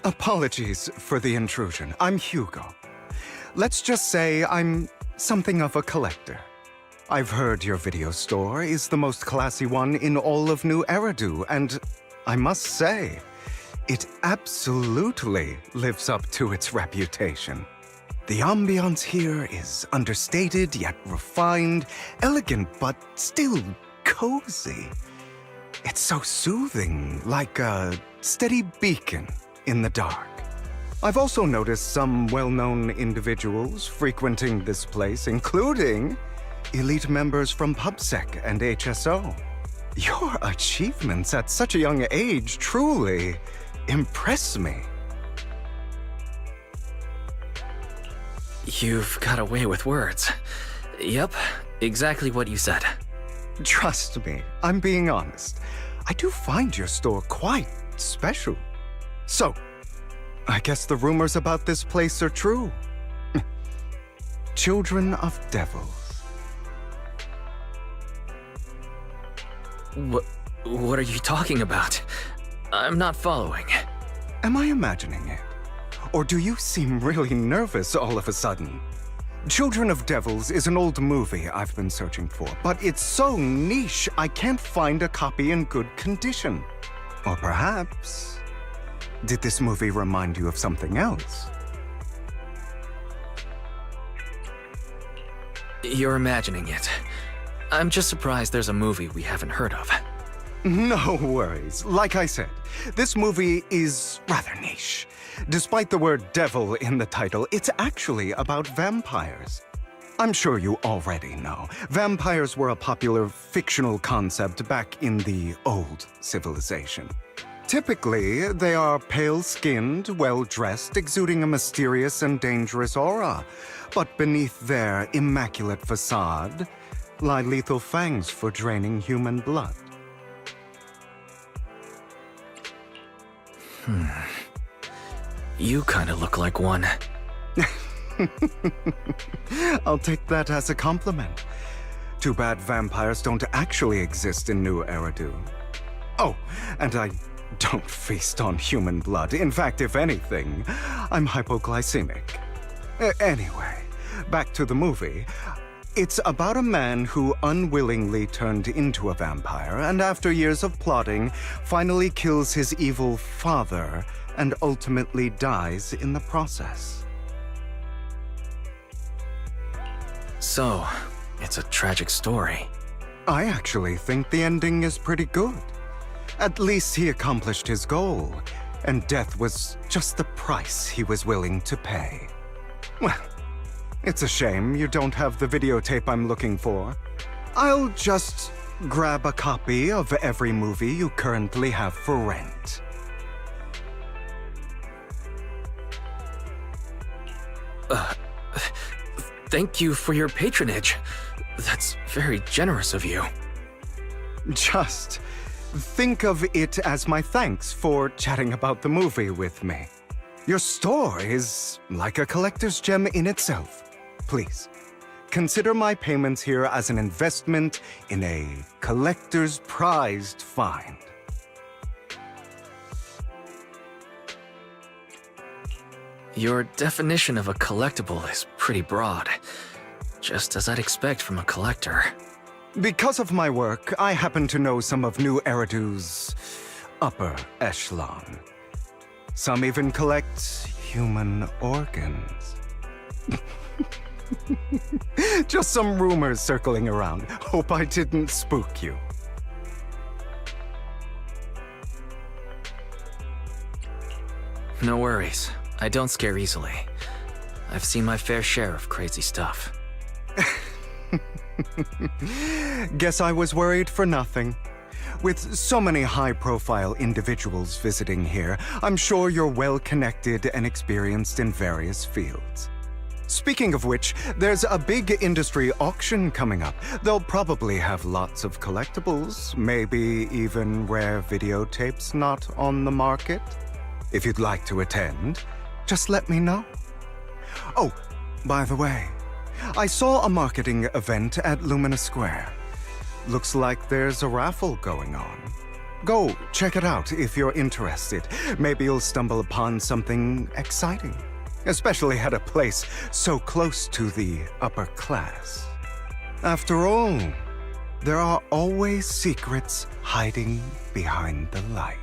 Apologies for the intrusion. I'm Hugo. Let's just say I'm something of a collector. I've heard your video store is the most classy one in all of New Eridu, and I must say, it absolutely lives up to its reputation. The ambiance here is understated yet refined, elegant but still cozy. It's so soothing, like a steady beacon in the dark. I've also noticed some well-known individuals frequenting this place, including elite members from PubSec and HSO. Your achievements at such a young age truly impress me. You've got a way with words. Yep, exactly what you said. Trust me, I'm being honest. I do find your store quite special. So, I guess the rumors about this place are true. Children of devils. What are you talking about? I'm not following. Am I imagining it? Or do you seem really nervous all of a sudden? Children of Devils is an old movie I've been searching for, but it's so niche I can't find a copy in good condition. Or perhaps, did this movie remind you of something else? You're imagining it. I'm just surprised there's a movie we haven't heard of. No worries. Like I said, this movie is rather niche. Despite the word devil in the title, it's actually about vampires. I'm sure you already know. Vampires were a popular fictional concept back in the old civilization. Typically, they are pale-skinned, well-dressed, exuding a mysterious and dangerous aura. But beneath their immaculate facade lie lethal fangs for draining human blood. You kinda look like one. I'll take that as a compliment. Too bad vampires don't actually exist in New Eridu. Oh, and I don't feast on human blood. In fact, if anything, I'm hypoglycemic. Anyway, back to the movie. It's about a man who unwillingly turned into a vampire, and after years of plotting, finally kills his evil father and ultimately dies in the process. So, it's a tragic story. I actually think the ending is pretty good. At least he accomplished his goal, and death was just the price he was willing to pay. Well, it's a shame you don't have the videotape I'm looking for. I'll just grab a copy of every movie you currently have for rent. Thank you for your patronage. That's very generous of you. Just think of it as my thanks for chatting about the movie with me. Your store is like a collector's gem in itself. Please, consider my payments here as an investment in a collector's prized find. Your definition of a collectible is pretty broad, just as I'd expect from a collector. Because of my work, I happen to know some of New Eridu's upper echelon. Some even collect human organs. Just some rumors circling around. Hope I didn't spook you. No worries. I don't scare easily. I've seen my fair share of crazy stuff. Guess I was worried for nothing. With so many high-profile individuals visiting here, I'm sure you're well-connected and experienced in various fields. Speaking of which, there's a big industry auction coming up. They'll probably have lots of collectibles, maybe even rare videotapes not on the market. If you'd like to attend, just let me know. Oh, by the way, I saw a marketing event at Lumina Square. Looks like there's a raffle going on. Go check it out if you're interested. Maybe you'll stumble upon something exciting, especially at a place so close to the upper class. After all, there are always secrets hiding behind the light.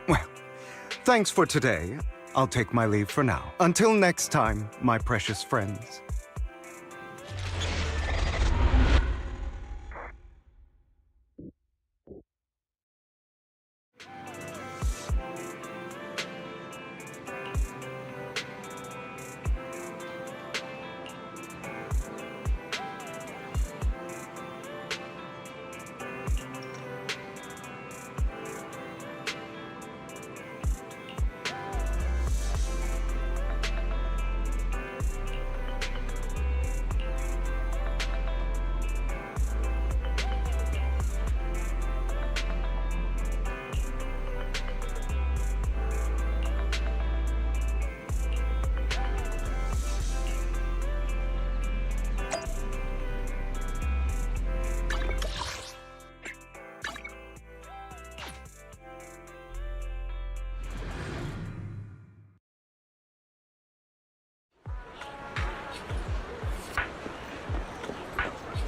Well, thanks for today. I'll take my leave for now. Until next time, my precious friends.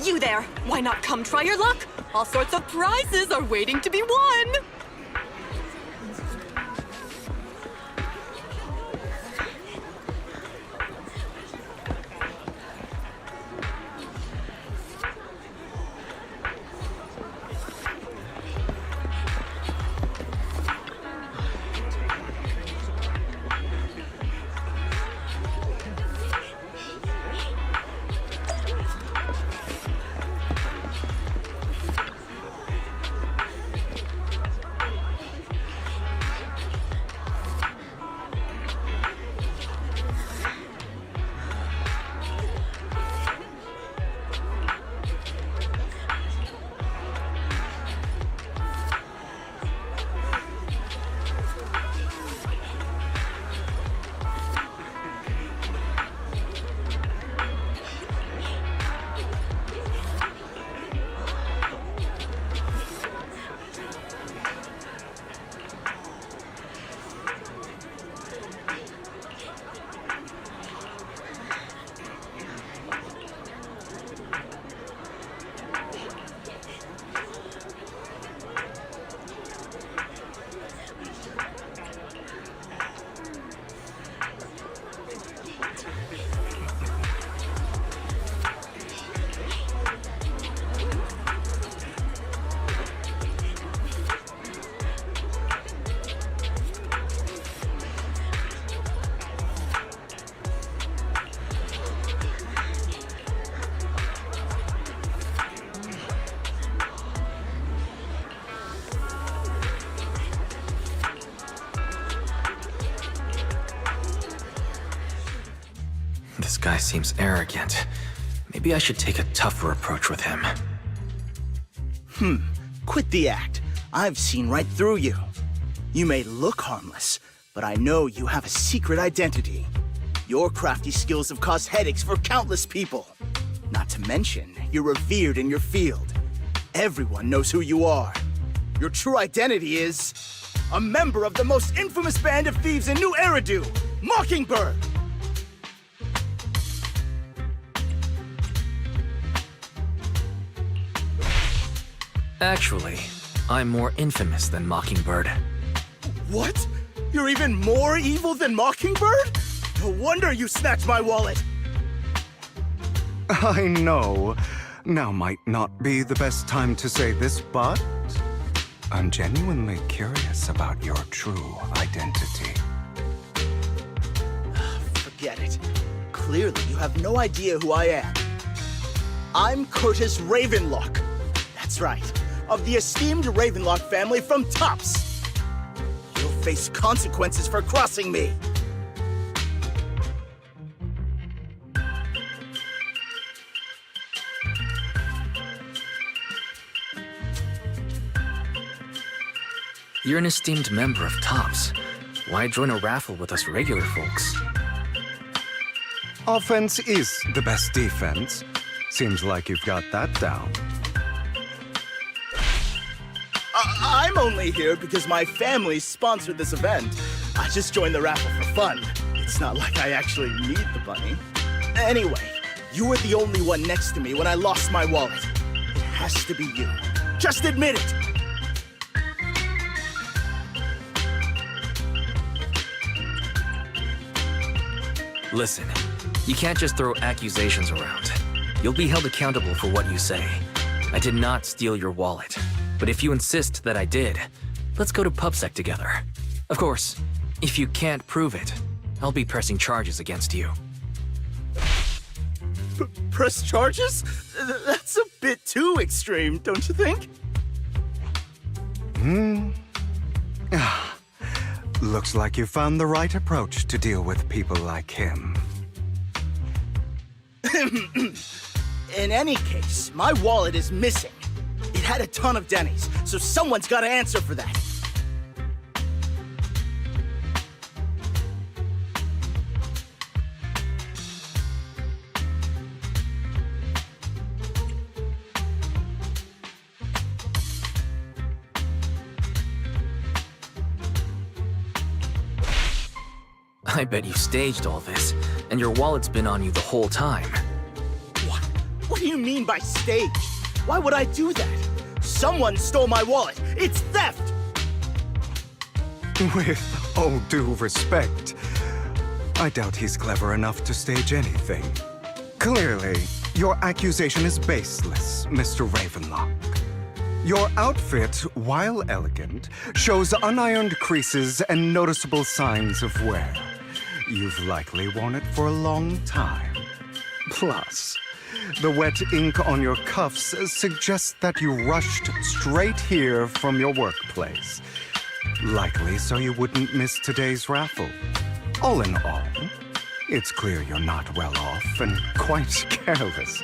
You there! Why not come try your luck? All sorts of prizes are waiting to be won! This guy seems arrogant. Maybe I should take a tougher approach with him. Quit the act. I've seen right through you. You may look harmless, but I know you have a secret identity. Your crafty skills have caused headaches for countless people. Not to mention, you're revered in your field. Everyone knows who you are. Your true identity is a member of the most infamous band of thieves in New Eridu, Mockingbird! Actually, I'm more infamous than Mockingbird. What? You're even more evil than Mockingbird? No wonder you snatched my wallet! I know. Now might not be the best time to say this, but I'm genuinely curious about your true identity. Forget it. Clearly, you have no idea who I am. I'm Curtis Ravenlock. That's right, of the esteemed Ravenlock family from Tops. You'll face consequences for crossing me. You're an esteemed member of Tops. Why join a raffle with us regular folks? Offense is the best defense. Seems like you've got that down. I'm I'm only here because my family sponsored this event. I just joined the raffle for fun. It's not like I actually need the bunny. Anyway, you were the only one next to me when I lost my wallet. It has to be you. Just admit it! Listen, you can't just throw accusations around. You'll be held accountable for what you say. I did not steal your wallet. But if you insist that I did, let's go to PubSec together. Of course, if you can't prove it, I'll be pressing charges against you. Press charges? That's a bit too extreme, don't you think? Looks like you found the right approach to deal with people like him. In any case, my wallet is missing. It had a ton of Denny's, so someone's got to answer for that. I bet you staged all this, and your wallet's been on you the whole time. What? What do you mean by staged? Why would I do that? Someone stole my wallet. It's theft! With all due respect, I doubt he's clever enough to stage anything. Clearly, your accusation is baseless, Mr. Ravenlock. Your outfit, while elegant, shows unironed creases and noticeable signs of wear. You've likely worn it for a long time. Plus, the wet ink on your cuffs suggests that you rushed straight here from your workplace. Likely so you wouldn't miss today's raffle. All in all, it's clear you're not well off and quite careless.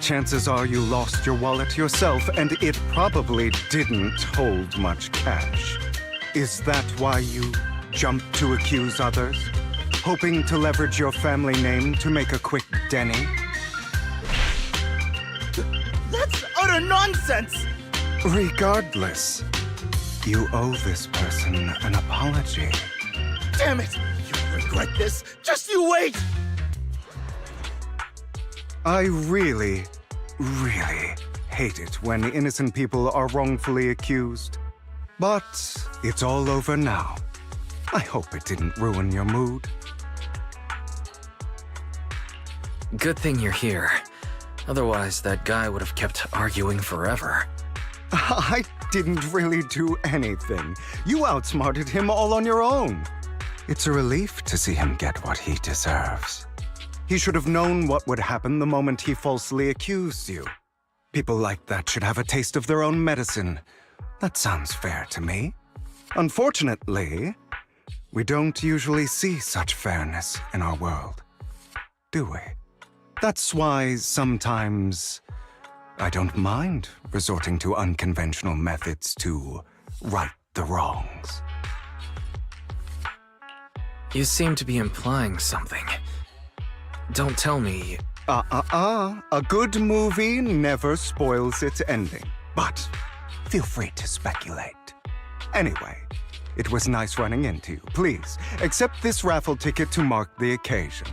Chances are you lost your wallet yourself, and it probably didn't hold much cash. Is that why you jumped to accuse others? Hoping to leverage your family name to make a quick Denny? That's utter nonsense! Regardless, you owe this person an apology. Damn it! You'll regret this. Just you wait! I really hate it when innocent people are wrongfully accused. But it's all over now. I hope it didn't ruin your mood. Good thing you're here. Otherwise, that guy would have kept arguing forever. I didn't really do anything. You outsmarted him all on your own. It's a relief to see him get what he deserves. He should have known what would happen the moment he falsely accused you. People like that should have a taste of their own medicine. That sounds fair to me. Unfortunately, we don't usually see such fairness in our world, do we? That's why sometimes I don't mind resorting to unconventional methods to right the wrongs. You seem to be implying something. Don't tell me... A good movie never spoils its ending. But feel free to speculate. Anyway, it was nice running into you. Please, accept this raffle ticket to mark the occasion.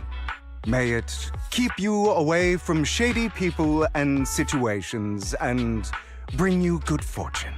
May it keep you away from shady people and situations and bring you good fortune.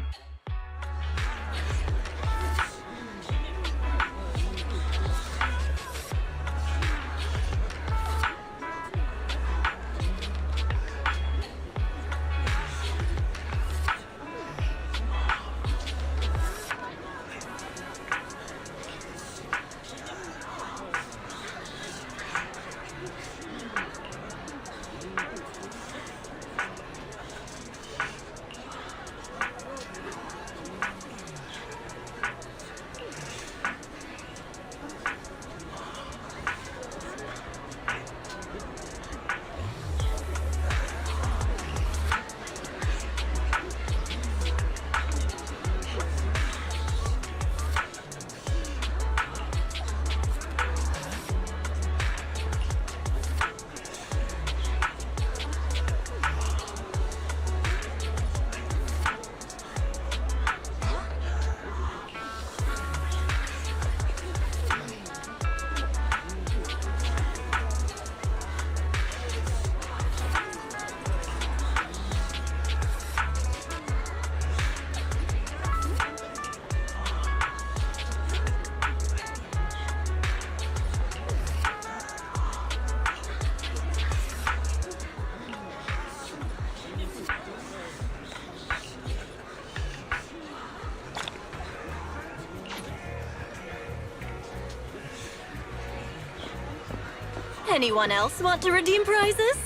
Anyone else want to redeem prizes?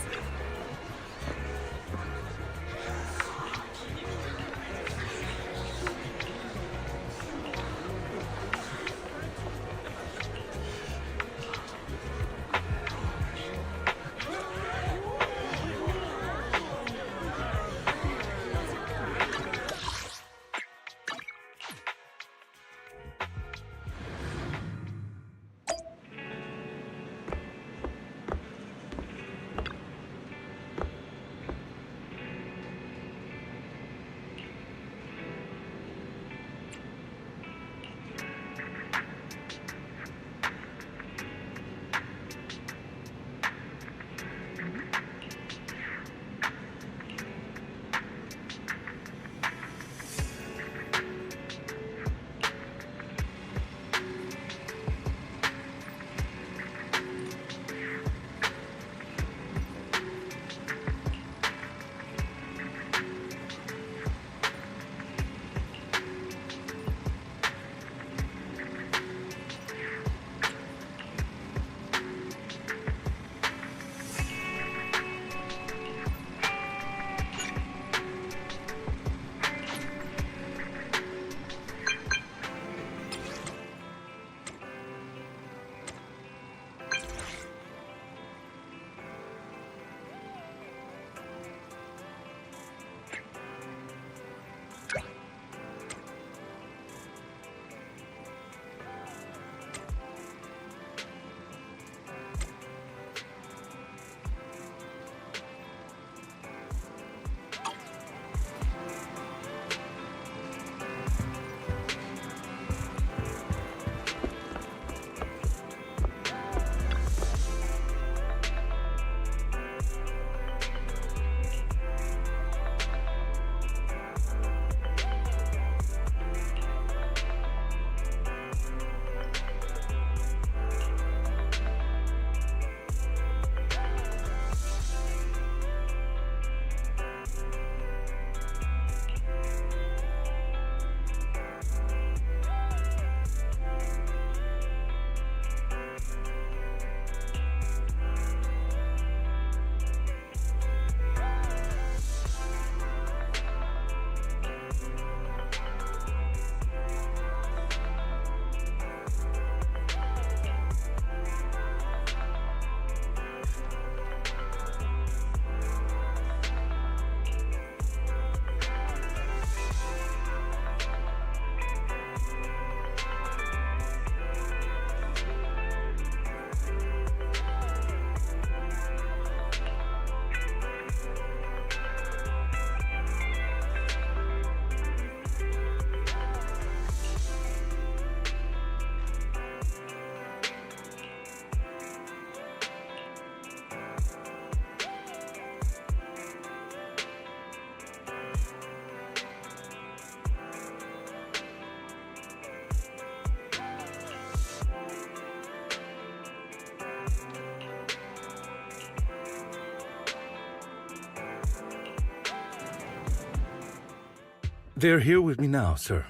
They're here with me now, sir.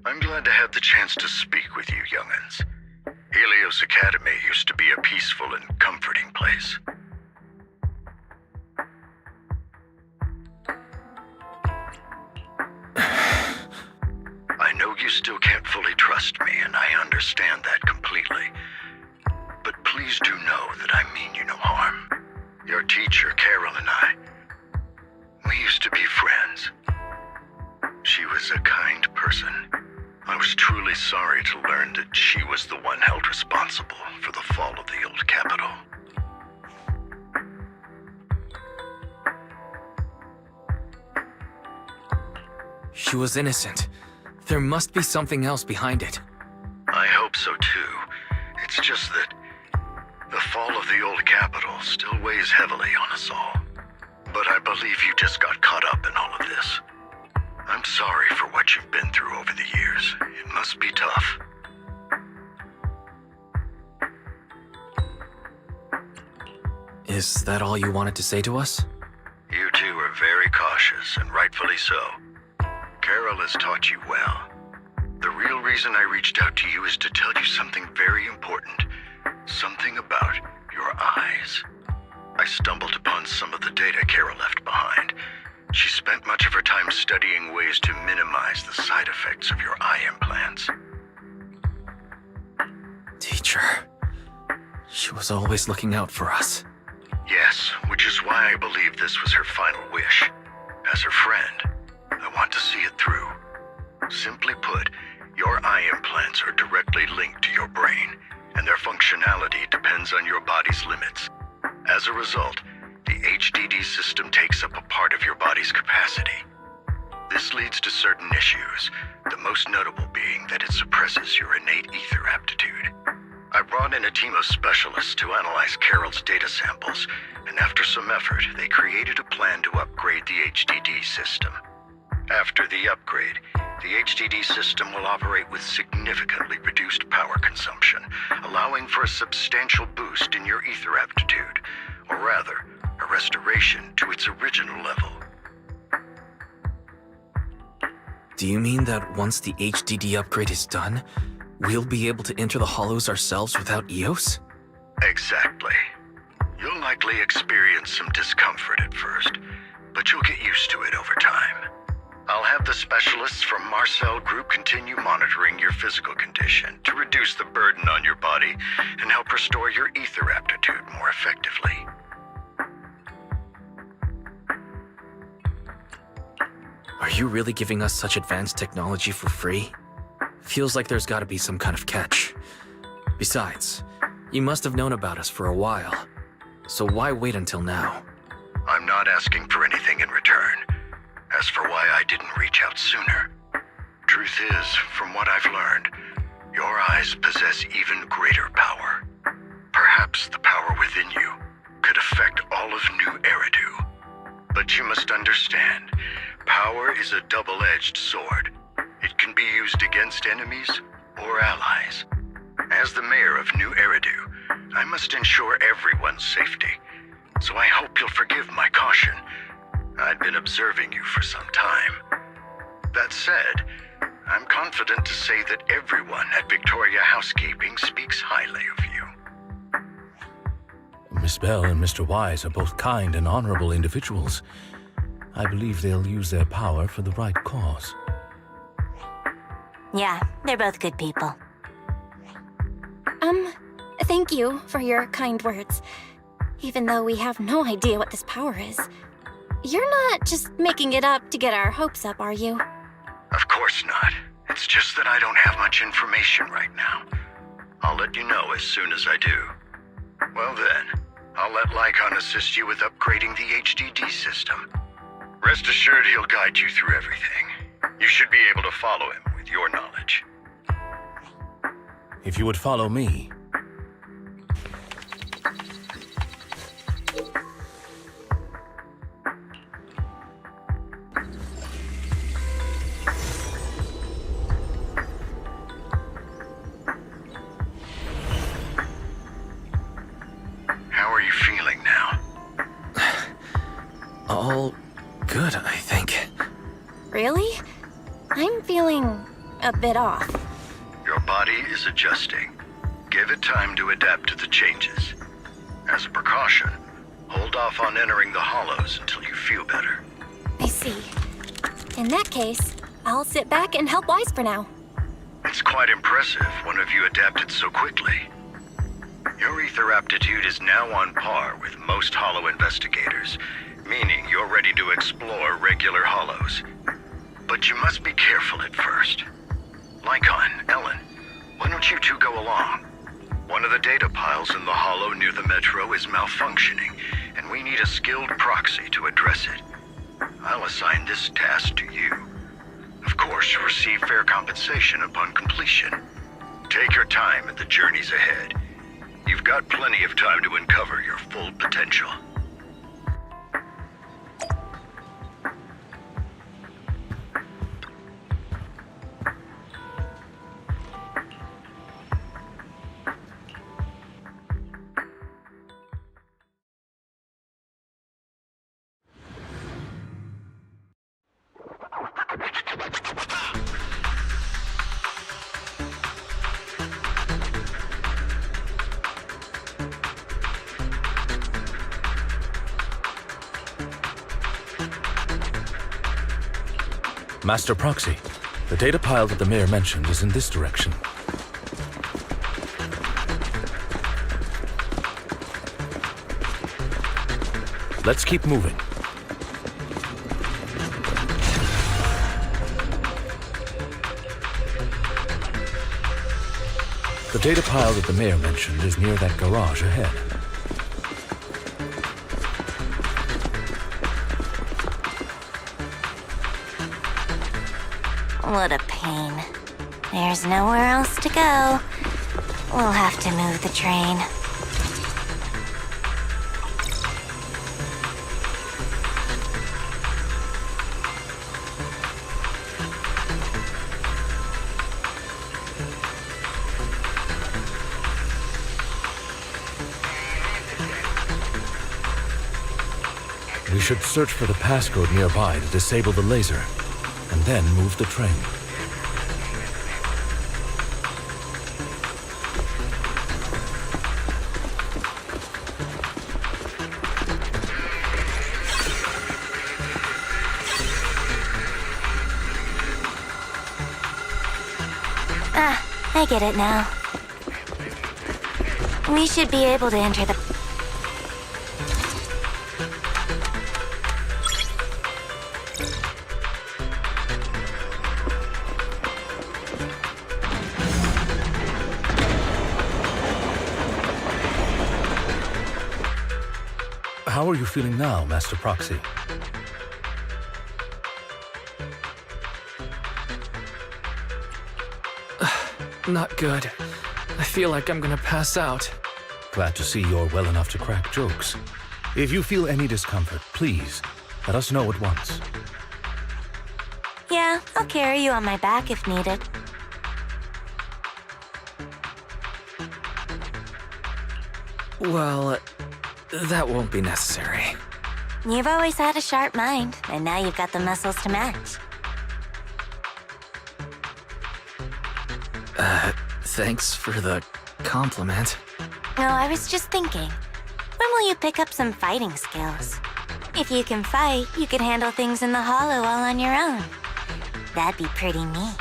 I'm glad to have the chance to speak with you, young'uns. Helios Academy used to be a peaceful and comforting place. I know you still can't fully trust me, and I understand that completely. But please do know that I mean you no harm. Your teacher, Carol, and I, we used to be friends. She was a kind person. I was truly sorry to learn that she was the one held responsible for the fall of the old capital. She was innocent. There must be something else behind it. I hope so too. It's just that the fall of the old capital still weighs heavily on us all. But I believe you just got caught up in all of this. I'm sorry for what you've been through over the years. It must be tough. Is that all you wanted to say to us? You two are very cautious, and rightfully so. Carol has taught you well. The real reason I reached out to you is to tell you something very important. Something minimize the side effects of your eye implants. Teacher. She was always looking out for us. Yes, which is why I believe this was her final wish. As her friend, I want to see it through. Simply put, your eye implants are directly linked to your brain, and their functionality depends on your body's limits. As a result, the HDD system takes up a part of your body's capacity. This leads to certain issues, the most notable being that it suppresses your innate ether aptitude. I brought in a team of specialists to analyze Carol's data samples, and after some effort, they created a plan to upgrade the HDD system. After the upgrade, the HDD system will operate with significantly reduced power consumption, allowing for a substantial boost in your ether aptitude, or rather, a restoration to its original level. Do you mean that once the HDD upgrade is done, we'll be able to enter the hollows ourselves without EOS? Exactly. You'll likely experience some discomfort at first, but you'll get used to it over time. I'll have the specialists from Marcel Group continue monitoring your physical condition to reduce the burden on your body and help restore your ether aptitude more effectively. Are you really giving us such advanced technology for free? Feels like there's gotta be some kind of catch. Besides, you must have known about us for a while. So why wait until now? I'm not asking for anything in return. As for why I didn't reach out sooner, truth is, from what I've learned, your eyes possess even greater power. Perhaps the power within you could affect all of New Eridu. But you must understand, power is a double-edged sword. It can be used against enemies or allies. As the mayor of New Eridu, I must ensure everyone's safety. So I hope you'll forgive my caution. I'd been observing you for some time. That said, I'm confident to say that everyone at Victoria Housekeeping speaks highly of you. Miss Bell and Mr. Wise are both kind and honorable individuals. I believe they'll use their power for the right cause. Yeah, they're both good people. Thank you for your kind words. Even though we have no idea what this power is. You're not just making it up to get our hopes up, are you? Of course not. It's just that I don't have much information right now. I'll let you know as soon as I do. Well then, I'll let Lycon assist you with upgrading the HDD system. Rest assured he'll guide you through everything. You should be able to follow him with your knowledge. If you would follow me. How are you feeling now? All good, I think. Really? I'm feeling a bit off. Your body is adjusting. Give it time to adapt to the changes. As a precaution, hold off on entering the hollows until you feel better. I see. In that case, I'll sit back and help Wise for now. It's quite impressive one of you adapted so quickly. Your ether aptitude is now on par with most hollow investigators, meaning you're ready to explore regular hollows. But you must be careful at first. Lycon, Ellen, why don't you two go along? One of the data piles in the hollow near the metro is malfunctioning, and we need a skilled proxy to address it. I'll assign this task to you. Of course, you'll receive fair compensation upon completion. Take your time at the journeys ahead. You've got plenty of time to uncover your full potential. Master Proxy, The data pile that the mayor mentioned is in this direction. Let's keep moving. The data pile that the mayor mentioned is near that garage ahead. What a pain. There's nowhere else to go. We'll have to move the train. We should search for the passcode nearby to disable the laser, and then move the train. I get it now. We should be able to enter the... How are you feeling now, Master Proxy? Not good. I feel like I'm gonna pass out. Glad to see you're well enough to crack jokes. If you feel any discomfort, please, let us know at once. Yeah, I'll carry you on my back if needed. Well, that won't be necessary. You've always had a sharp mind, and now you've got the muscles to match. Thanks for the compliment. No, I was just thinking. When will you pick up some fighting skills? If you can fight, you can handle things in the hollow all on your own. That'd be pretty neat.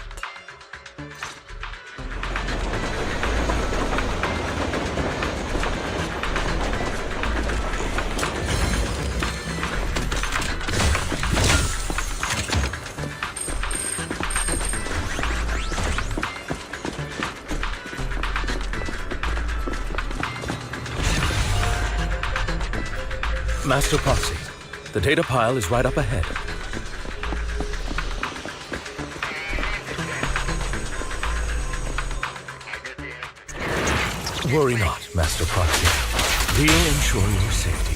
Master Proxy, the data pile is right up ahead. Worry not, Master Proxy. We'll ensure your safety.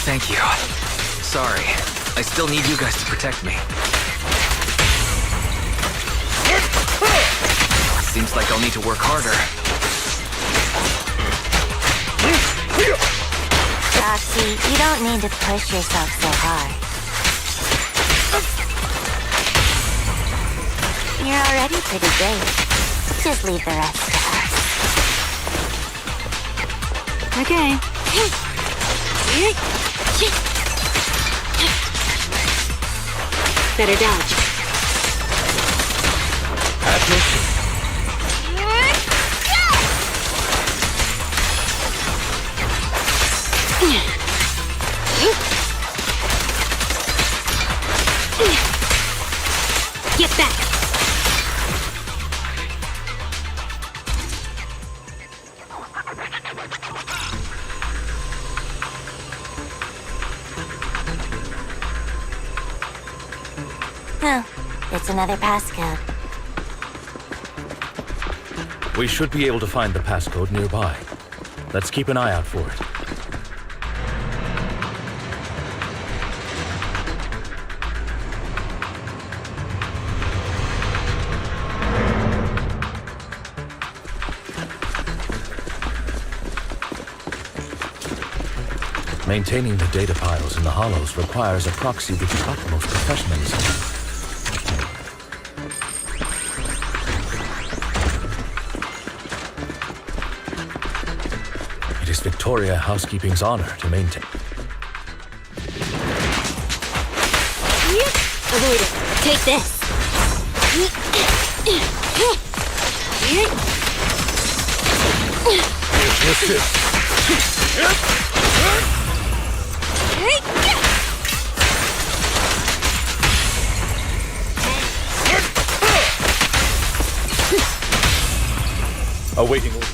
Thank you. Sorry. I still need you guys to protect me. Seems like I'll need to work harder. Roxy, you don't need to push yourself so hard. You're already pretty great. Just leave the rest to us. Okay. Better dodge. At your service. Get back! Oh, it's another passcode. We should be able to find the passcode nearby. Let's keep an eye out for it. Maintaining the data piles in the hollows requires a proxy with the utmost professionalism. It is Victoria Housekeeping's honor to maintain. later. Take this. Awaiting order.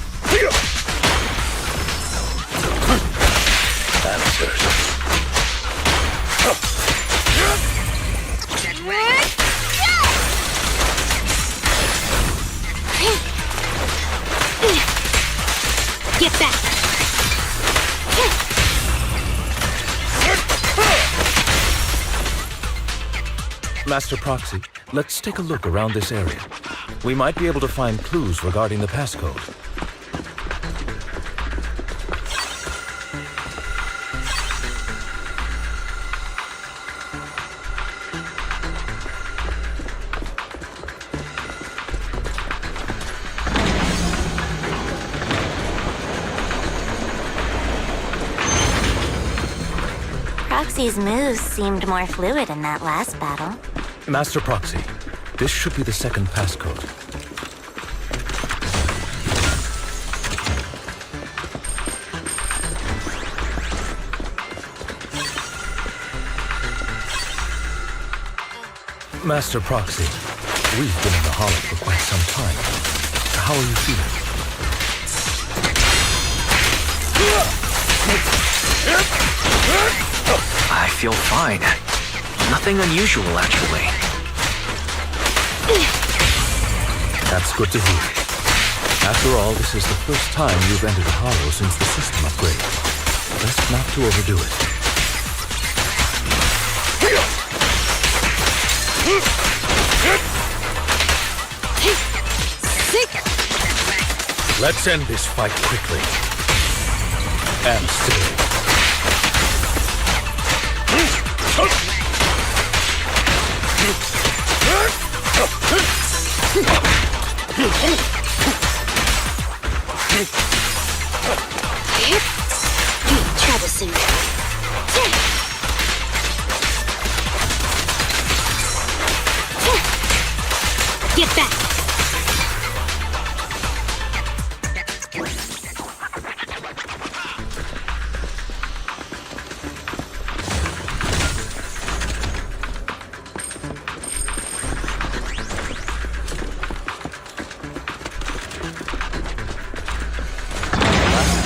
Answers. Get back. Master Proxy, let's take a look around this area. We might be able to find clues regarding the passcode. Proxy's moves seemed more fluid in that last battle. Master Proxy, this should be the second passcode. Master Proxy, we've been in the Hollow for quite some time. How are you feeling? I feel fine. Nothing unusual, actually. That's good to hear. After all, this is the first time you've entered a Hollow since the system upgrade. Best not to overdo it. Let's end this fight quickly. And still. Troublesome. Get back.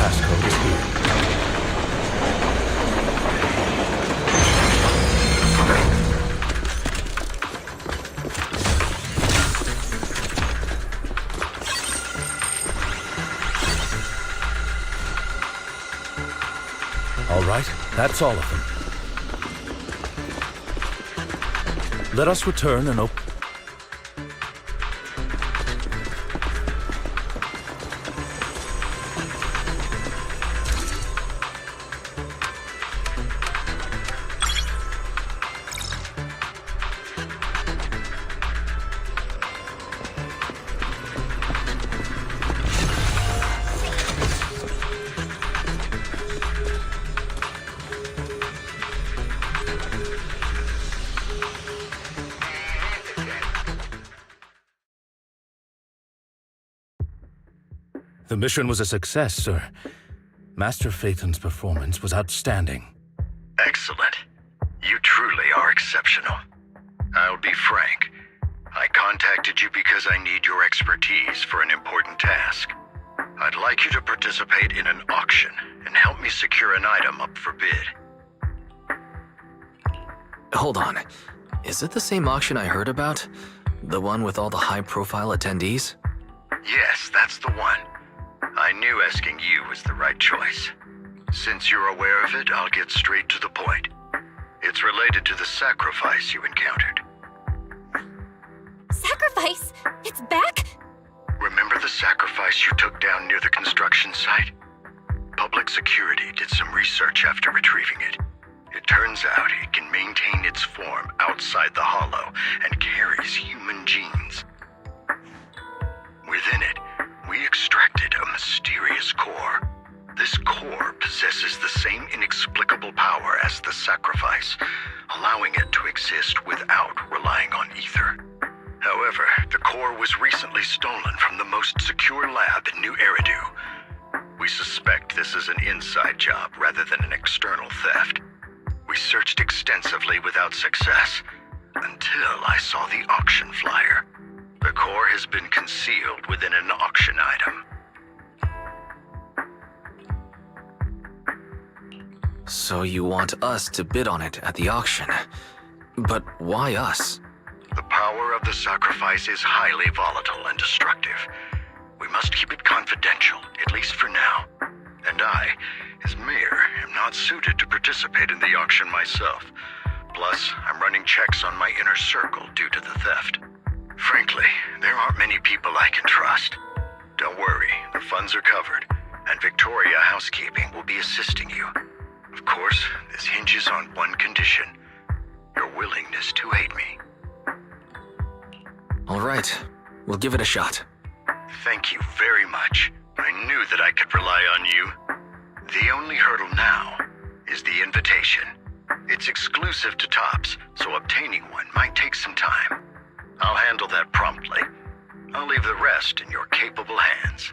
Passcode is here. All right, that's all of them. Let us return and open. The mission was a success, sir. Master Phaeton's performance was outstanding. Excellent. You truly are exceptional. I'll be frank. I contacted you because I need your expertise for an important task. I'd like you to participate in an auction and help me secure an item up for bid. Hold on. Is it the same auction I heard about? The one with all the high-profile attendees? Yes, that's the one. I knew asking you was the right choice. Since you're aware of it, I'll get straight to the point. It's related to the sacrifice you encountered. Sacrifice? It's back? Remember the sacrifice you took down near the construction site? Public security did some research after retrieving it. It turns out it can maintain its form outside the Hollow and carries human genes. Within it, we extracted a mysterious core. This core possesses the same inexplicable power as the sacrifice, allowing it to exist without relying on ether. However, the core was recently stolen from the most secure lab in New Eridu. We suspect this is an inside job rather than an external theft. We searched extensively without success, until I saw the auction flyer. The core has been concealed within an auction item. So you want us to bid on it at the auction. But why us? The power of the sacrifice is highly volatile and destructive. We must keep it confidential, at least for now. And I, as mayor, am not suited to participate in the auction myself. Plus, I'm running checks on my inner circle due to the theft. Frankly, there aren't many people I can trust. Don't worry, the funds are covered, and Victoria Housekeeping will be assisting you. Of course, this hinges on one condition: your willingness to aid me. All right, we'll give it a shot. Thank you very much. I knew that I could rely on you. The only hurdle now is the invitation. It's exclusive to Tops, so obtaining one might take some time. I'll handle that promptly. I'll leave the rest in your capable hands.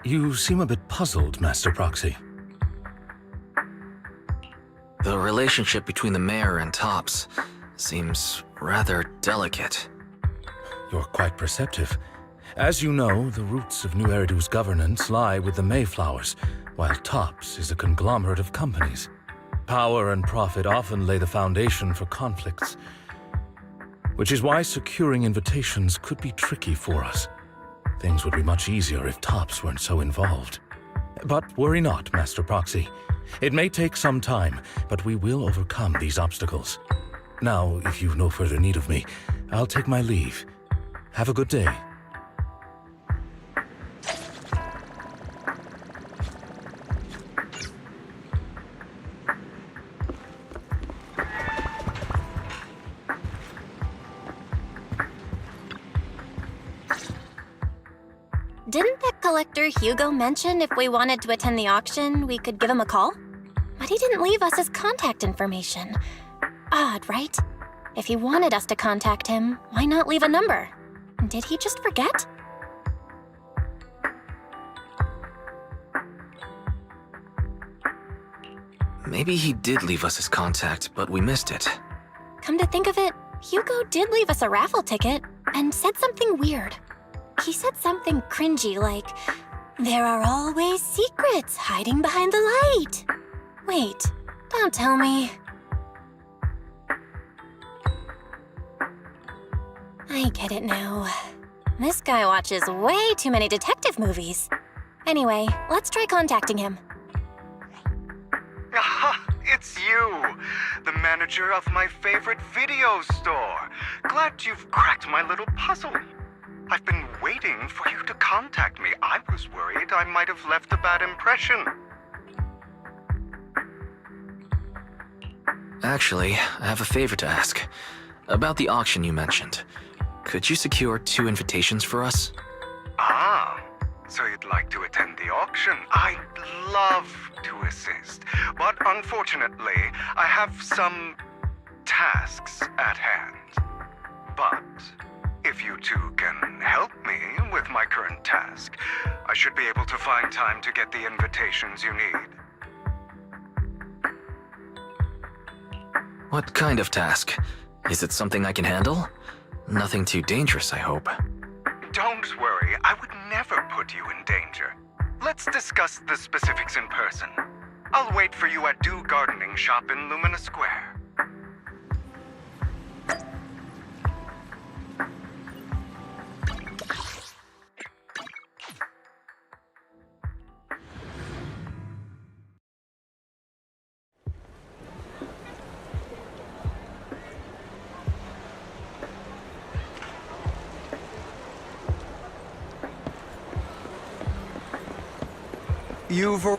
You seem a bit puzzled, Master Proxy. The relationship between the mayor and Tops seems rather delicate. You're quite perceptive. As you know, the roots of New Eridu's governance lie with the Mayflowers, while Tops is a conglomerate of companies. Power and profit often lay the foundation for conflicts, which is why securing invitations could be tricky for us. Things would be much easier if Tops weren't so involved. But worry not, Master Proxy. It may take some time, but we will overcome these obstacles. Now, if you've no further need of me, I'll take my leave. Have a good day. Didn't that collector Hugo mention if we wanted to attend the auction, we could give him a call? But he didn't leave us his contact information. Odd, right? If he wanted us to contact him, why not leave a number? Did he just forget? Maybe he did leave us his contact, but we missed it. Come to think of it, Hugo did leave us a raffle ticket and said something weird. He said something cringy like, "There are always secrets hiding behind the light." Wait, don't tell me. I get it now. This guy watches way too many detective movies. Anyway, let's try contacting him. Aha! It's you! The manager of my favorite video store. Glad you've cracked my little puzzle. I've been waiting for you to contact me. I was worried I might have left a bad impression. Actually, I have a favor to ask. About the auction you mentioned. Could you secure 2 invitations for us? Ah, so you'd like to attend the auction? I'd love to assist, but unfortunately, I have some tasks at hand. But if you two can help me with my current task, I should be able to find time to get the invitations you need. What kind of task? Is it something I can handle? Nothing too dangerous, I hope. Don't worry, I would never put you in danger. Let's discuss the specifics in person. I'll wait for you at Dew Gardening Shop in Lumina Square. You've...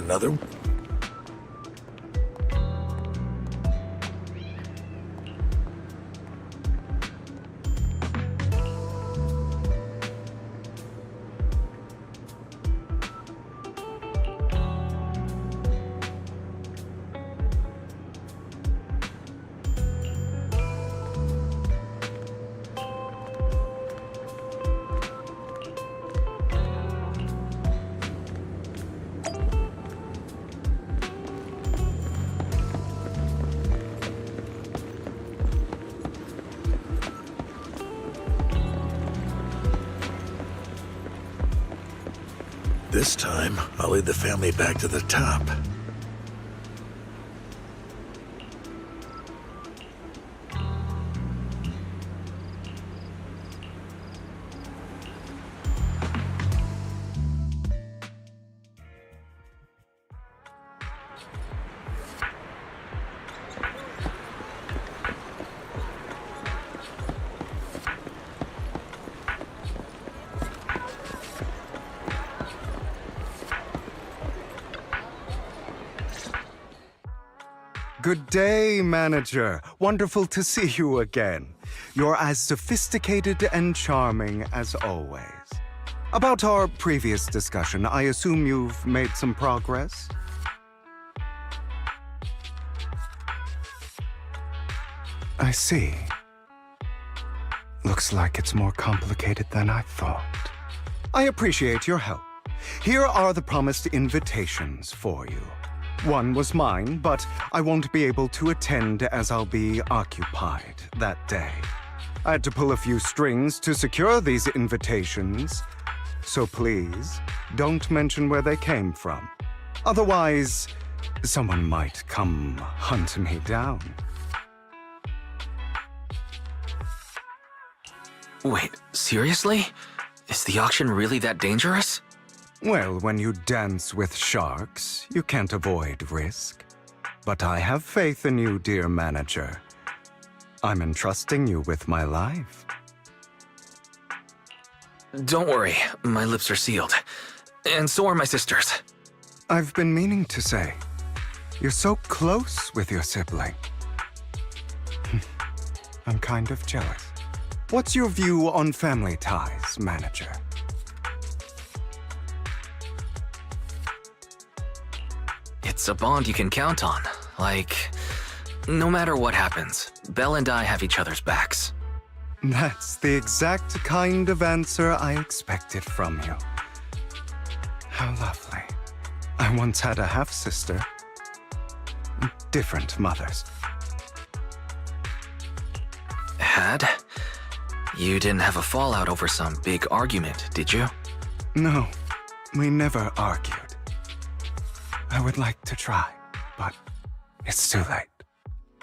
another? This time, I'll lead the family back to the top. Good day, Manager. Wonderful to see you again. You're as sophisticated and charming as always. About our previous discussion, I assume you've made some progress? I see. Looks like it's more complicated than I thought. I appreciate your help. Here are the promised invitations for you. One was mine, but I won't be able to attend as I'll be occupied that day. I had to pull a few strings to secure these invitations, so please don't mention where they came from. Otherwise, someone might come hunt me down. Wait, seriously? Is the auction really that dangerous? Well, when you dance with sharks, you can't avoid risk. But I have faith in you, dear Manager. I'm entrusting you with my life. Don't worry, my lips are sealed. And so are my sisters. I've been meaning to say, you're so close with your sibling. I'm kind of jealous. What's your view on family ties, Manager? It's a bond you can count on. Like, no matter what happens, Belle and I have each other's backs. That's the exact kind of answer I expected from you. How lovely. I once had a half-sister. Different mothers. Had? You didn't have a fallout over some big argument, did you? No, we never argued. I would like to try, but it's too late.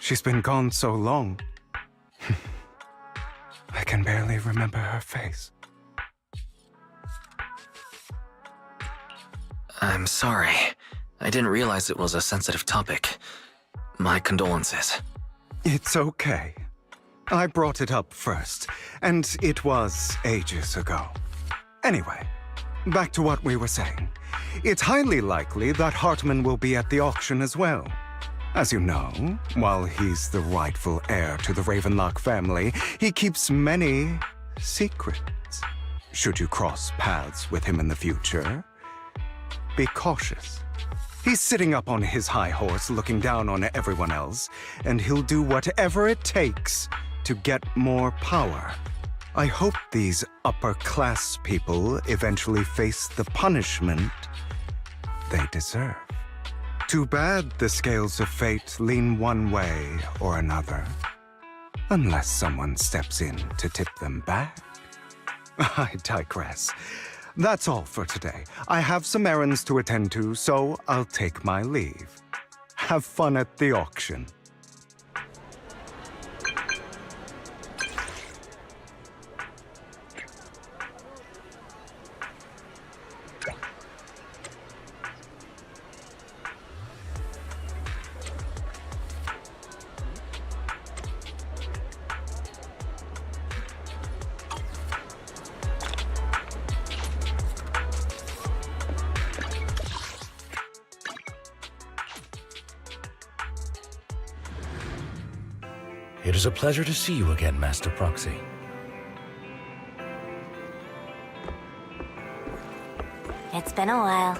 She's been gone so long. I can barely remember her face. I'm sorry. I didn't realize it was a sensitive topic. My condolences. It's okay. I brought it up first, and it was ages ago. Anyway, back to what we were saying. It's highly likely that Hartman will be at the auction as well. As you know, while he's the rightful heir to the Ravenlock family, he keeps many secrets. Should you cross paths with him in the future, be cautious. He's sitting up on his high horse looking down on everyone else, and he'll do whatever it takes to get more power. I hope these upper-class people eventually face the punishment they deserve. Too bad the scales of fate lean one way or another. Unless someone steps in to tip them back. I digress. That's all for today. I have some errands to attend to, so I'll take my leave. Have fun at the auction. It is a pleasure to see you again, Master Proxy. It's been a while.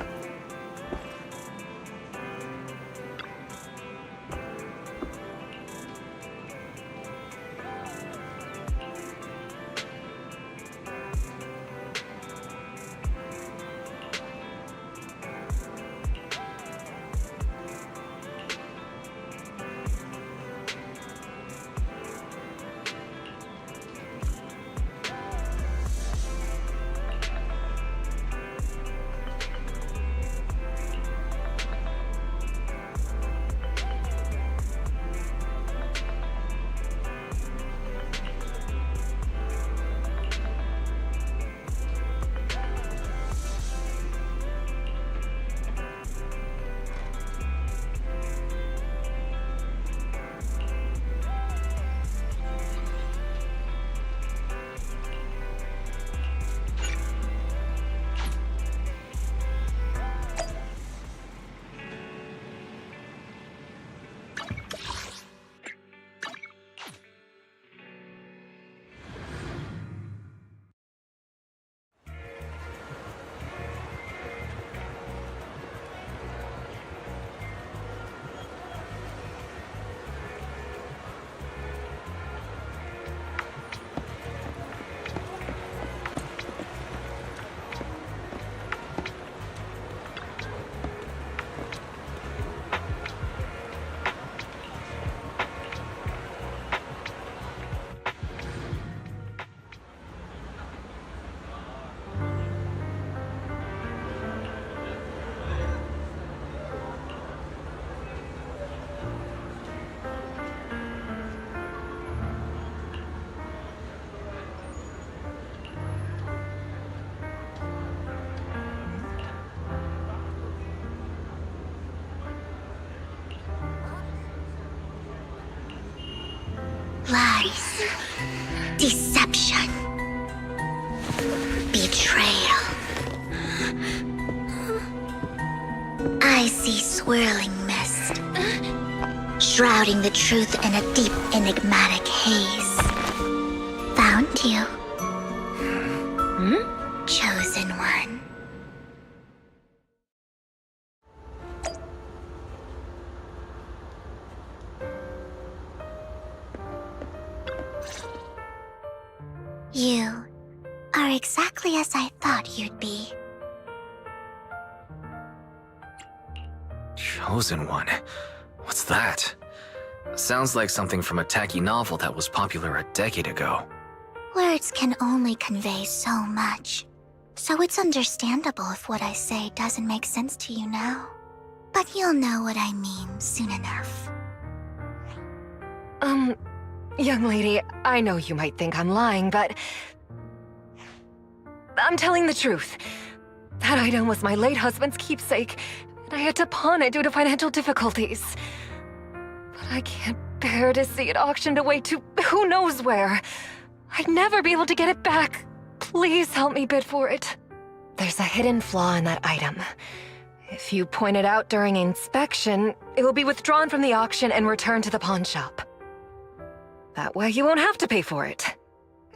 Lies, deception, betrayal. I see swirling mist, shrouding the truth in a deep, enigmatic haze. Found you. Chosen one. You are exactly as I thought you'd be. Chosen one? What's that? Sounds like something from a tacky novel that was popular a decade ago. Words can only convey so much, so it's understandable if what I say doesn't make sense to you now. But you'll know what I mean soon enough. Young lady, I know you might think I'm lying, but I'm telling the truth. That item was my late husband's keepsake, and I had to pawn it due to financial difficulties. But I can't bear to see it auctioned away to who knows where. I'd never be able to get it back. Please help me bid for it. There's a hidden flaw in that item. If you point it out during inspection, it will be withdrawn from the auction and returned to the pawn shop. That way you won't have to pay for it.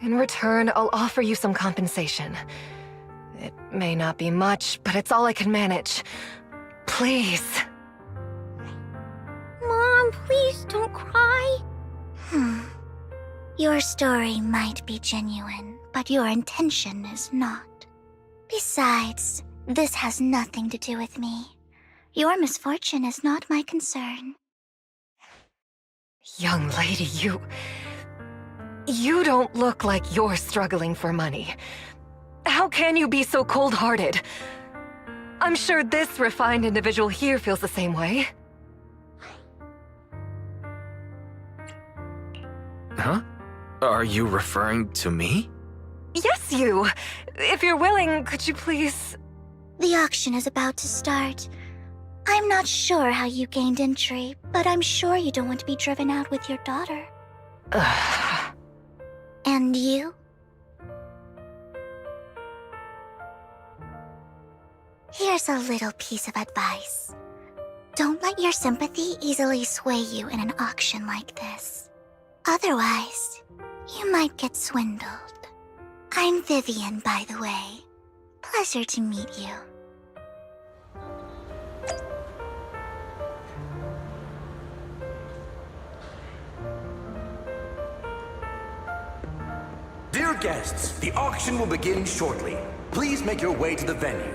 In return, I'll offer you some compensation. It may not be much, but it's all I can manage. Please. Mom, please don't cry. Your story might be genuine, but your intention is not. Besides, this has nothing to do with me. Your misfortune is not my concern. Young lady, you don't look like you're struggling for money. How can you be so cold-hearted? I'm sure this refined individual here feels the same way. Huh? Are you referring to me? Yes, you! If you're willing, could you please... The auction is about to start. I'm not sure how you gained entry, but I'm sure you don't want to be driven out with your daughter. And you? Here's a little piece of advice. Don't let your sympathy easily sway you in an auction like this. Otherwise, you might get swindled. I'm Vivian, by the way. Pleasure to meet you. Dear guests, the auction will begin shortly. Please make your way to the venue.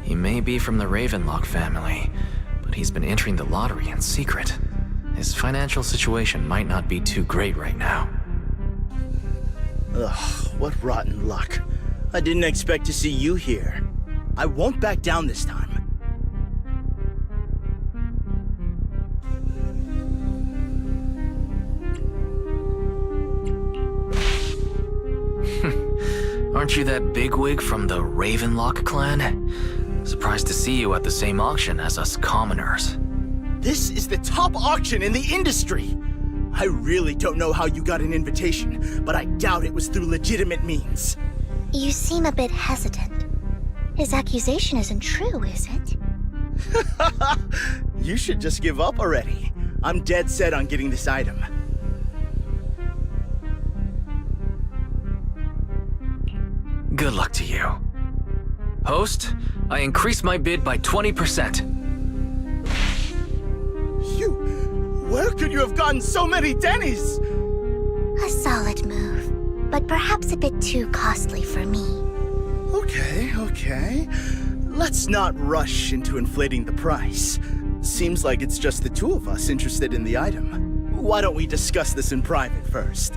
He may be from the Ravenlock family, but he's been entering the lottery in secret. His financial situation might not be too great right now. Ugh, what rotten luck. I didn't expect to see you here. I won't back down this time. Aren't you that bigwig from the Ravenlock clan? Surprised to see you at the same auction as us commoners. This is the top auction in the industry! I really don't know how you got an invitation, but I doubt it was through legitimate means. You seem a bit hesitant. His accusation isn't true, is it? You should just give up already. I'm dead set on getting this item. Good luck to you. Host, I increase my bid by 20%. Where could you have gotten so many Denny's? A solid move, but perhaps a bit too costly for me. Okay. Let's not rush into inflating the price. Seems like it's just the two of us interested in the item. Why don't we discuss this in private first?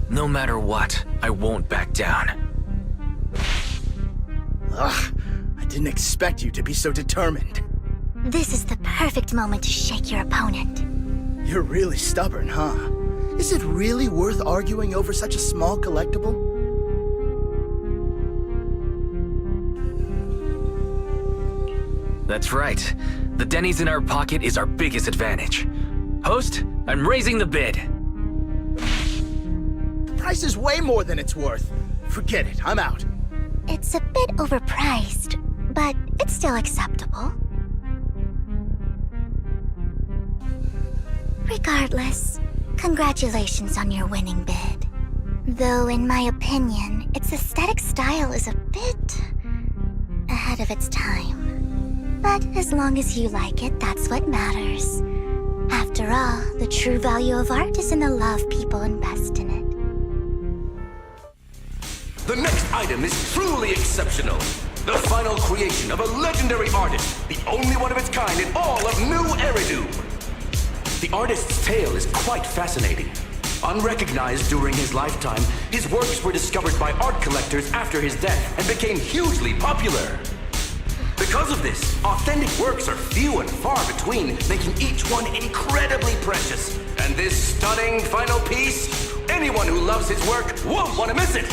No matter what, I won't back down. Ugh, I didn't expect you to be so determined. This is the perfect moment to shake your opponent. You're really stubborn, huh? Is it really worth arguing over such a small collectible? That's right. The Denny's in our pocket is our biggest advantage. Host, I'm raising the bid. The price is way more than it's worth. Forget it, I'm out. It's a bit overpriced, but it's still acceptable. Regardless, congratulations on your winning bid. Though in my opinion, its aesthetic style is a bit ahead of its time. But as long as you like it, that's what matters. After all, the true value of art is in the love people invest in it. The next item is truly exceptional. The final creation of a legendary artist, the only one of its kind in all of New Eridu. The artist's tale is quite fascinating. Unrecognized during his lifetime, his works were discovered by art collectors after his death and became hugely popular. Because of this, authentic works are few and far between, making each one incredibly precious. And this stunning final piece, anyone who loves his work won't want to miss it.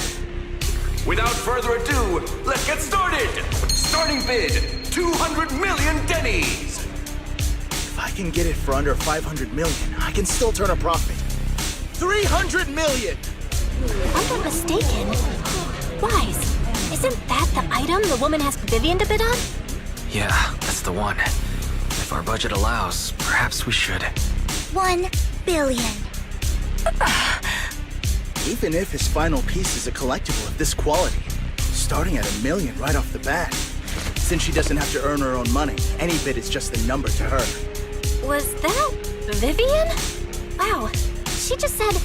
Without further ado, let's get started! Starting bid, 200 million dennies! If I can get it for under 500 million, I can still turn a profit. 300 million! If I'm not mistaken, Wise, isn't that the item the woman asked Vivian to bid on? Yeah, that's the one. If our budget allows, perhaps we should. 1 billion. Even if his final piece is a collectible of this quality, starting at $1 million right off the bat. Since she doesn't have to earn her own money, any bid is just a number to her. Was that Vivian? Wow, she just said,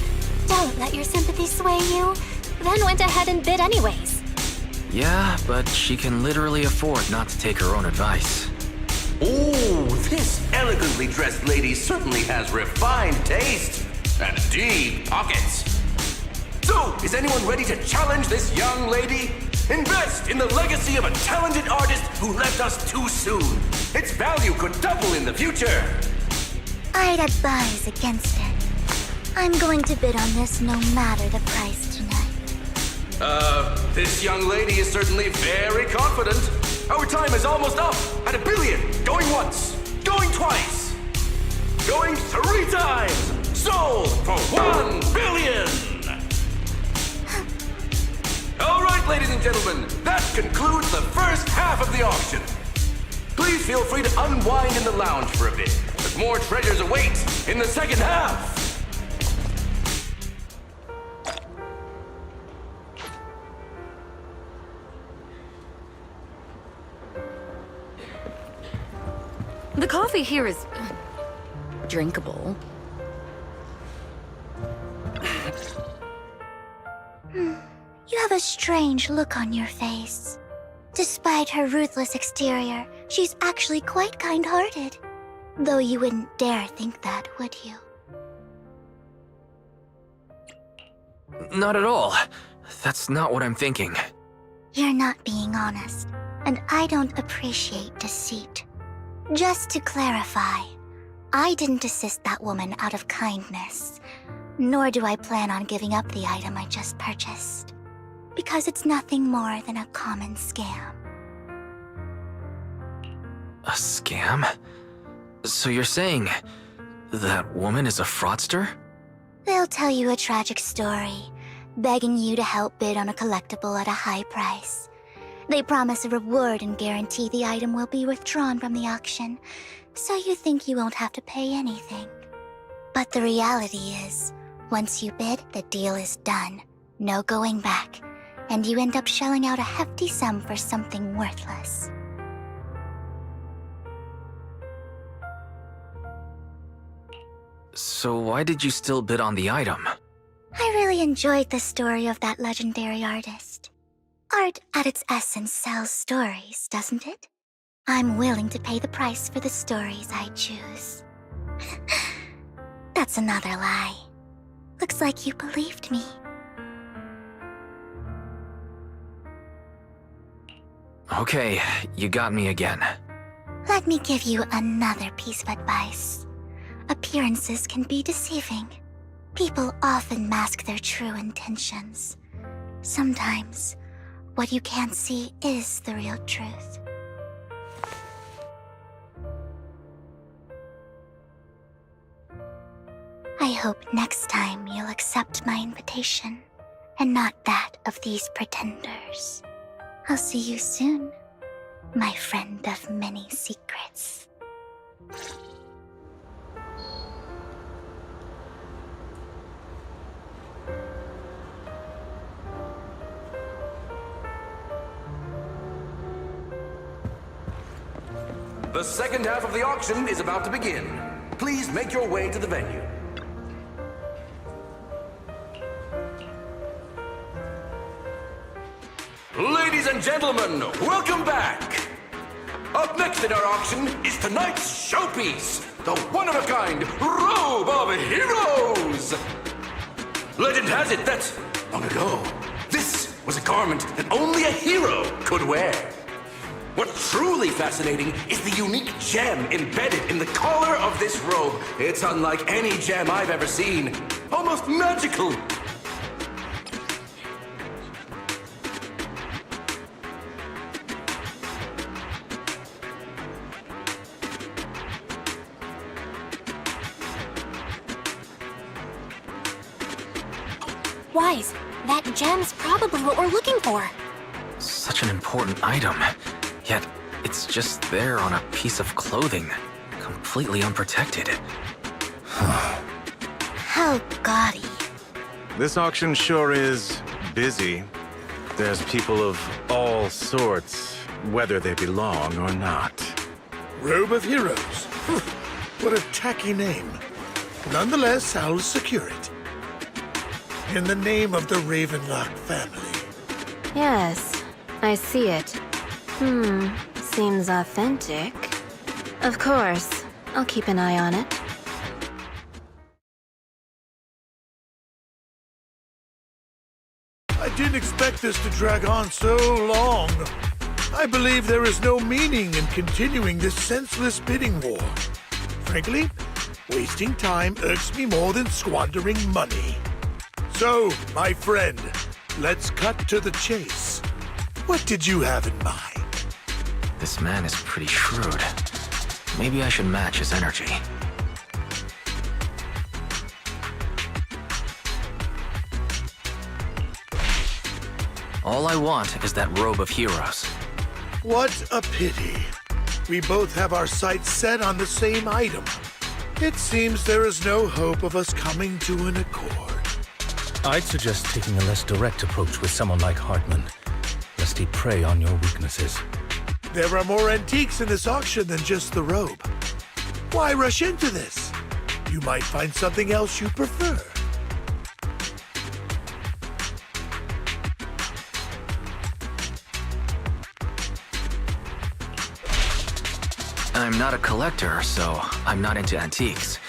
"Don't let your sympathy sway you," then went ahead and bid anyways. Yeah, but she can literally afford not to take her own advice. Oh, this elegantly dressed lady certainly has refined taste and deep pockets. So, is anyone ready to challenge this young lady? Invest in the legacy of a talented artist who left us too soon. Its value could double in the future. I'd advise against it. I'm going to bid on this no matter the price tonight. This young lady is certainly very confident. Our time is almost up at $1 billion. Going once, going twice, going 3 times. Sold for $1 billion. All right, ladies and gentlemen, that concludes the first half of the auction. Please feel free to unwind in the lounge for a bit, as more treasures await in the second half. The coffee here is drinkable. You have a strange look on your face. Despite her ruthless exterior, she's actually quite kind-hearted. Though you wouldn't dare think that, would you? Not at all. That's not what I'm thinking. You're not being honest, and I don't appreciate deceit. Just to clarify, I didn't assist that woman out of kindness, nor do I plan on giving up the item I just purchased, because it's nothing more than a common scam. A scam? So you're saying that woman is a fraudster? They'll tell you a tragic story, begging you to help bid on a collectible at a high price. They promise a reward and guarantee the item will be withdrawn from the auction, so you think you won't have to pay anything. But the reality is, once you bid, the deal is done. No going back, and you end up shelling out a hefty sum for something worthless. So why did you still bid on the item? I really enjoyed the story of that legendary artist. Art, at its essence, sells stories, doesn't it? I'm willing to pay the price for the stories I choose. That's another lie. Looks like you believed me. Okay, you got me again. Let me give you another piece of advice. Appearances can be deceiving. People often mask their true intentions. Sometimes, what you can't see is the real truth. I hope next time you'll accept my invitation, and not that of these pretenders. I'll see you soon, my friend of many secrets. The second half of the auction is about to begin. Please make your way to the venue. Ladies and gentlemen, welcome back! Up next in our auction is tonight's showpiece, the one-of-a-kind Robe of Heroes! Legend has it that, long ago, this was a garment that only a hero could wear. What's truly fascinating is the unique gem embedded in the collar of this robe. It's unlike any gem I've ever seen. Almost magical. Wise, that gem's probably what we're looking for. Such an important item. Yet, it's just there on a piece of clothing, completely unprotected. How gaudy. This auction sure is busy. There's people of all sorts, whether they belong or not. Robe of Heroes. What a tacky name. Nonetheless, I'll secure it. In the name of the Ravenlock family. Yes, I see it. Seems authentic. Of course, I'll keep an eye on it. I didn't expect this to drag on so long. I believe there is no meaning in continuing this senseless bidding war. Frankly, wasting time irks me more than squandering money. So, my friend, let's cut to the chase. What did you have in mind? This man is pretty shrewd. Maybe I should match his energy. All I want is that Robe of Heroes. What a pity. We both have our sights set on the same item. It seems there is no hope of us coming to an accord. I'd suggest taking a less direct approach with someone like Hartman, lest he prey on your weaknesses. There are more antiques in this auction than just the robe. Why rush into this? You might find something else you prefer. I'm not a collector, so I'm not into antiques.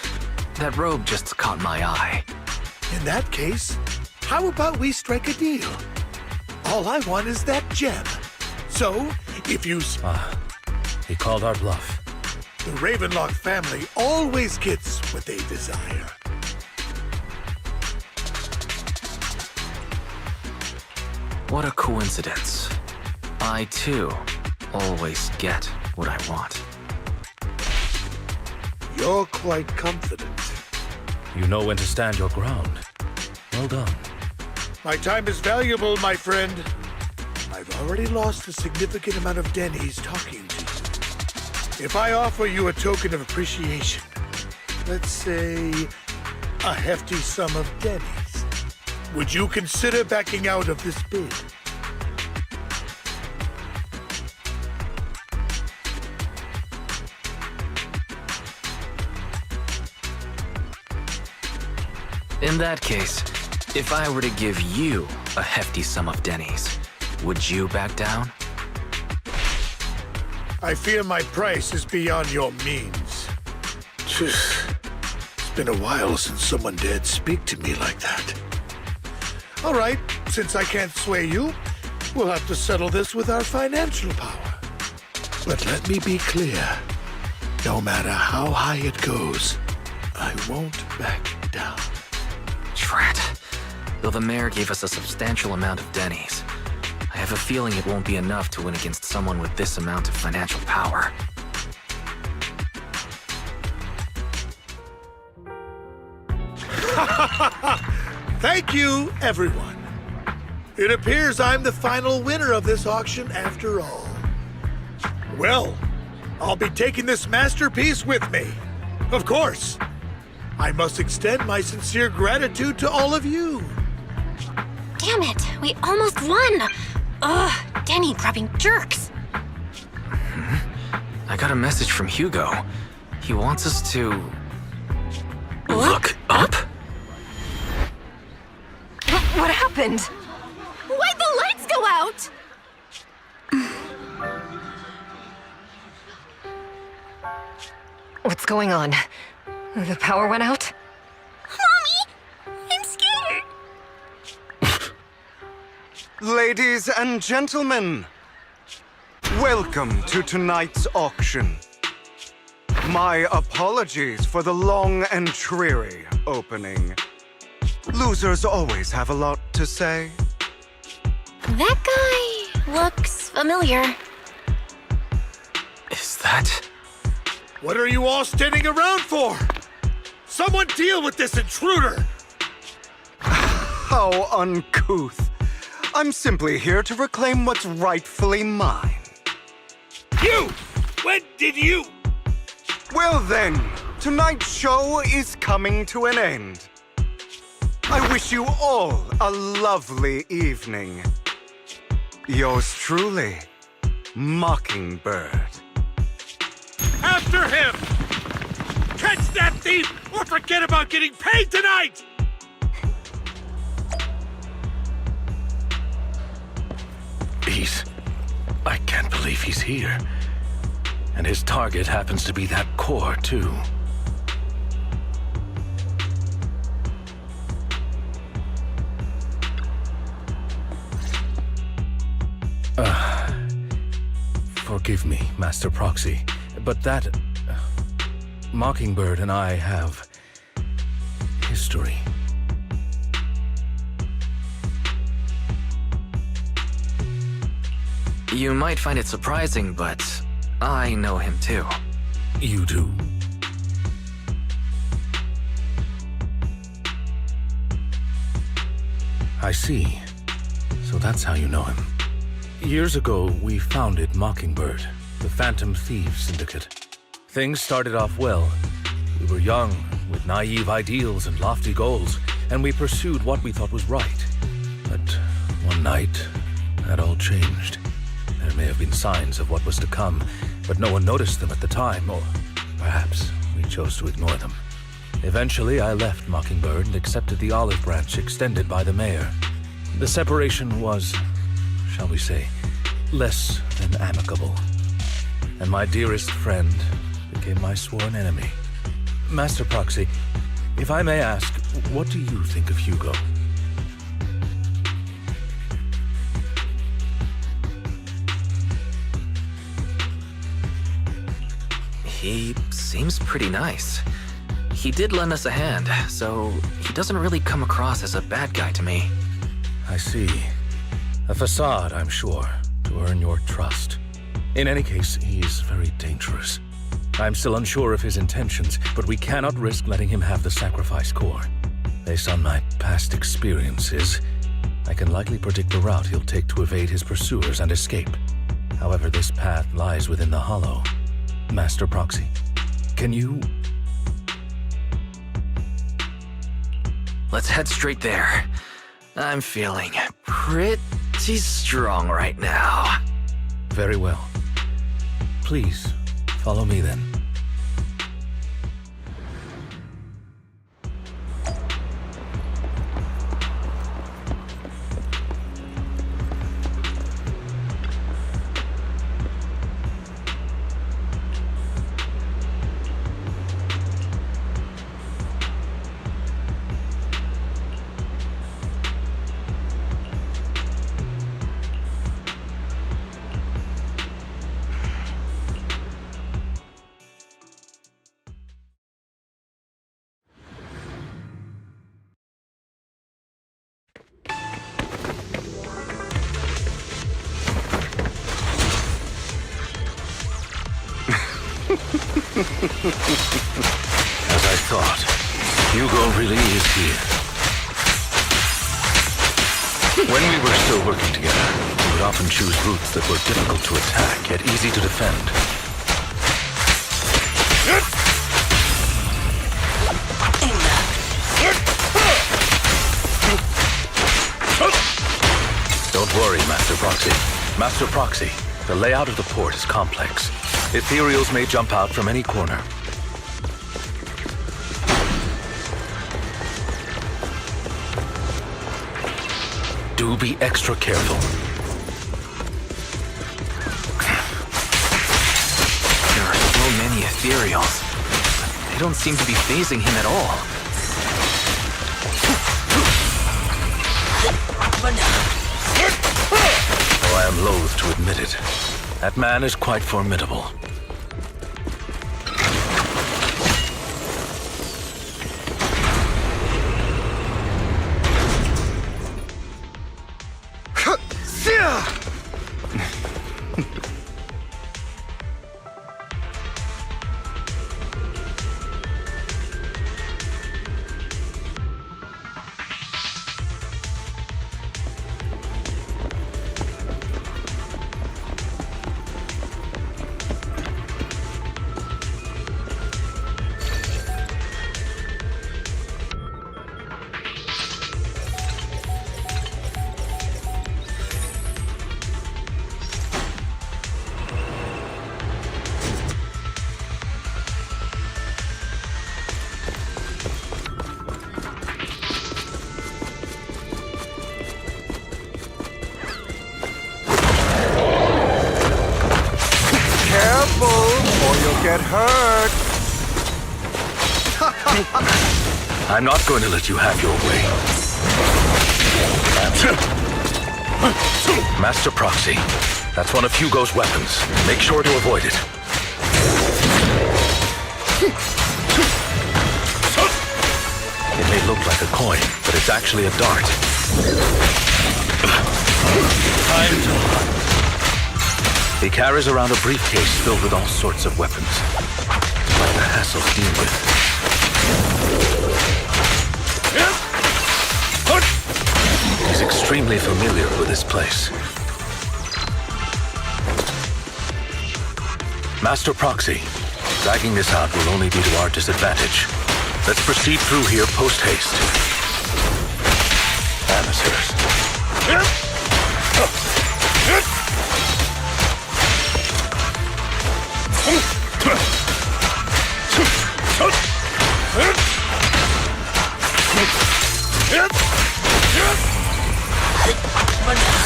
That robe just caught my eye. In that case, how about we strike a deal? All I want is that gem. So, if you... He called our bluff. The Ravenlock family always gets what they desire. What a coincidence. I, too, always get what I want. You're quite confident. You know when to stand your ground. Well done. My time is valuable, my friend. I've already lost a significant amount of Denny's talking to you. If I offer you a token of appreciation, let's say a hefty sum of Denny's, would you consider backing out of this bid? In that case, if I were to give you a hefty sum of Denny's, would you back down? I fear my price is beyond your means. It's been a while since someone dared speak to me like that. All right, since I can't sway you, we'll have to settle this with our financial power. But let me be clear. No matter how high it goes, I won't back down. Drat. Though the mayor gave us a substantial amount of Denny's, I have a feeling it won't be enough to win against someone with this amount of financial power. Thank you, everyone. It appears I'm the final winner of this auction after all. Well, I'll be taking this masterpiece with me. Of course. I must extend my sincere gratitude to all of you. Damn it, we almost won! Ugh, Denny grabbing jerks. I got a message from Hugo. He wants us to... look up? What happened? Why'd the lights go out? What's going on? The power went out? Mommy! I'm scared! Ladies and gentlemen, welcome to tonight's auction. My apologies for the long and dreary opening. Losers always have a lot to say. That guy looks familiar. Is that... What are you all standing around for? Someone deal with this intruder! How uncouth. I'm simply here to reclaim what's rightfully mine. You! When did you? Well then, tonight's show is coming to an end. I wish you all a lovely evening. Yours truly, Mockingbird. After him! Catch that thief or forget about getting paid tonight! I can't believe he's here. And his target happens to be that core, too. Forgive me, Master Proxy, but that... Mockingbird and I have... history. You might find it surprising, but I know him too. You do? I see. So that's how you know him. Years ago, we founded Mockingbird, the Phantom Thieves Syndicate. Things started off well. We were young, with naive ideals and lofty goals, and we pursued what we thought was right. But one night, that all changed. There may have been signs of what was to come, but no one noticed them at the time, or perhaps we chose to ignore them. Eventually, I left Mockingbird and accepted the olive branch extended by the mayor. The separation was, shall we say, less than amicable. And my dearest friend became my sworn enemy. Master Proxy, if I may ask, what do you think of Hugo? He seems pretty nice. He did lend us a hand, so he doesn't really come across as a bad guy to me. I see. A facade, I'm sure, to earn your trust. In any case, he's very dangerous. I'm still unsure of his intentions, but we cannot risk letting him have the sacrifice core. Based on my past experiences, I can likely predict the route he'll take to evade his pursuers and escape. However, this path lies within the Hollow. Master Proxy, can you... Let's head straight there. I'm feeling pretty strong right now. Very well. Please, follow me then. As I thought, Hugo really is here. When we were still working together, we would often choose routes that were difficult to attack, yet easy to defend. Don't worry, Master Proxy. Master Proxy, the layout of the port is complex. Ethereals may jump out from any corner. Do be extra careful. There are so many Ethereals. don't seem to be phasing him at all. Though I am loath to admit it, that man is quite formidable. Get hurt! I'm not going to let you have your way. Master Proxy, that's one of Hugo's weapons. Make sure to avoid it. It may look like a coin, but it's actually a dart. Time to run. He carries around a briefcase filled with all sorts of weapons. Quite a hassle to deal with. He's extremely familiar with this place. Master Proxy, dragging this out will only be to our disadvantage. Let's proceed through here post-haste. Amateurs.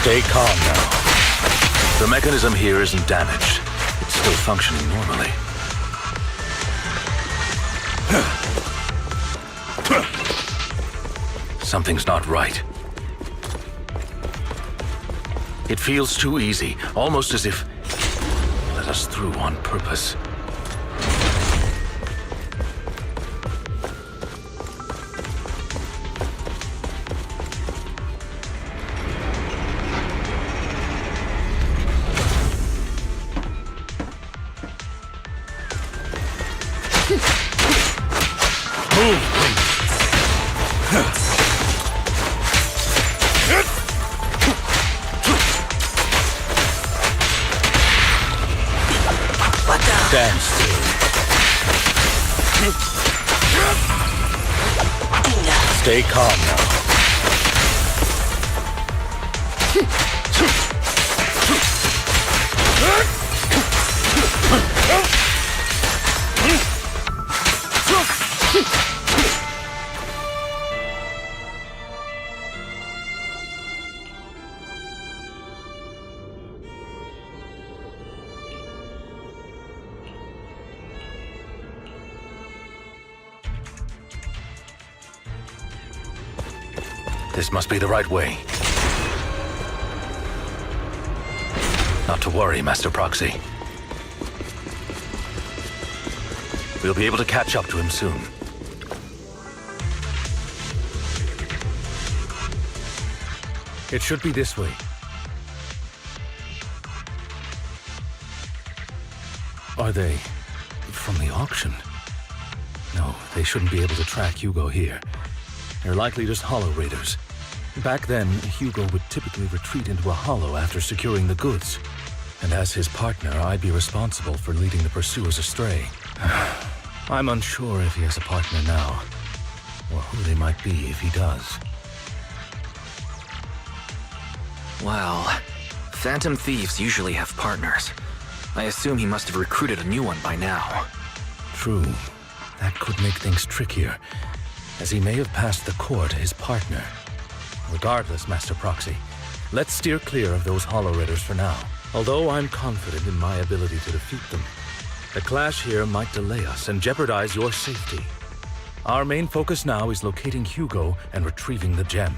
Stay calm now. The mechanism here isn't damaged. It's still functioning normally. Something's not right. It feels too easy, almost as if he let us through on purpose. Stand still. Stay calm now. This must be the right way. Not to worry, Master Proxy. We'll be able to catch up to him soon. It should be this way. Are they from the auction? No, they shouldn't be able to track Hugo here. They're likely just hollow raiders. Back then, Hugo would typically retreat into a hollow after securing the goods. And as his partner, I'd be responsible for leading the pursuers astray. I'm unsure if he has a partner now, or who they might be if he does. Wow. Phantom thieves usually have partners. I assume he must have recruited a new one by now. True. That could make things trickier, as he may have passed the core to his partner. Regardless, Master Proxy, let's steer clear of those hollow raiders for now. Although I'm confident in my ability to defeat them, The clash here might delay us and jeopardize your safety. Our main focus now is locating Hugo and retrieving the gem.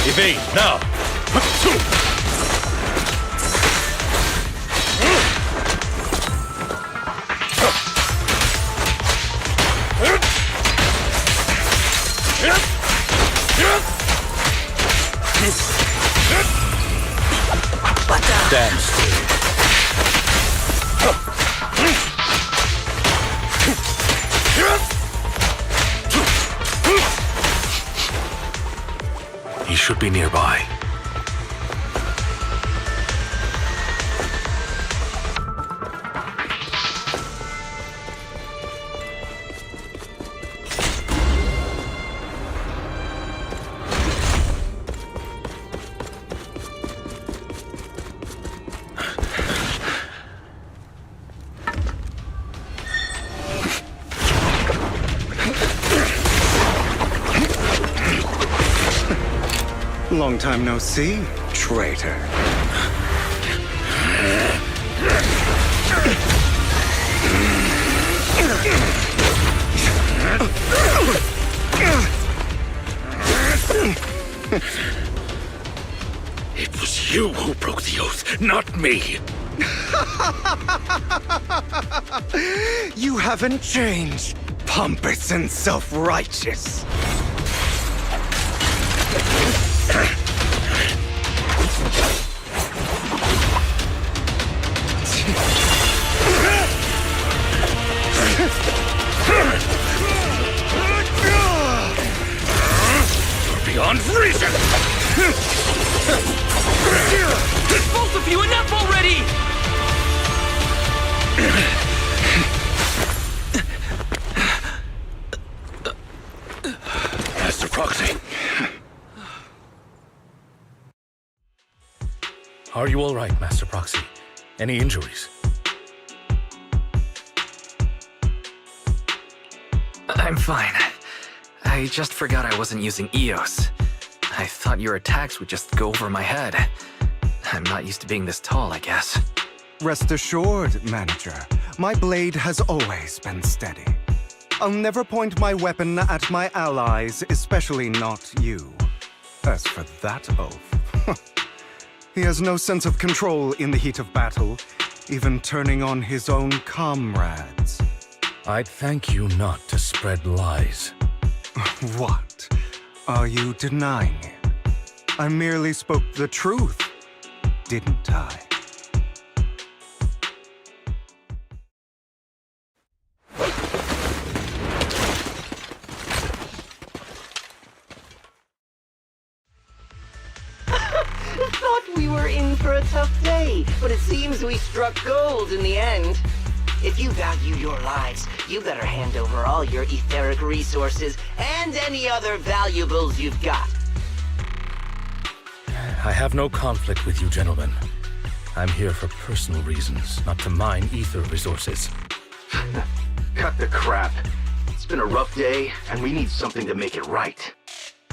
Evade, now! Stand still. He should be nearby. Long time no see, traitor. It was you who broke the oath, not me. You haven't changed, pompous and self-righteous. You're beyond reason! Both of you, enough already! Master Proxy. Are you all right, Master Proxy? Any injuries? I'm fine. I just forgot I wasn't using EOS. I thought your attacks would just go over my head. I'm not used to being this tall, I guess. Rest assured, Manager, my blade has always been steady. I'll never point my weapon at my allies, especially not you. As for that oath, he has no sense of control in the heat of battle, even turning on his own comrades. I'd thank you not to spread lies. What? Are you denying it? I merely spoke the truth, didn't I? Thought we were in for a tough day, but it seems we struck gold in the end. If you value your lives, you better hand over all your etheric resources and any other valuables you've got. I have no conflict with you, gentlemen. I'm here for personal reasons, not to mine ether resources. Cut the crap. It's been a rough day, and we need something to make it right.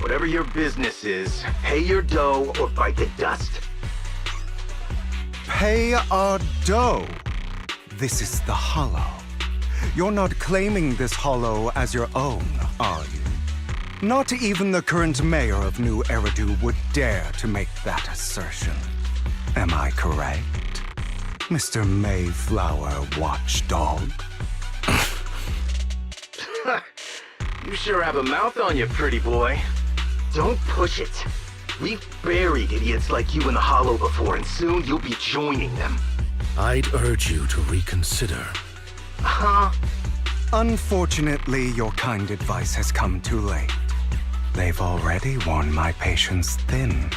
Whatever your business is, pay your dough or bite the dust. Pay our dough. This is the Hollow. You're not claiming this Hollow as your own, are you? Not even the current mayor of New Eridu would dare to make that assertion. Am I correct, Mr. Mayflower Watchdog? You sure have a mouth on you, pretty boy. Don't push it. We've buried idiots like you in the Hollow before, and soon you'll be joining them. I'd urge you to reconsider. Huh? Unfortunately, your kind advice has come too late. They've already worn my patience thin.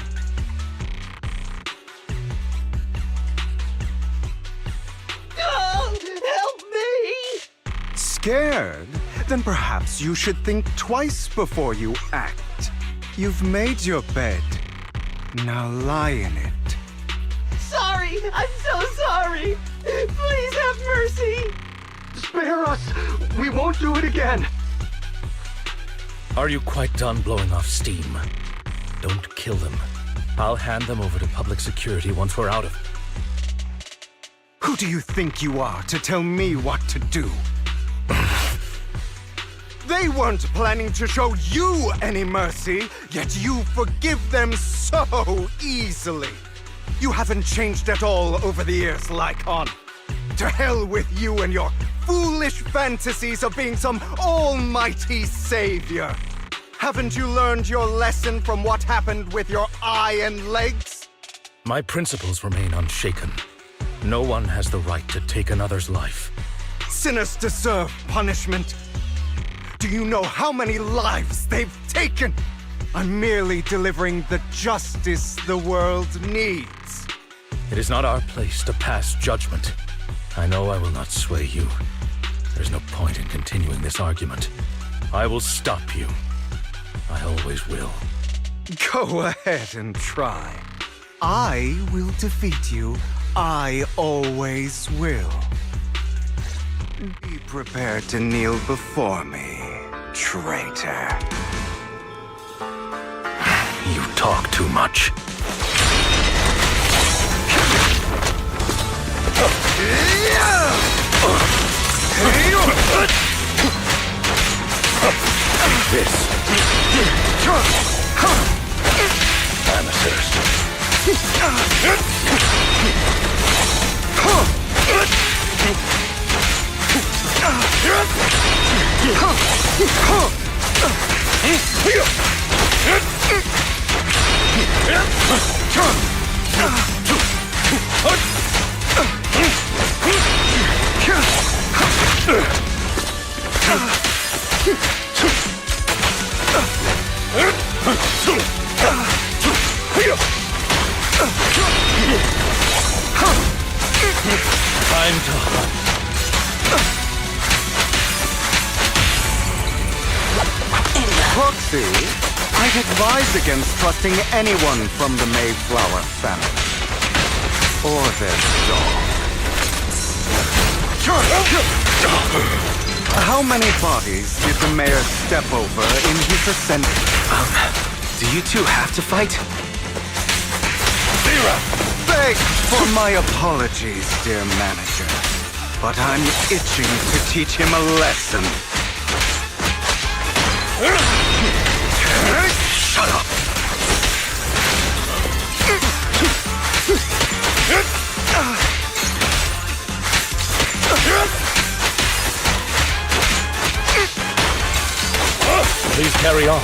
Help me! Scared? Then perhaps you should think twice before you act. You've made your bed. Now lie in it. Sorry! I'm so sorry. Please have mercy. Spare us! We won't do it again! Are you quite done blowing off steam? Don't kill them. I'll hand them over to public security once we're out of... Who do you think you are to tell me what to do? They weren't planning to show you any mercy, yet you forgive them so easily. You haven't changed at all over the years, Lycon. To hell with you and your foolish fantasies of being some almighty savior. Haven't you learned your lesson from what happened with your eye and legs? My principles remain unshaken. No one has the right to take another's life. Sinners deserve punishment. Do you know how many lives they've taken? I'm merely delivering the justice the world needs. It is not our place to pass judgment. I know I will not sway you. There's no point in continuing this argument. I will stop you. I always will. Go ahead and try. I will defeat you. I always will. Be prepared to kneel before me, traitor. You talk too much. This. Amateurs. Time to hunt. Proxy, I'd advise against trusting anyone from the Mayflower family. Or their dog. How many bodies did the mayor step over in his ascent? Do you two have to fight? Beg for my apologies, dear manager. But I'm itching to teach him a lesson. Shut up! Please carry on.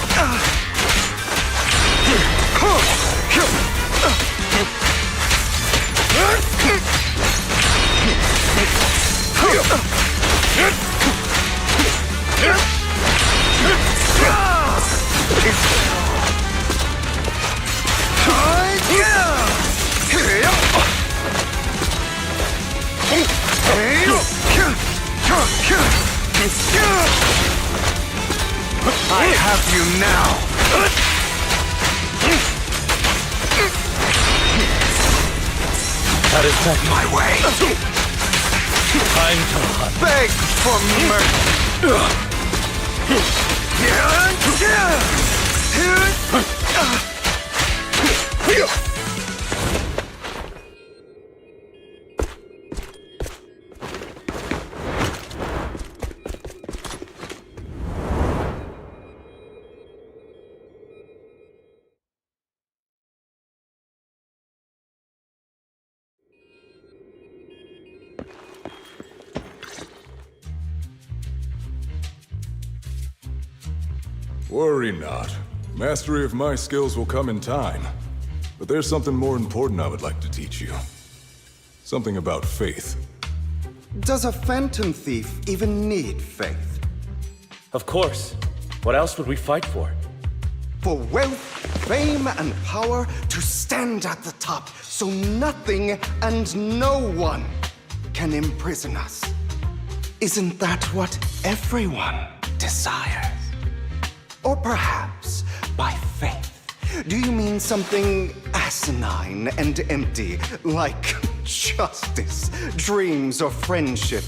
I have you now. That is not My way. time to hunt. Beg for mercy. Worry not. Mastery of my skills will come in time. But there's something more important I would like to teach you. Something about faith. Does a phantom thief even need faith? Of course. What else would we fight for? For wealth, fame, and power to stand at the top so nothing and no one can imprison us. Isn't that what everyone desires? Or perhaps, by faith, do you mean something asinine and empty, like Justice, dreams, or friendship.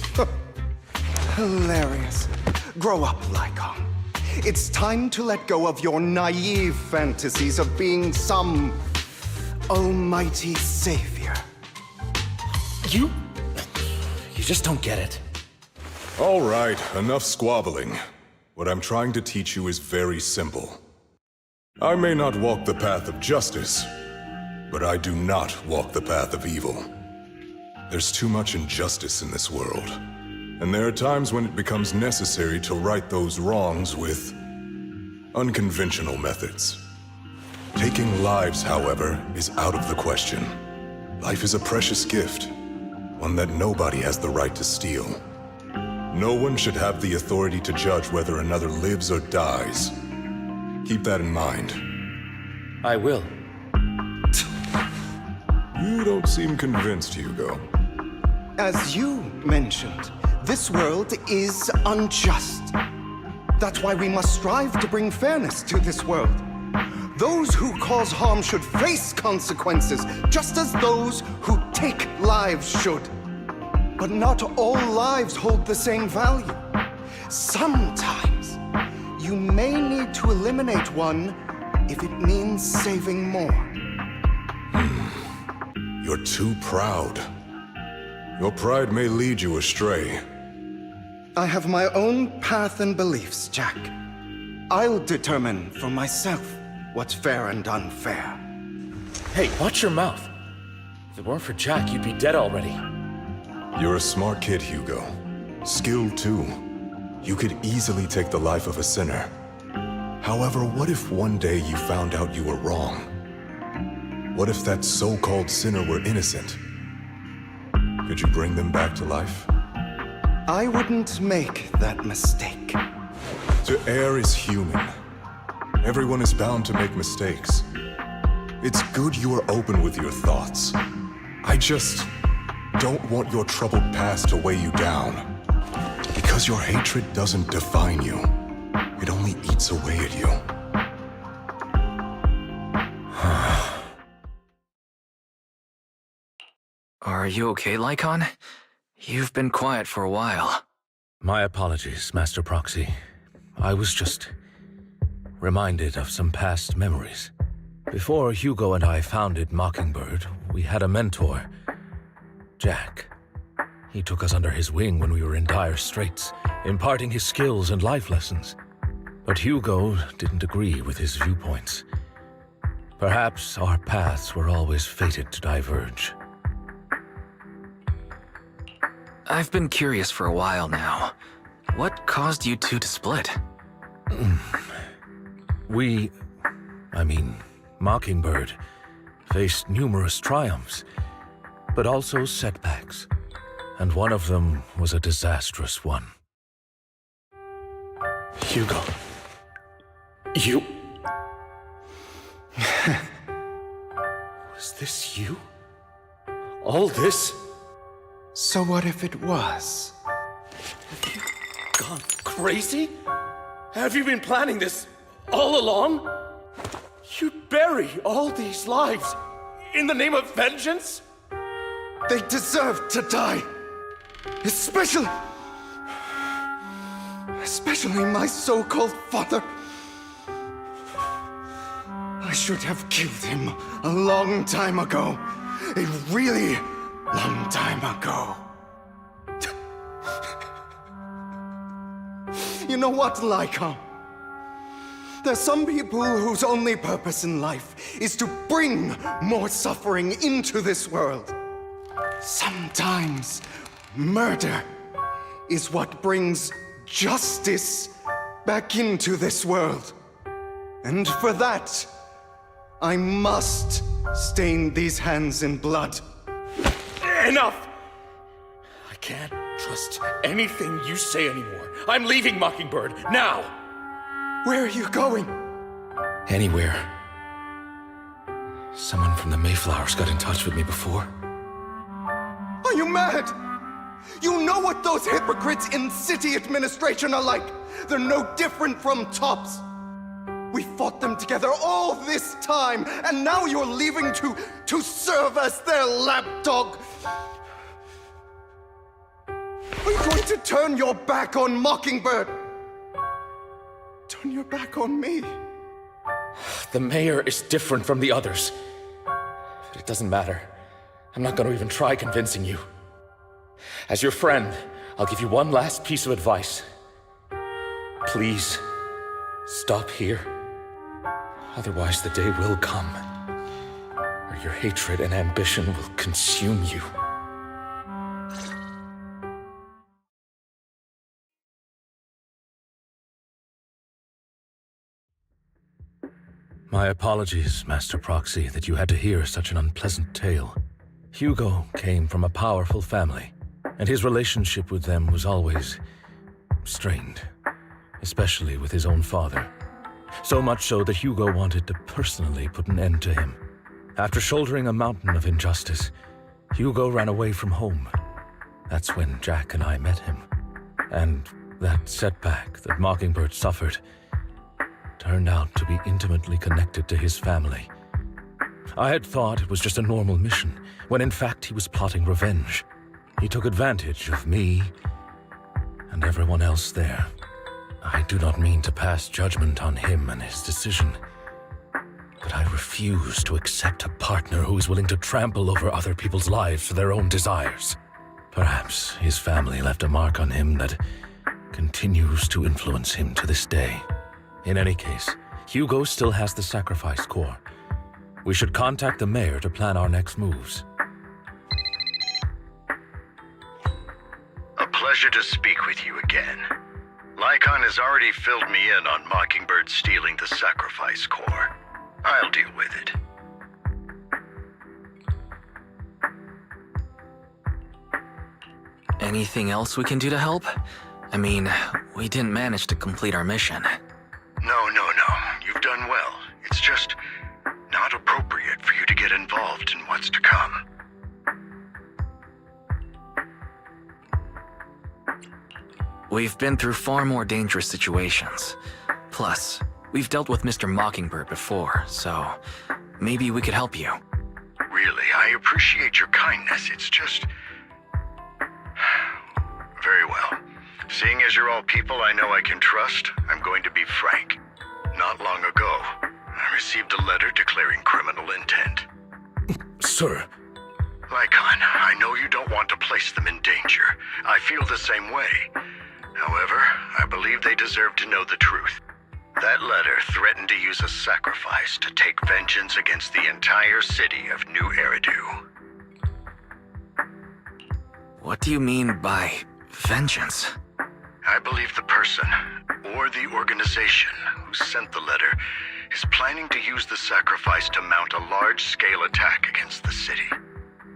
Hilarious. Grow up, Lycon. It's time to let go of your naive fantasies of being some almighty savior. You just don't get it. All right, enough squabbling. What I'm trying to teach you is very simple. I may not walk the path of justice, but I do not walk the path of evil. There's too much injustice in this world, and there are times when it becomes necessary to right those wrongs with unconventional methods. Taking lives, however, is out of the question. Life is a precious gift, one that nobody has the right to steal. No one should have the authority to judge whether another lives or dies. Keep that in mind. I will. You don't seem convinced, Hugo. As you mentioned, this world is unjust. That's why we must strive to bring fairness to this world. Those who cause harm should face consequences, just as those who take lives should. But not all lives hold the same value. Sometimes, you may need to eliminate one if it means saving more. You're too proud. Your pride may lead you astray. I have my own path and beliefs, Jack. I'll determine for myself what's fair and unfair. Hey, watch your mouth. If it weren't for Jack, you'd be dead already. You're a smart kid, Hugo. Skilled too. You could easily take the life of a sinner. However, what if one day you found out you were wrong? What if that so-called sinner were innocent? Could you bring them back to life? I wouldn't make that mistake. To err is human. Everyone is bound to make mistakes. It's good you are open with your thoughts. I just don't want your troubled past to weigh you down. Because your hatred doesn't define you. It only eats away at you. Are you okay, Lycon? You've been quiet for a while. My apologies, Master Proxy. I was just reminded of some past memories. Before Hugo and I founded Mockingbird, we had a mentor, Jack. He took us under his wing when we were in dire straits, imparting his skills and life lessons. But Hugo didn't agree with his viewpoints. Perhaps our paths were always fated to diverge. I've been curious for a while now. What caused you two to split? Mockingbird, faced numerous triumphs, but also setbacks. And one of them was a disastrous one. Hugo. You... Was this you? All this? So what if it was? Have you gone crazy? Have you been planning this all along? You'd bury all these lives in the name of vengeance? They deserve to die. Especially my so-called father. I should have killed him a long time ago. A really long time ago. You know what, Lycon? There's some people whose only purpose in life is to bring more suffering into this world. Sometimes murder is what brings justice back into this world. And for that, I must stain these hands in blood. Enough! I can't trust anything you say anymore. I'm leaving Mockingbird, now! Where are you going? Anywhere. Someone from the Mayflowers got in touch with me before. Are you mad? You know what those hypocrites in city administration are like. They're no different from tops. We fought them together all this time, and now you're leaving to serve as their lapdog. Are you going to turn your back on Mockingbird? Turn your back on me? The mayor is different from the others. But it doesn't matter. I'm not going to even try convincing you. As your friend, I'll give you one last piece of advice. Please, stop here. Otherwise, the day will come where your hatred and ambition will consume you. My apologies, Master Proxy, that you had to hear such an unpleasant tale. Hugo came from a powerful family, and his relationship with them was always strained, especially with his own father. So much so that Hugo wanted to personally put an end to him. After shouldering a mountain of injustice, Hugo ran away from home. That's when Jack and I met him. And that setback that Mockingbird suffered turned out to be intimately connected to his family. I had thought it was just a normal mission, when in fact he was plotting revenge. He took advantage of me and everyone else there. I do not mean to pass judgment on him and his decision, but I refuse to accept a partner who is willing to trample over other people's lives for their own desires. Perhaps his family left a mark on him that continues to influence him to this day. In any case, Hugo still has the sacrifice core. We should contact the mayor to plan our next moves. A pleasure to speak with you again. Lycon has already filled me in on Mockingbird stealing the sacrifice core. I'll deal with it. Anything else we can do to help? I mean, we didn't manage to complete our mission. No. You've done well. It's just not appropriate for you to get involved in what's to come. We've been through far more dangerous situations. Plus, we've dealt with Mr. Mockingbird before, so maybe we could help you. Really, I appreciate your kindness. It's just... Very well. Seeing as you're all people I know I can trust, I'm going to be frank. Not long ago, I received a letter declaring criminal intent. Sir. Lycon, I know you don't want to place them in danger. I feel the same way. However, I believe they deserve to know the truth. That letter threatened to use a sacrifice to take vengeance against the entire city of New Eridu. What do you mean by vengeance? I believe the person, or the organization, who sent the letter is planning to use the sacrifice to mount a large-scale attack against the city.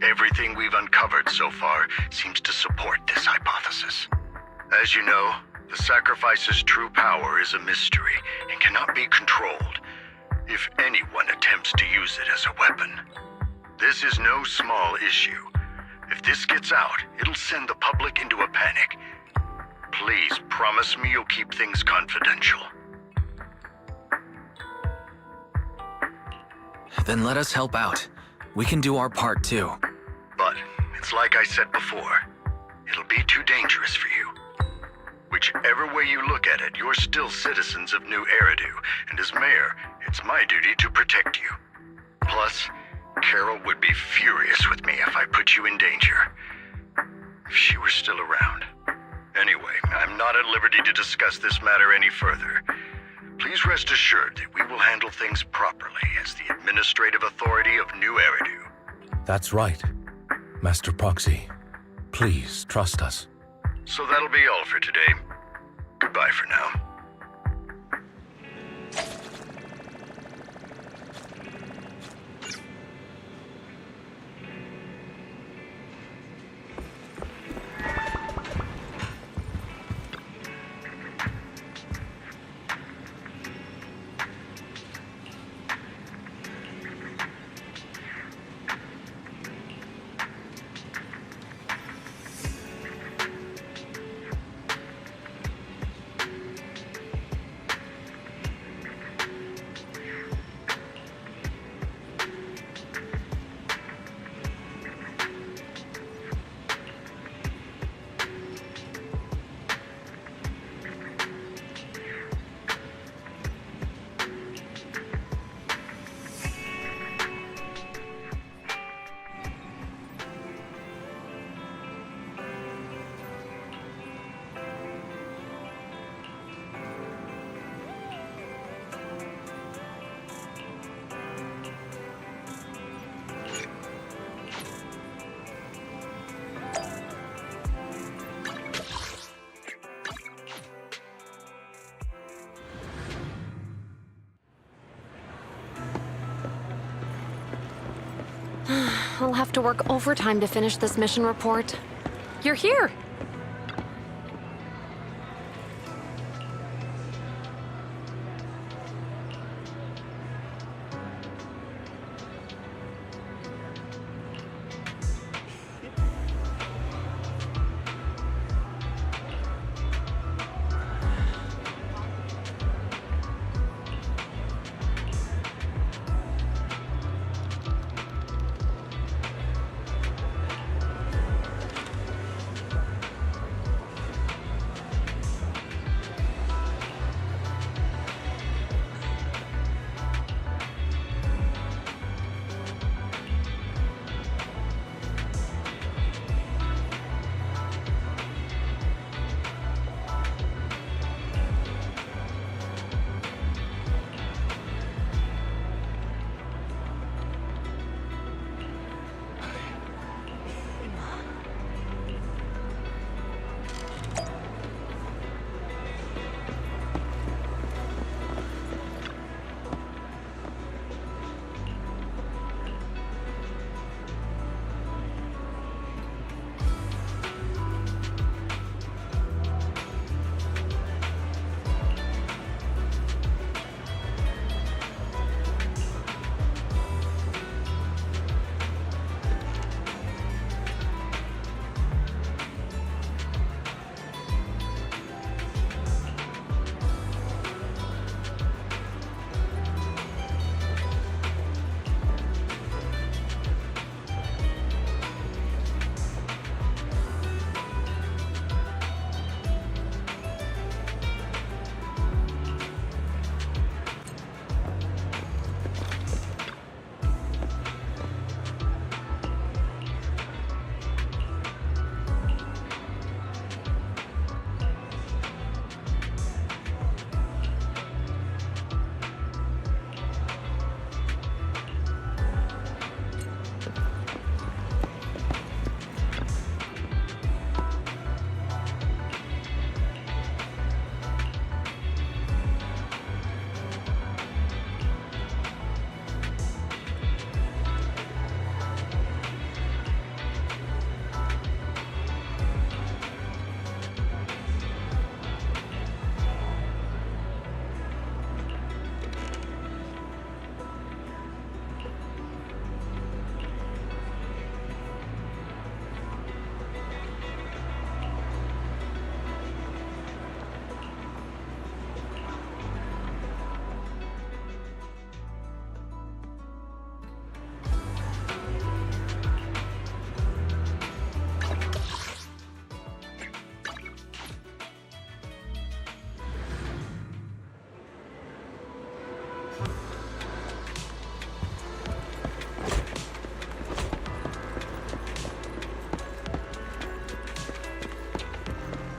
Everything we've uncovered so far seems to support this hypothesis. As you know, the sacrifice's true power is a mystery and cannot be controlled if anyone attempts to use it as a weapon. This is no small issue. If this gets out, it'll send the public into a panic. Please promise me you'll keep things confidential. Then let us help out. We can do our part too. But it's like I said before, it'll be too dangerous for you. Whichever way you look at it, you're still citizens of New Eridu, and as mayor, it's my duty to protect you. Plus, Carol would be furious with me if I put you in danger. If she were still around. Anyway, I'm not at liberty to discuss this matter any further. Please rest assured that we will handle things properly as the administrative authority of New Eridu. That's right, Master Proxy. Please trust us. So that'll be all for today. Goodbye for now. I'll have to work overtime to finish this mission report. You're here!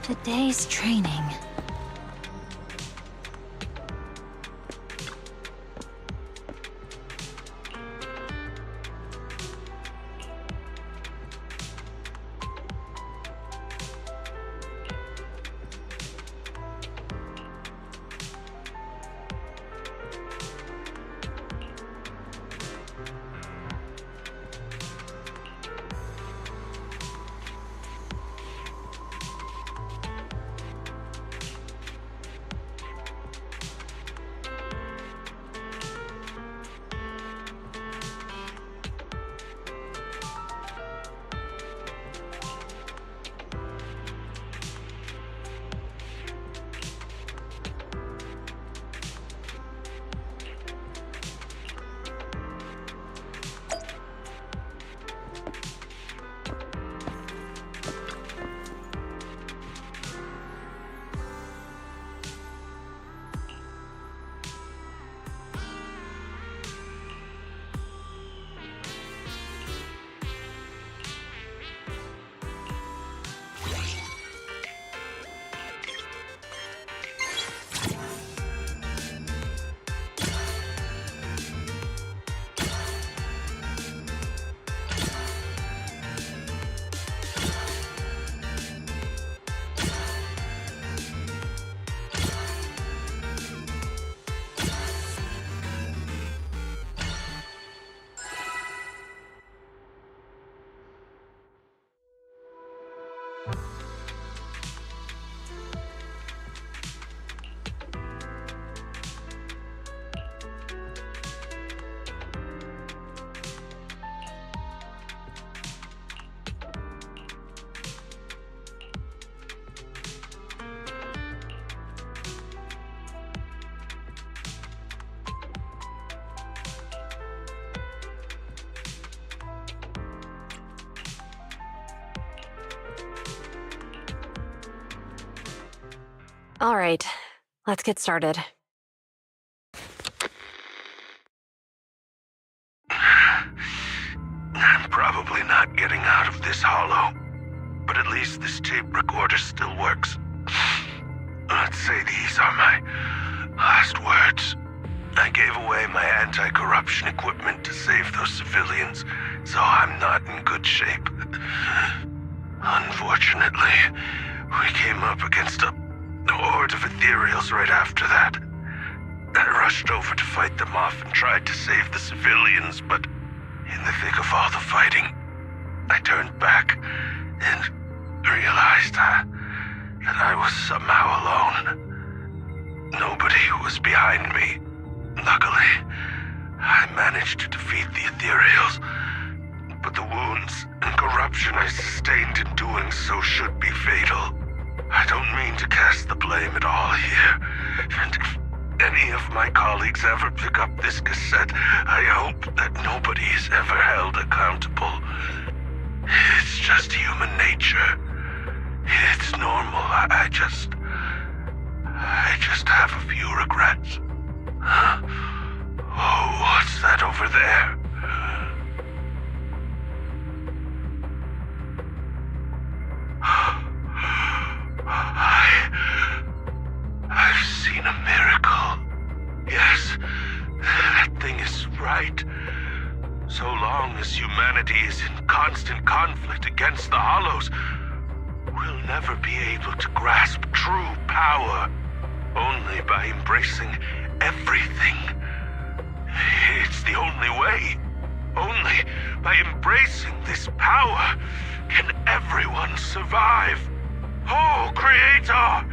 Today's training. All right, let's get started. I'm probably not getting out of this hollow, but at least this tape recorder still works. Let's say these are my last words. I gave away my anti-corruption equipment to save those civilians, so I'm not in good shape. Unfortunately, we came up against a horde of ethereals right after that. I rushed over to fight them off and tried to save the civilians, but in the thick of all the fighting, I turned back and realized that I was somehow alone. Nobody was behind me. Luckily, I managed to defeat the ethereals, but the wounds and corruption I sustained in doing so should be fatal. I don't mean to cast the blame at all here, and if any of my colleagues ever pick up this cassette, I hope that nobody is ever held accountable. It's just human nature. It's normal. I just have a few regrets. Oh, what's that over there? I've seen a miracle. Yes, that thing is right. So long as humanity is in constant conflict against the Hollows, we'll never be able to grasp true power. Only by embracing everything. It's the only way. Only by embracing this power can everyone survive. Oh, Creator,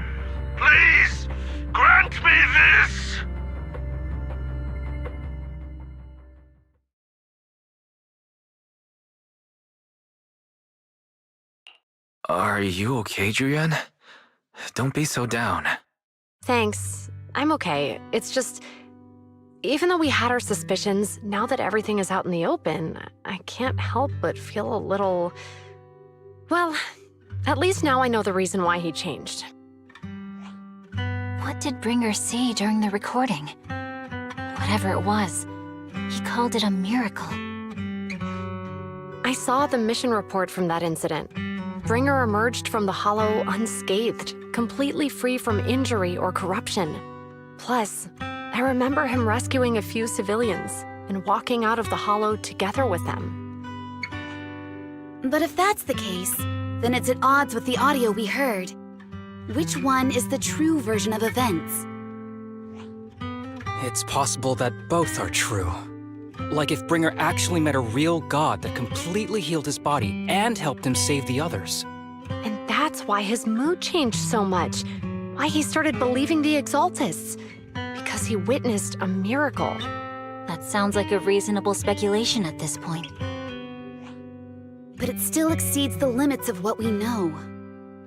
please grant me this! Are you okay, Julian? Don't be so down. Thanks. I'm okay. It's just, even though we had our suspicions, now that everything is out in the open, I can't help but feel a little... Well, at least now I know the reason why he changed. What did Bringer see during the recording? Whatever it was, he called it a miracle. I saw the mission report from that incident. Bringer emerged from the Hollow unscathed, completely free from injury or corruption. Plus, I remember him rescuing a few civilians and walking out of the Hollow together with them. But if that's the case, then it's at odds with the audio we heard. Which one is the true version of events? It's possible that both are true. Like if Bringer actually met a real god that completely healed his body and helped him save the others. And that's why his mood changed so much. Why he started believing the Exaltists. Because he witnessed a miracle. That sounds like a reasonable speculation at this point. But it still exceeds the limits of what we know.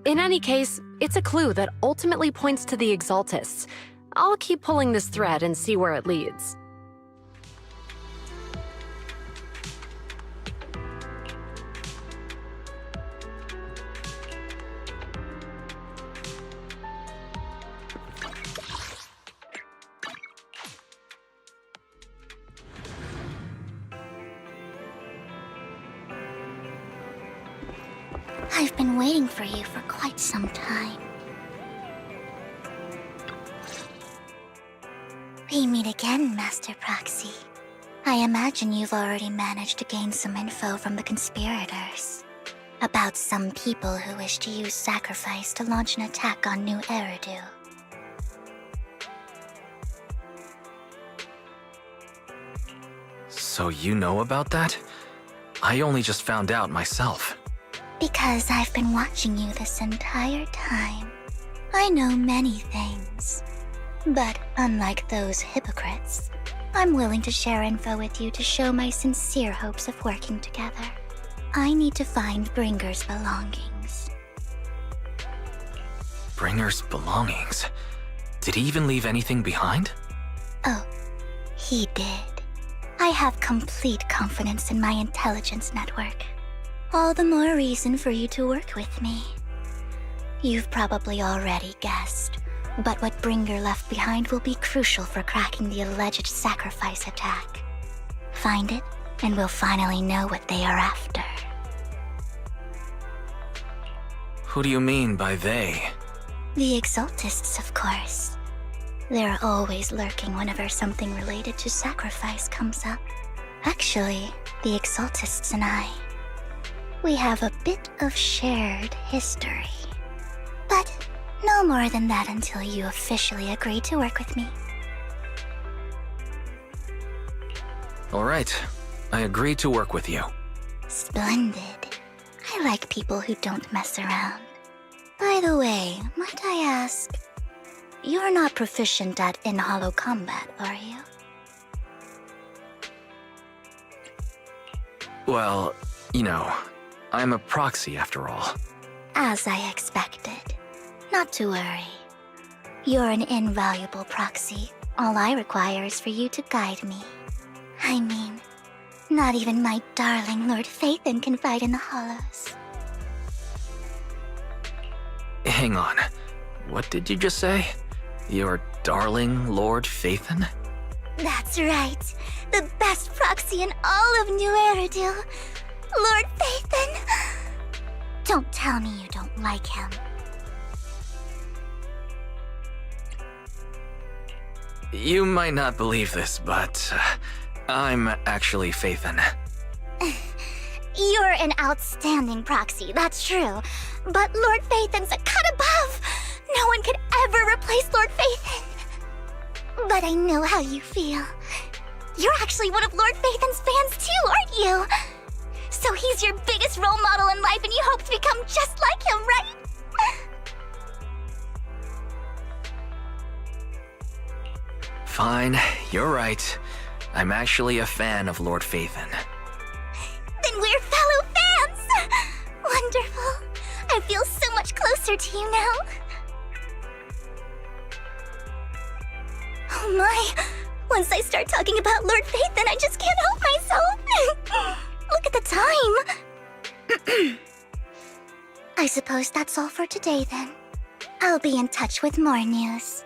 In any case, it's a clue that ultimately points to the Exaltists. I'll keep pulling this thread and see where it leads. I've been waiting for you for quite some time. We meet again, Master Proxy. I imagine you've already managed to gain some info from the conspirators. About some people who wish to use sacrifice to launch an attack on New Eridu. So you know about that? I only just found out myself. Because I've been watching you this entire time. I know many things. But unlike those hypocrites, I'm willing to share info with you to show my sincere hopes of working together. I need to find Bringer's belongings. Bringer's belongings? Did he even leave anything behind? Oh, he did. I have complete confidence in my intelligence network. All the more reason for you to work with me. You've probably already guessed. But what Bringer left behind will be crucial for cracking the alleged sacrifice attack. Find it, and we'll finally know what they are after. Who do you mean by they? The Exaltists, of course. They're always lurking whenever something related to sacrifice comes up. Actually, the Exaltists and I, we have a bit of shared history. But no more than that until you officially agree to work with me. All right, I agree to work with you. Splendid. I like people who don't mess around. By the way, might I ask, you're not proficient at in-hollow combat, are you? Well, you know, I'm a proxy after all. As I expected. Not to worry. You're an invaluable proxy. All I require is for you to guide me. I mean, not even my darling Lord Phaethon can fight in the hollows. Hang on. What did you just say? Your darling Lord Phaethon? That's right. The best proxy in all of New Eridu. Lord Phaethon. Don't tell me you don't like him. You might not believe this, but I'm actually Phaethon. You're an outstanding proxy, that's true. But Lord Phaethon's a cut above. No one could ever replace Lord Phaethon. But I know how you feel. You're actually one of Lord Phaethon's fans too, aren't you? So he's your biggest role model in life and you hope to become just like him, right? Fine, you're right. I'm actually a fan of Lord Phaethon. Then we're fellow fans! Wonderful. I feel so much closer to you now. Oh my. Once I start talking about Lord Phaethon, I just can't help myself. Look at the time. I suppose that's all for today then. I'll be in touch with more news.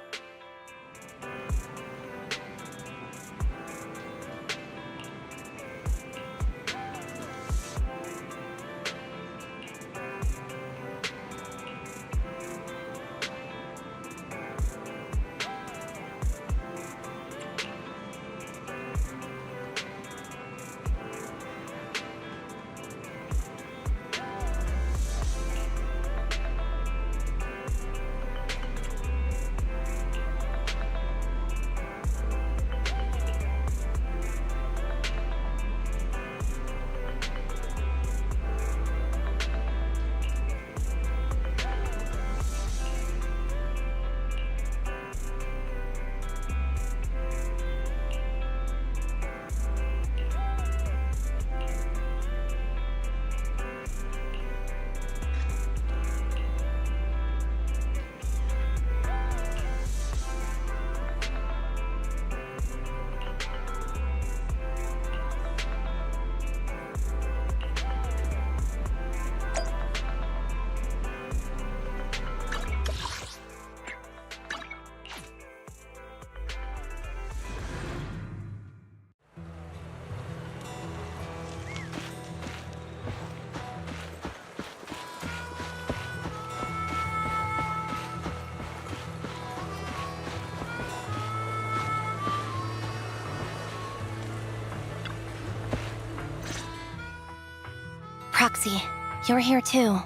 Proxy, you're here too.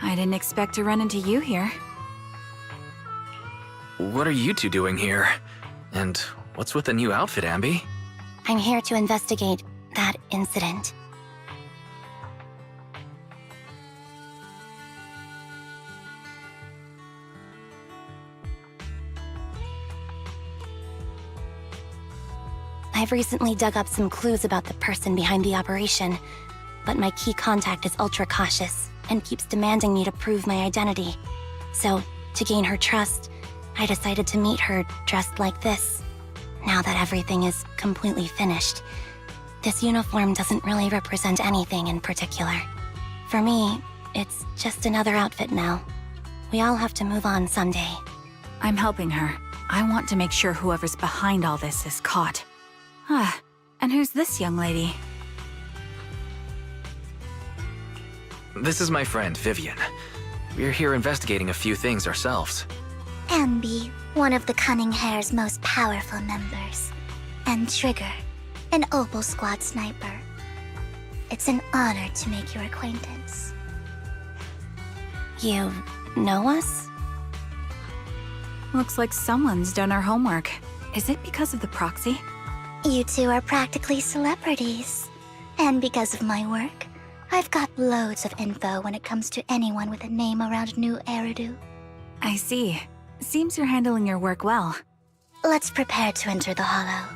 I didn't expect to run into you here. What are you two doing here? And what's with the new outfit, Ambi? I'm here to investigate that incident. I've recently dug up some clues about the person behind the operation, but my key contact is ultra cautious and keeps demanding me to prove my identity. So, to gain her trust, I decided to meet her dressed like this. Now that everything is completely finished, this uniform doesn't really represent anything in particular. For me, it's just another outfit now. We all have to move on someday. I'm helping her. I want to make sure whoever's behind all this is caught. And who's this young lady? This is my friend, Vivian. We're here investigating a few things ourselves. Ambi, one of the Cunning Hare's most powerful members. And Trigger, an Opal Squad sniper. It's an honor to make your acquaintance. You know us? Looks like someone's done our homework. Is it because of the proxy? You two are practically celebrities. And because of my work, I've got loads of info when it comes to anyone with a name around New Eridu. I see. Seems you're handling your work well. Let's prepare to enter the Hollow.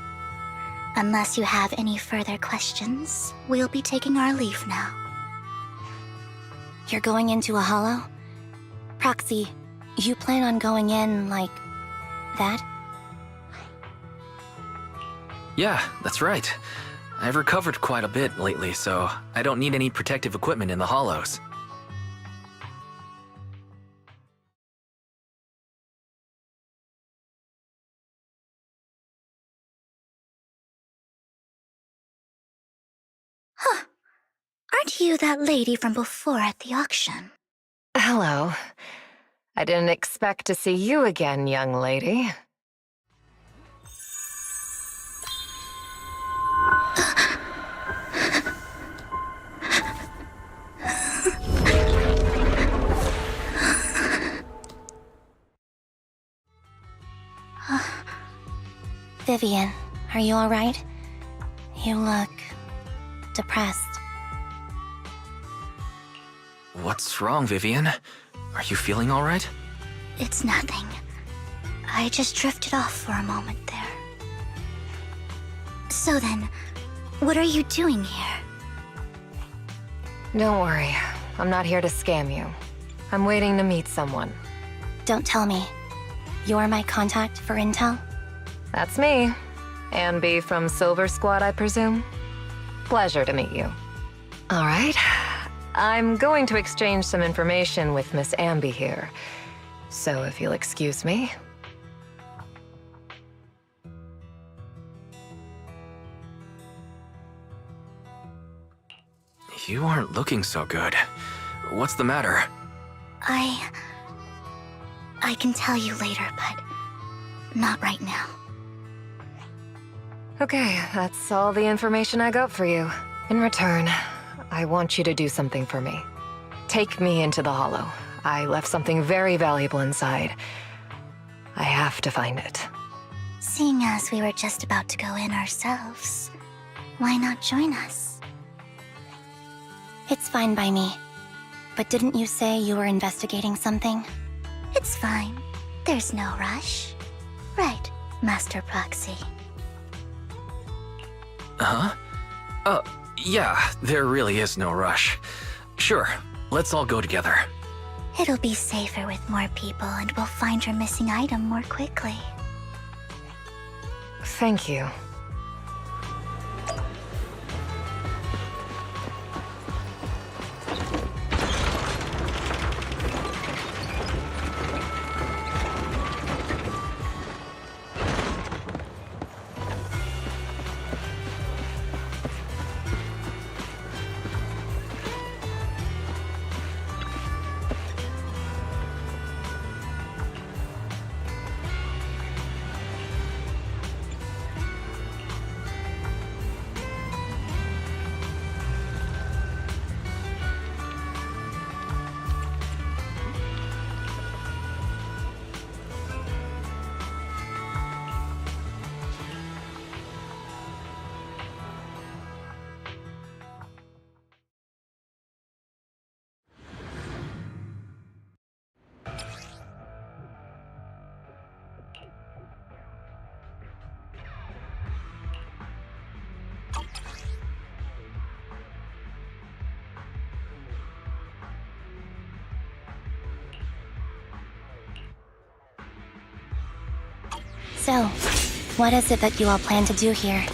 Unless you have any further questions, we'll be taking our leave now. You're going into a hollow? Proxy, you plan on going in like that? Yeah, that's right. I've recovered quite a bit lately, so I don't need any protective equipment in the hollows. Huh. Aren't you that lady from before at the auction? Hello. I didn't expect to see you again, young lady. Vivian, are you alright? You look depressed. What's wrong, Vivian? Are you feeling all right? It's nothing. I just drifted off for a moment there. So then, what are you doing here? Don't worry. I'm not here to scam you. I'm waiting to meet someone. Don't tell me. You're my contact for intel? That's me. Ambi from Silver Squad, I presume? Pleasure to meet you. All right. I'm going to exchange some information with Miss Ambi here. So if you'll excuse me. You aren't looking so good. What's the matter? I can tell you later, but not right now. Okay, that's all the information I got for you. In return, I want you to do something for me. Take me into the Hollow. I left something very valuable inside. I have to find it. Seeing as we were just about to go in ourselves, why not join us? It's fine by me. But didn't you say you were investigating something? It's fine. There's no rush. Right, Master Proxy. Huh? Yeah, there really is no rush. Sure, let's all go together. It'll be safer with more people, and we'll find your missing item more quickly. Thank you. So, what is it that you all plan to do here?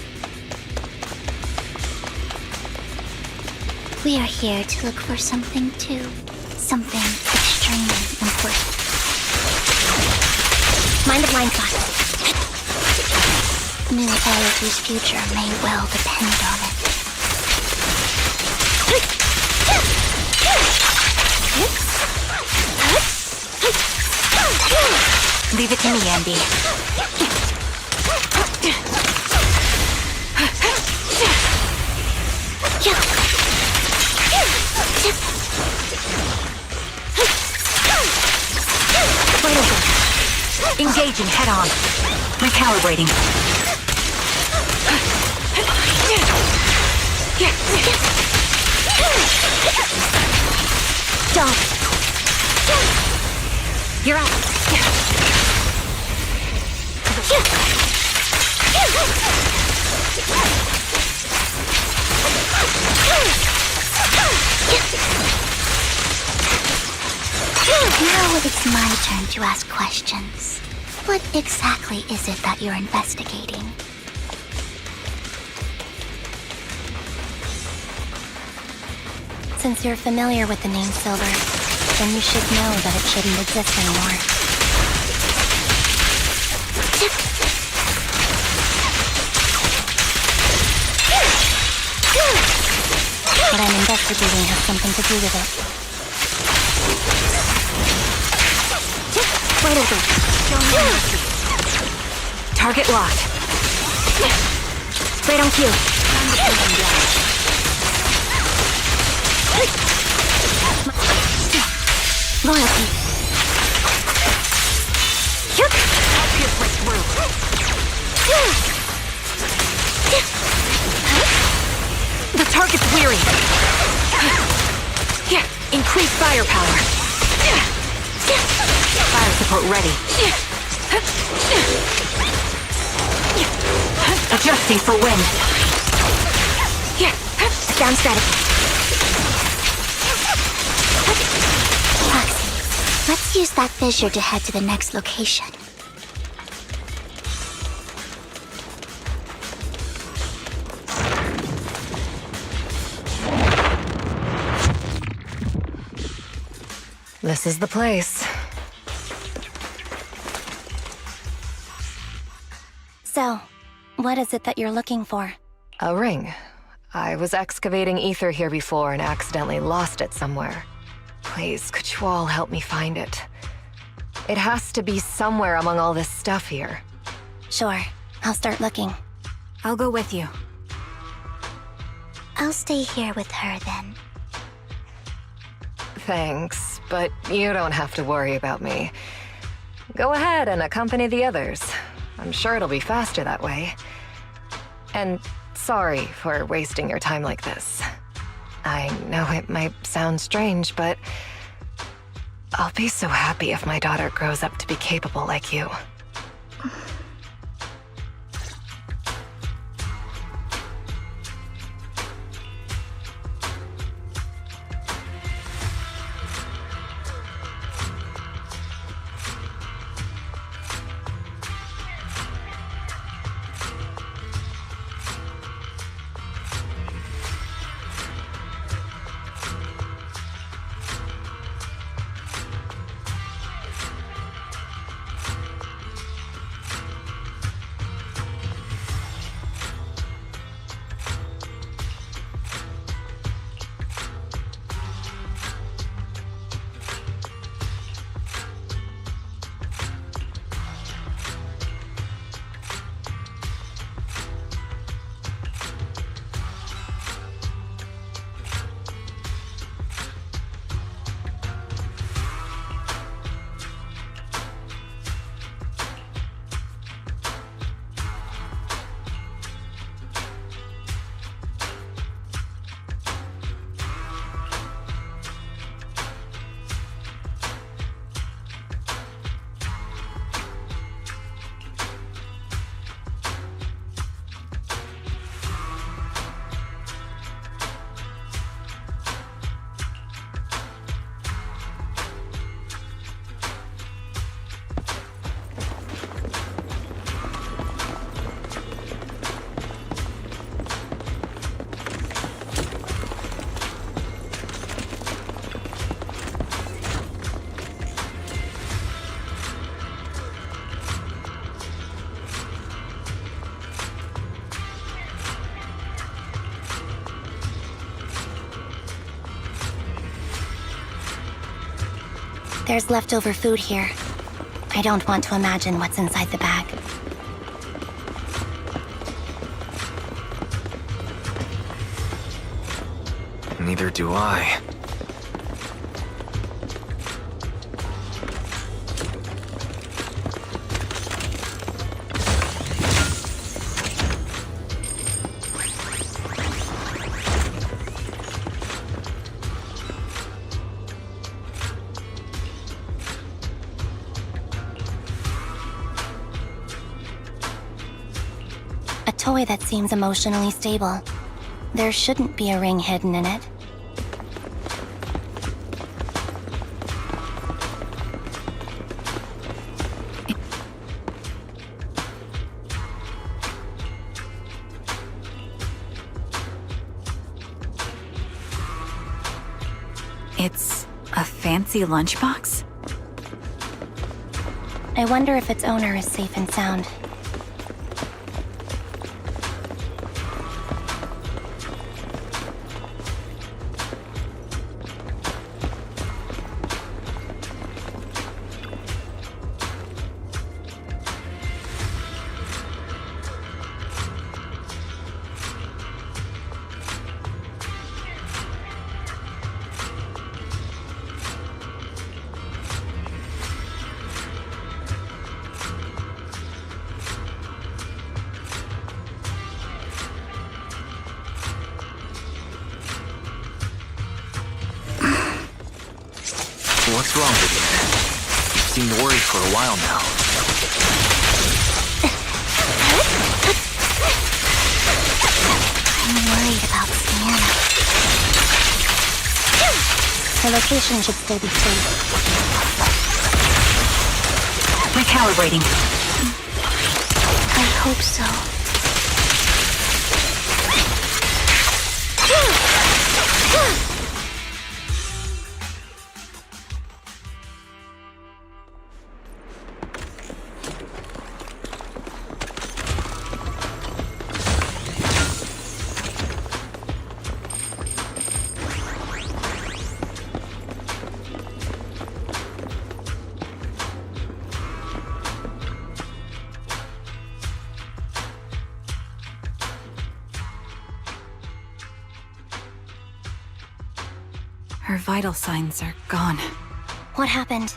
We are here to look for something too. Something extremely important. Mind the blind spot. New Eridu's future may well depend on it. Leave it to me, Andy. Engaging head on. Recalibrating. Don't. You're up. Now it's my turn to ask questions. What exactly is it that you're investigating? Since you're familiar with the name Silver, then you should know that it shouldn't exist anymore. What I'm investigating has something to do with it. Wide open. Target locked. Right on cue. Loyalty. I'll pierce right through. The target's weary. Increase firepower. Fire support ready. Adjusting for wind. Down strategy. Foxy, let's use that fissure to head to the next location. This is the place. So, what is it that you're looking for? A ring. I was excavating ether here before and accidentally lost it somewhere. Please, could you all help me find it? It has to be somewhere among all this stuff here. Sure, I'll start looking. I'll go with you. I'll stay here with her then. Thanks, but you don't have to worry about me. Go ahead and accompany the others. I'm sure it'll be faster that way. And sorry for wasting your time like this. I know it might sound strange, but I'll be so happy if my daughter grows up to be capable like you. There's leftover food here. I don't want to imagine what's inside the bag. Neither do I. A toy that seems emotionally stable. There shouldn't be a ring hidden in it. It's a fancy lunchbox? I wonder if its owner is safe and sound. What's wrong with you? You seem worried for a while now. I'm worried about Sienna. Her location should still be safe. Recalibrating. I hope so. Her vital signs are gone. What happened?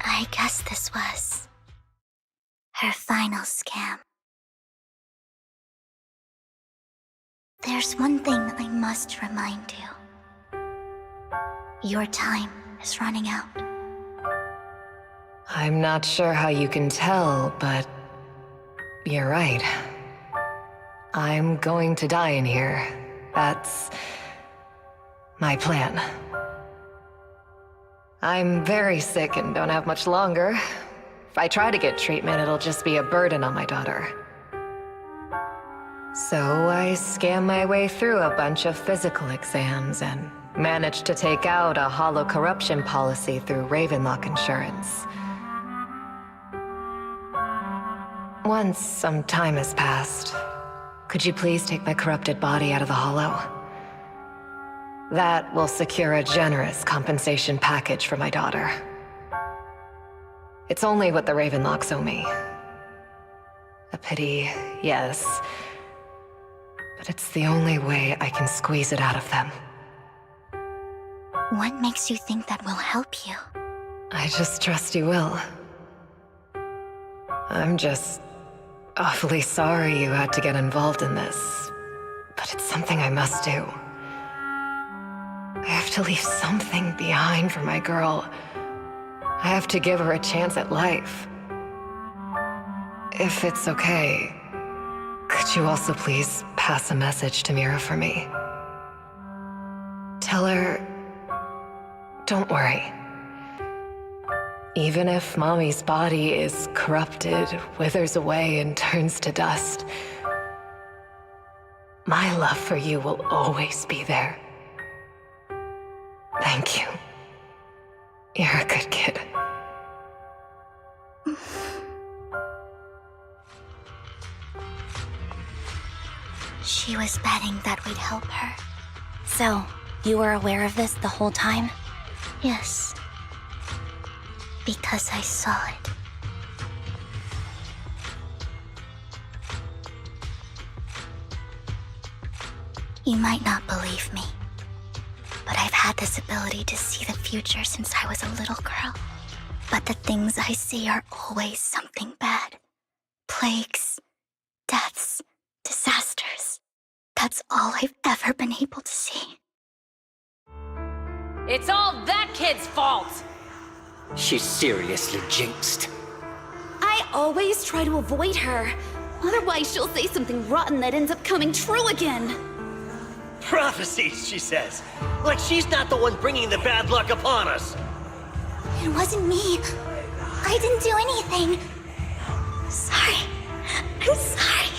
I guess this was her final scam. There's one thing I must remind you. Your time is running out. I'm not sure how you can tell, but you're right. I'm going to die in here. That's my plan. I'm very sick and don't have much longer. If I try to get treatment, it'll just be a burden on my daughter. So I scam my way through a bunch of physical exams and managed to take out a hollow corruption policy through Ravenlock Insurance. Once some time has passed, could you please take my corrupted body out of the hollow? That will secure a generous compensation package for my daughter. It's only what the Ravenlocks owe me. A pity, yes. But it's the only way I can squeeze it out of them. What makes you think that will help you? I just trust you will. I'm just awfully sorry you had to get involved in this. But it's something I must do. I have to leave something behind for my girl. I have to give her a chance at life. If it's okay, could you also please pass a message to Mira for me? Tell her, don't worry. Even if Mommy's body is corrupted, withers away, and turns to dust, my love for you will always be there. Thank you. You're a good kid. She was betting that we'd help her. So, you were aware of this the whole time? Yes. because I saw it. You might not believe me, but I've had this ability to see the future since I was a little girl. But the things I see are always something bad. Plagues, deaths, disasters. That's all I've ever been able to see. It's all that kid's fault! She's seriously jinxed. I always try to avoid her. Otherwise, she'll say something rotten that ends up coming true again. Prophecies, she says. Like she's not the one bringing the bad luck upon us. It wasn't me. I didn't do anything. Sorry. I'm sorry.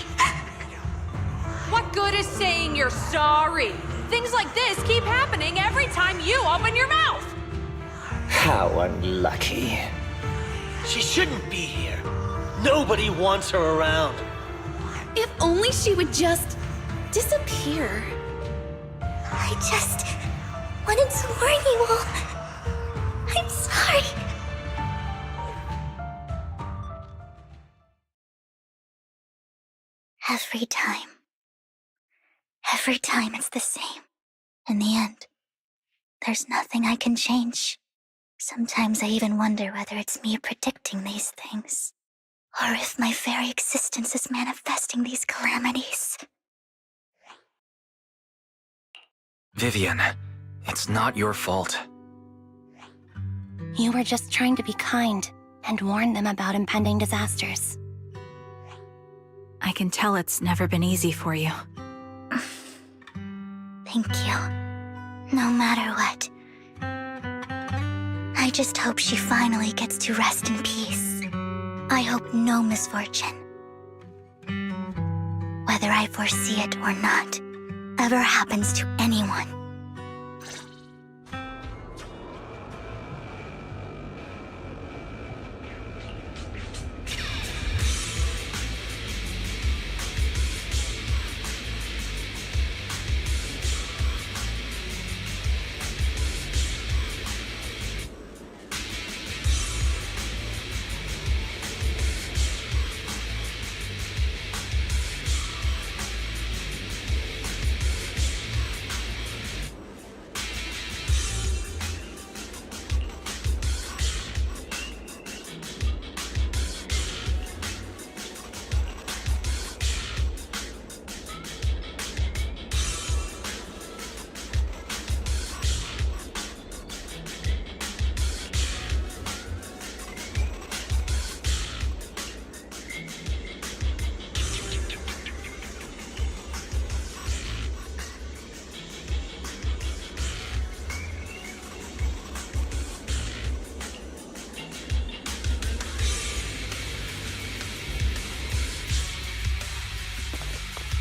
What good is saying you're sorry? Things like this keep happening every time you open your mouth! How unlucky. She shouldn't be here. Nobody wants her around. If only she would just disappear. I just wanted to warn you all. I'm sorry. Every time it's the same. In the end, there's nothing I can change. Sometimes I even wonder whether it's me predicting these things, or if my very existence is manifesting these calamities. Vivian, it's not your fault. You were just trying to be kind and warn them about impending disasters. I can tell it's never been easy for you. Thank you. No matter what. I just hope she finally gets to rest in peace. I hope no misfortune, whether I foresee it or not, ever happens to anyone.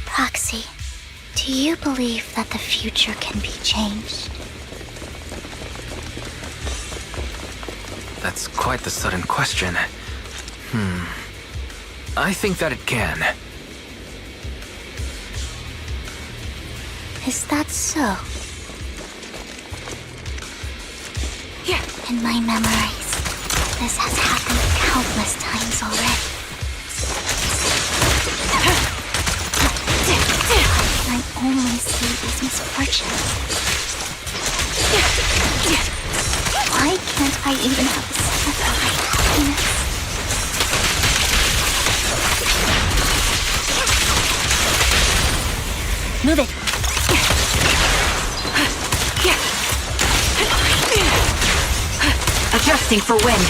Proxy, do you believe that the future can be changed? That's quite the sudden question. I think that it can. Is that so? Yeah. In my memories, this has happened countless times already. I only see these misfortunes. Why can't I even have a sniff of happiness? Move it. Adjusting for wind.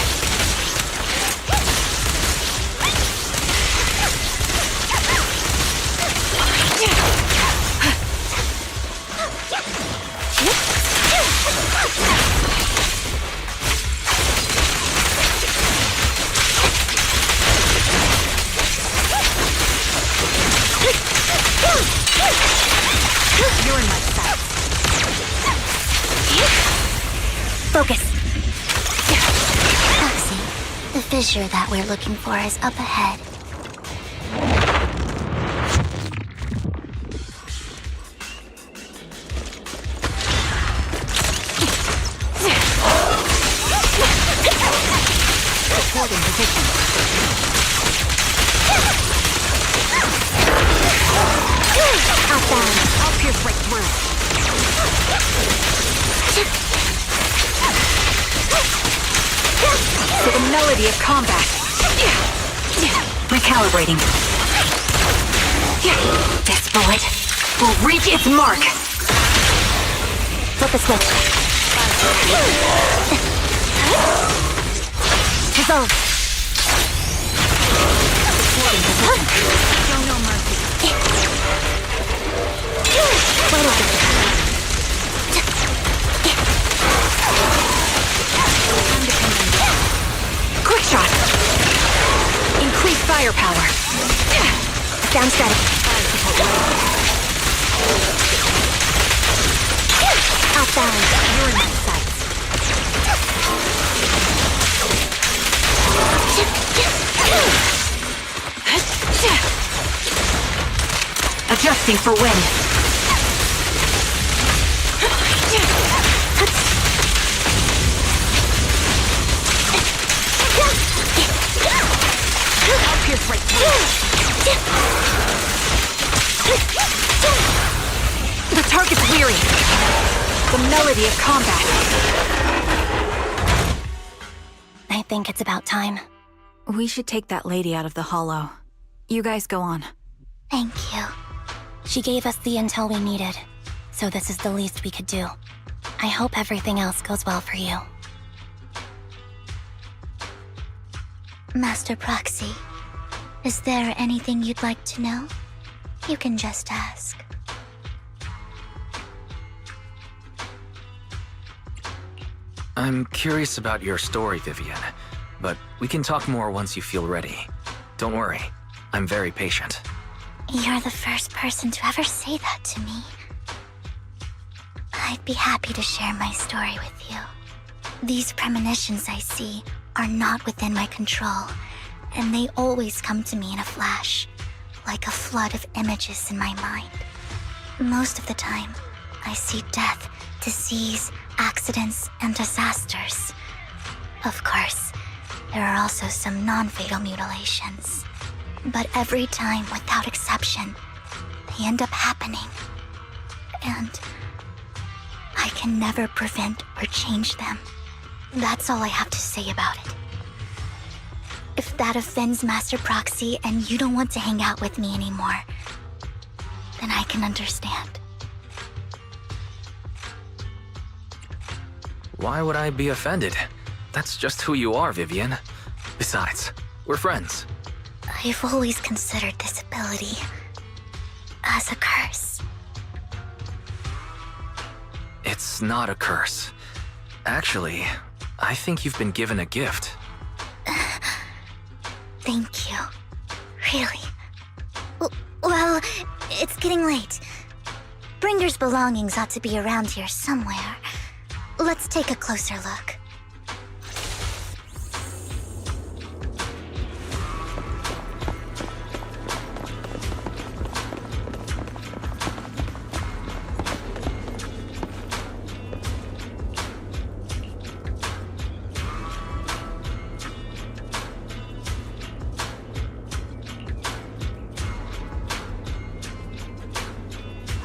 You're in my sights. Focus. Proxy, the fissure that we're looking for is up ahead. melody of combat. Recalibrating. This bullet will reach its mark. Flip a switch. Dissolve. Show no mercy. Quick shot. Increase firepower. Sound strategy. Off balance. You're in my sights. Adjusting for wind. I'll pierce right through. The target's weary. The melody of combat. I think it's about time. We should take that lady out of the hollow. You guys go on. Thank you. She gave us the intel we needed, so this is the least we could do. I hope everything else goes well for you. Master Proxy, is there anything you'd like to know? You can just ask. I'm curious about your story, Vivian, but we can talk more once you feel ready. Don't worry, I'm very patient. You're the first person to ever say that to me. I'd be happy to share my story with you. These premonitions I see are not within my control, and they always come to me in a flash, like a flood of images in my mind. Most of the time, I see death, disease, accidents, and disasters. Of course, there are also some non-fatal mutilations. But every time, without exception, they end up happening. And I can never prevent or change them. That's all I have to say about it. If that offends Master Proxy and you don't want to hang out with me anymore, then I can understand. Why would I be offended? That's just who you are, Vivian. Besides, we're friends. I've always considered this ability as a curse. It's not a curse. Actually, I think you've been given a gift. Thank you. Really. Well, it's getting late. Bringer's belongings ought to be around here somewhere. Let's take a closer look.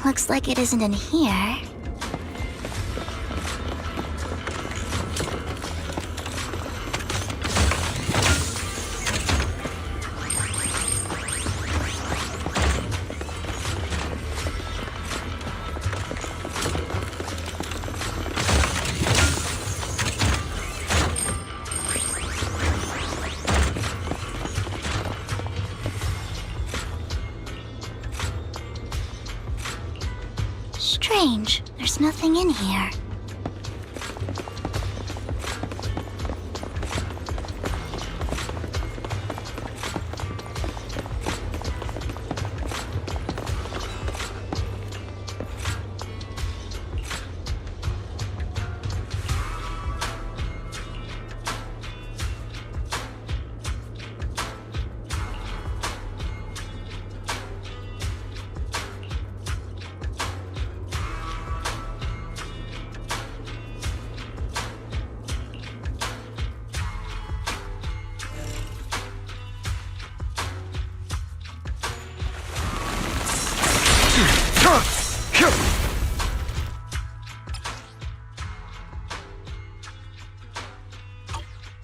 Looks like it isn't in here. Strange, there's nothing in here.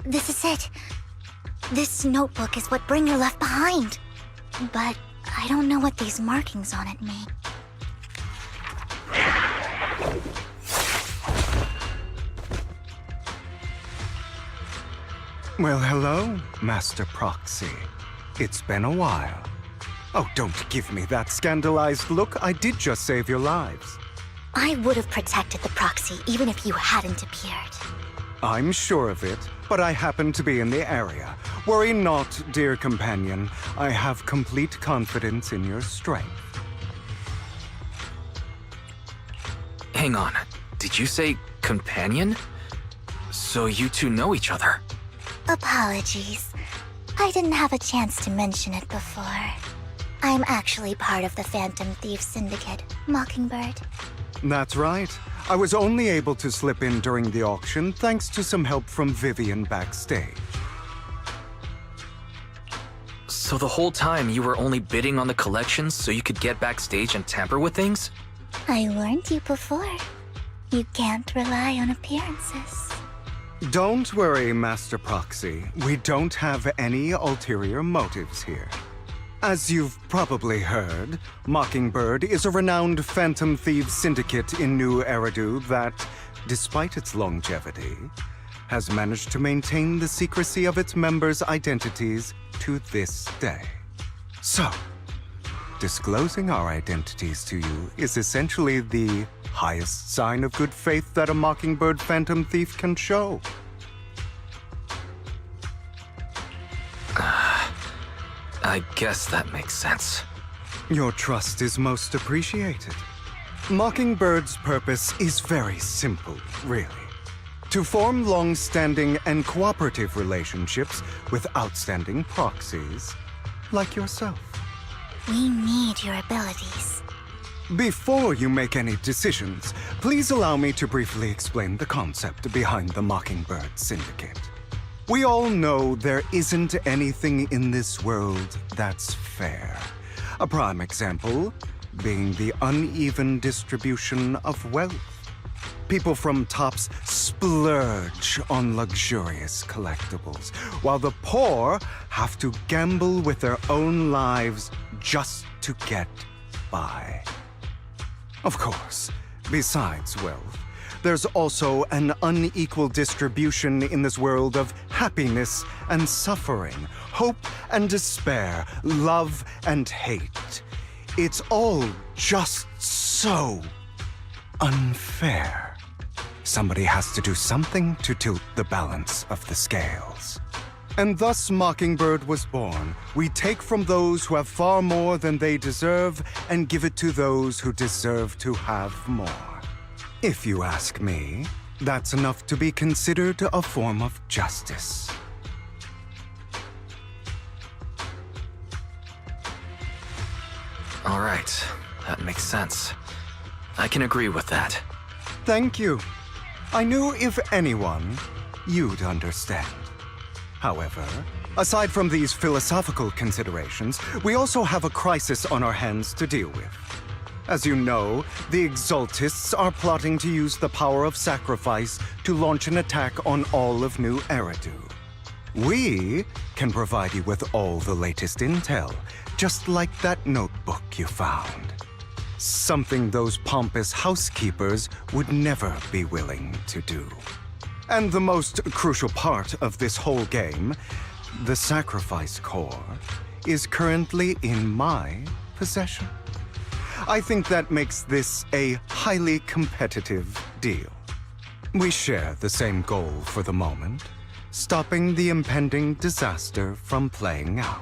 This is it. This notebook is what Bringer left behind. But I don't know what these markings on it mean. Well, hello, Master Proxy. It's been a while. Oh, don't give me that scandalized look. I did just save your lives. I would have protected the proxy even if you hadn't appeared. I'm sure of it, but I happen to be in the area. Worry not, dear companion. I have complete confidence in your strength. Hang on. Did you say companion? So you two know each other? Apologies. I didn't have a chance to mention it before. I'm actually part of the Phantom Thief Syndicate, Mockingbird. That's right. I was only able to slip in during the auction thanks to some help from Vivian backstage. So the whole time you were only bidding on the collections so you could get backstage and tamper with things? I warned you before. You can't rely on appearances. Don't worry, Master Proxy. We don't have any ulterior motives here. As you've probably heard, Mockingbird is a renowned Phantom Thieves syndicate in New Eridu that, despite its longevity, has managed to maintain the secrecy of its members' identities to this day. So, disclosing our identities to you is essentially the highest sign of good faith that a Mockingbird Phantom Thief can show. I guess that makes sense. Your trust is most appreciated. Mockingbird's purpose is very simple, really. To form long-standing and cooperative relationships with outstanding proxies, like yourself. We need your abilities. Before you make any decisions, please allow me to briefly explain the concept behind the Mockingbird Syndicate. We all know there isn't anything in this world that's fair. A prime example being the uneven distribution of wealth. People from tops splurge on luxurious collectibles, while the poor have to gamble with their own lives just to get by. Of course, besides wealth, there's also an unequal distribution in this world of happiness and suffering, hope and despair, love and hate. It's all just so unfair. Somebody has to do something to tilt the balance of the scales. And thus Mockingbird was born. We take from those who have far more than they deserve and give it to those who deserve to have more. If you ask me, that's enough to be considered a form of justice. All right, that makes sense. I can agree with that. Thank you. I knew if anyone, you'd understand. However, aside from these philosophical considerations, we also have a crisis on our hands to deal with. As you know, the Exaltists are plotting to use the power of sacrifice to launch an attack on all of New Eridu. We can provide you with all the latest intel, just like that notebook you found. Something those pompous housekeepers would never be willing to do. And the most crucial part of this whole game, the sacrifice core, is currently in my possession. I think that makes this a highly competitive deal. We share the same goal for the moment, stopping the impending disaster from playing out.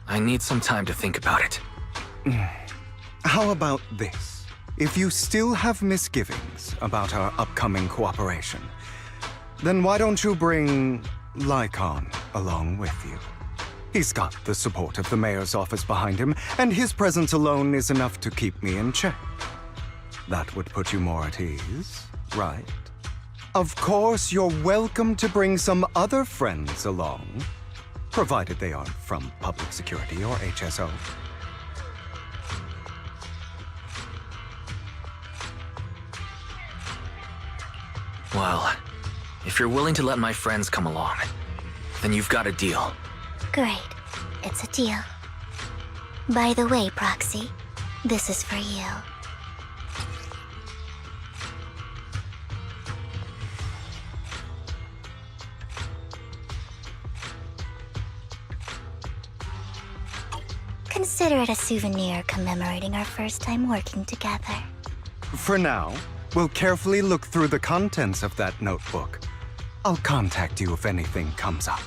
I need some time to think about it. How about this? If you still have misgivings about our upcoming cooperation, then why don't you bring Lycon along with you? He's got the support of the mayor's office behind him, and his presence alone is enough to keep me in check. That would put you more at ease, right? Of course, you're welcome to bring some other friends along, provided they aren't from public security or HSO. Well, if you're willing to let my friends come along, then you've got a deal. Great. It's a deal. By the way, Proxy, this is for you. Consider it a souvenir commemorating our first time working together. For now, we'll carefully look through the contents of that notebook. I'll contact you if anything comes up.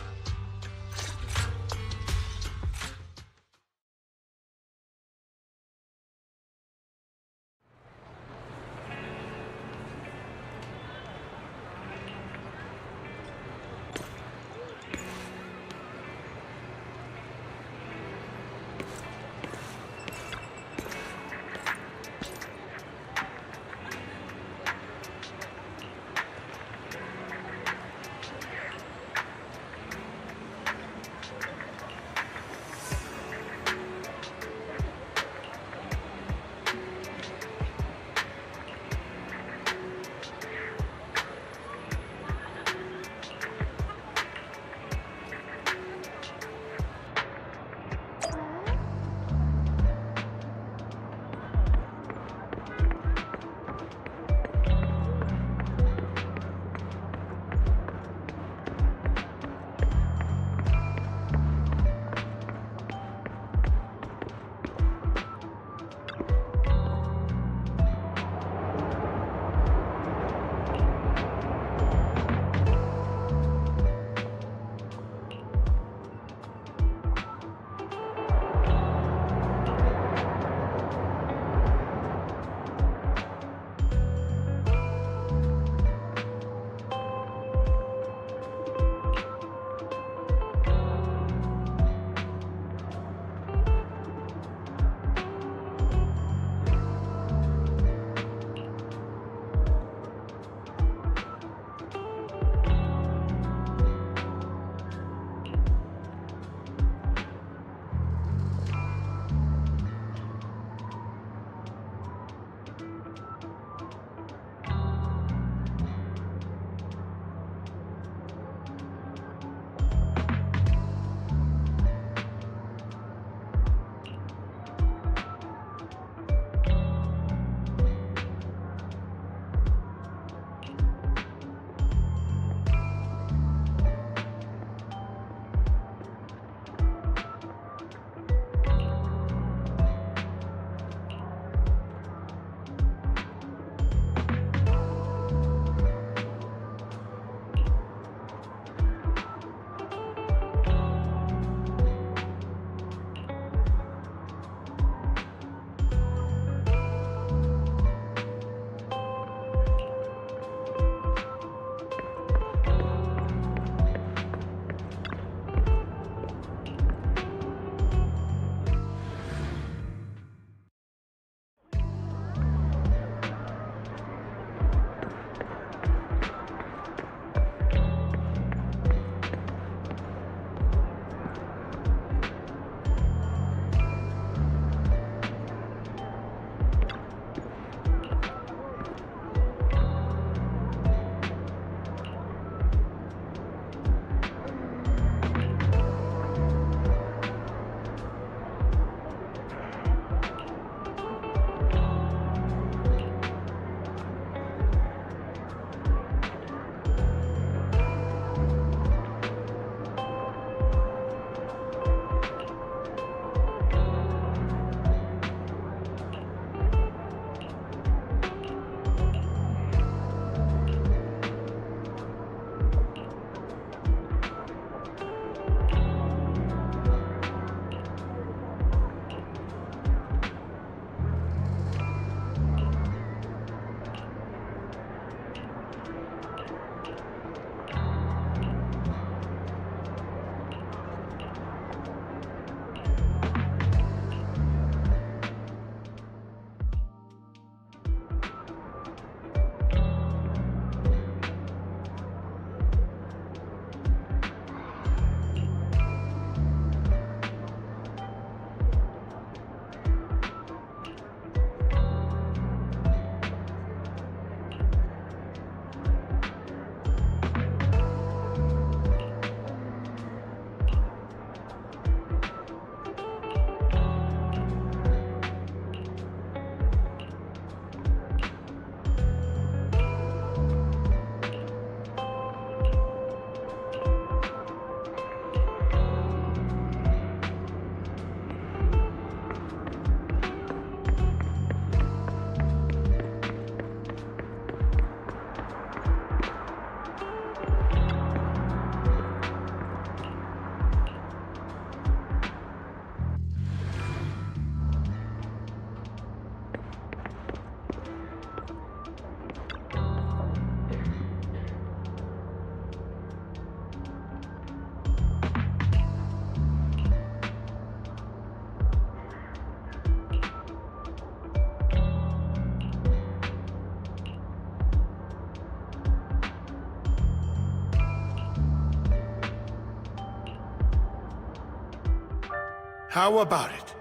How about it?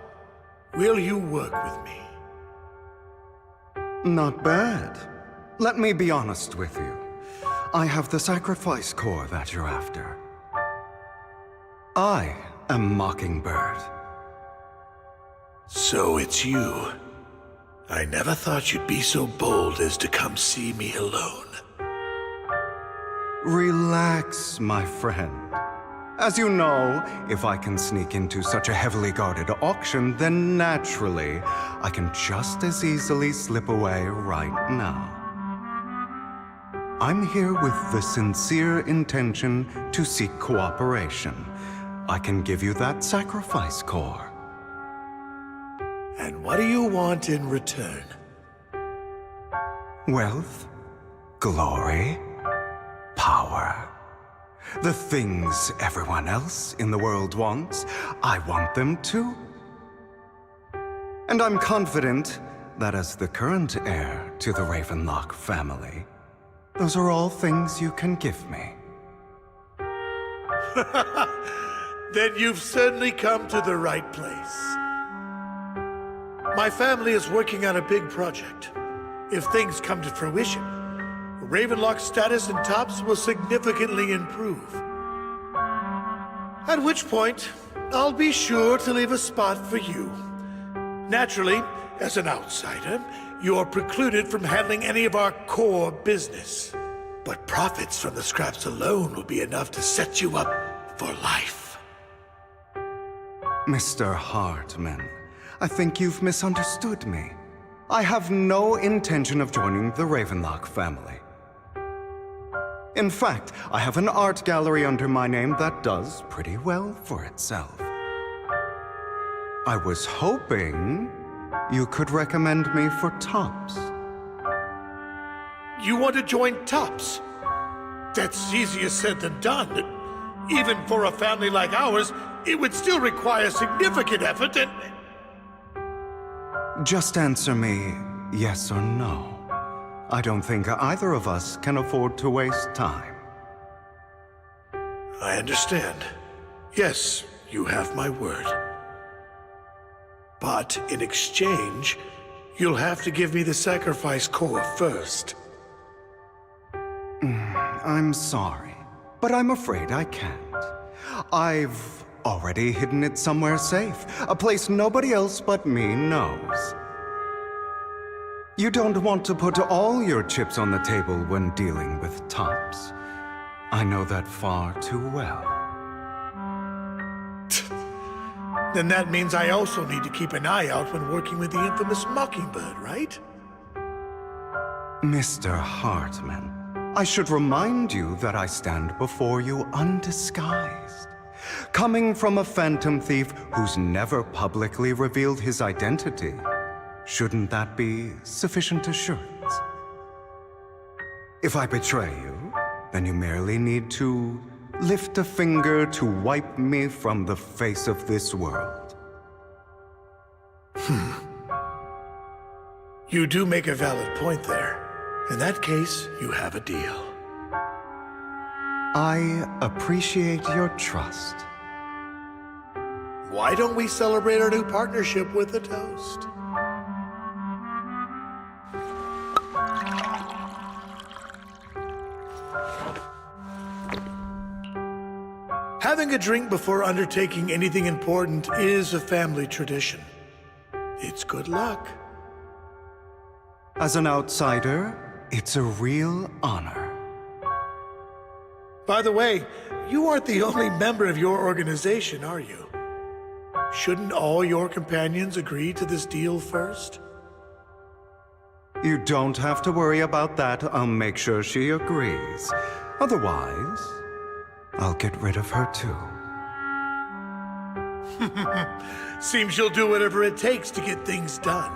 Will you work with me? Not bad. Let me be honest with you. I have the sacrifice core that you're after. I am Mockingbird. So it's you. I never thought you'd be so bold as to come see me alone. Relax, my friend. As you know, if I can sneak into such a heavily guarded auction, then naturally, I can just as easily slip away right now. I'm here with the sincere intention to seek cooperation. I can give you that sacrifice core. And what do you want in return? Wealth, glory, power. The things everyone else in the world wants, I want them too. And I'm confident that as the current heir to the Ravenlock family, those are all things you can give me. Then you've certainly come to the right place. My family is working on a big project. If things come to fruition, Ravenlock's status in Tops will significantly improve. At which point, I'll be sure to leave a spot for you. Naturally, as an outsider, you're precluded from handling any of our core business. But profits from the scraps alone will be enough to set you up for life. Mr. Hartman, I think you've misunderstood me. I have no intention of joining the Ravenlock family. In fact, I have an art gallery under my name that does pretty well for itself. I was hoping you could recommend me for Tops. You want to join Tops? That's easier said than done. Even for a family like ours, it would still require significant effort and... Just answer me yes or no. I don't think either of us can afford to waste time. I understand. Yes, you have my word. But in exchange, you'll have to give me the sacrifice core first. I'm sorry, but I'm afraid I can't. I've already hidden it somewhere safe, a place nobody else but me knows. You don't want to put all your chips on the table when dealing with Tops. I know that far too well. Then that means I also need to keep an eye out when working with the infamous Mockingbird, right? Mr. Hartman, I should remind you that I stand before you undisguised. Coming from a phantom thief who's never publicly revealed his identity, shouldn't that be sufficient assurance? If I betray you, then you merely need to lift a finger to wipe me from the face of this world. You do make a valid point there. In that case, you have a deal. I appreciate your trust. Why don't we celebrate our new partnership with a toast? Having a drink before undertaking anything important is a family tradition. It's good luck. As an outsider, it's a real honor. By the way, you aren't the only member of your organization, are you? Shouldn't all your companions agree to this deal first? You don't have to worry about that. I'll make sure she agrees. Otherwise, I'll get rid of her too. Seems you'll do whatever it takes to get things done.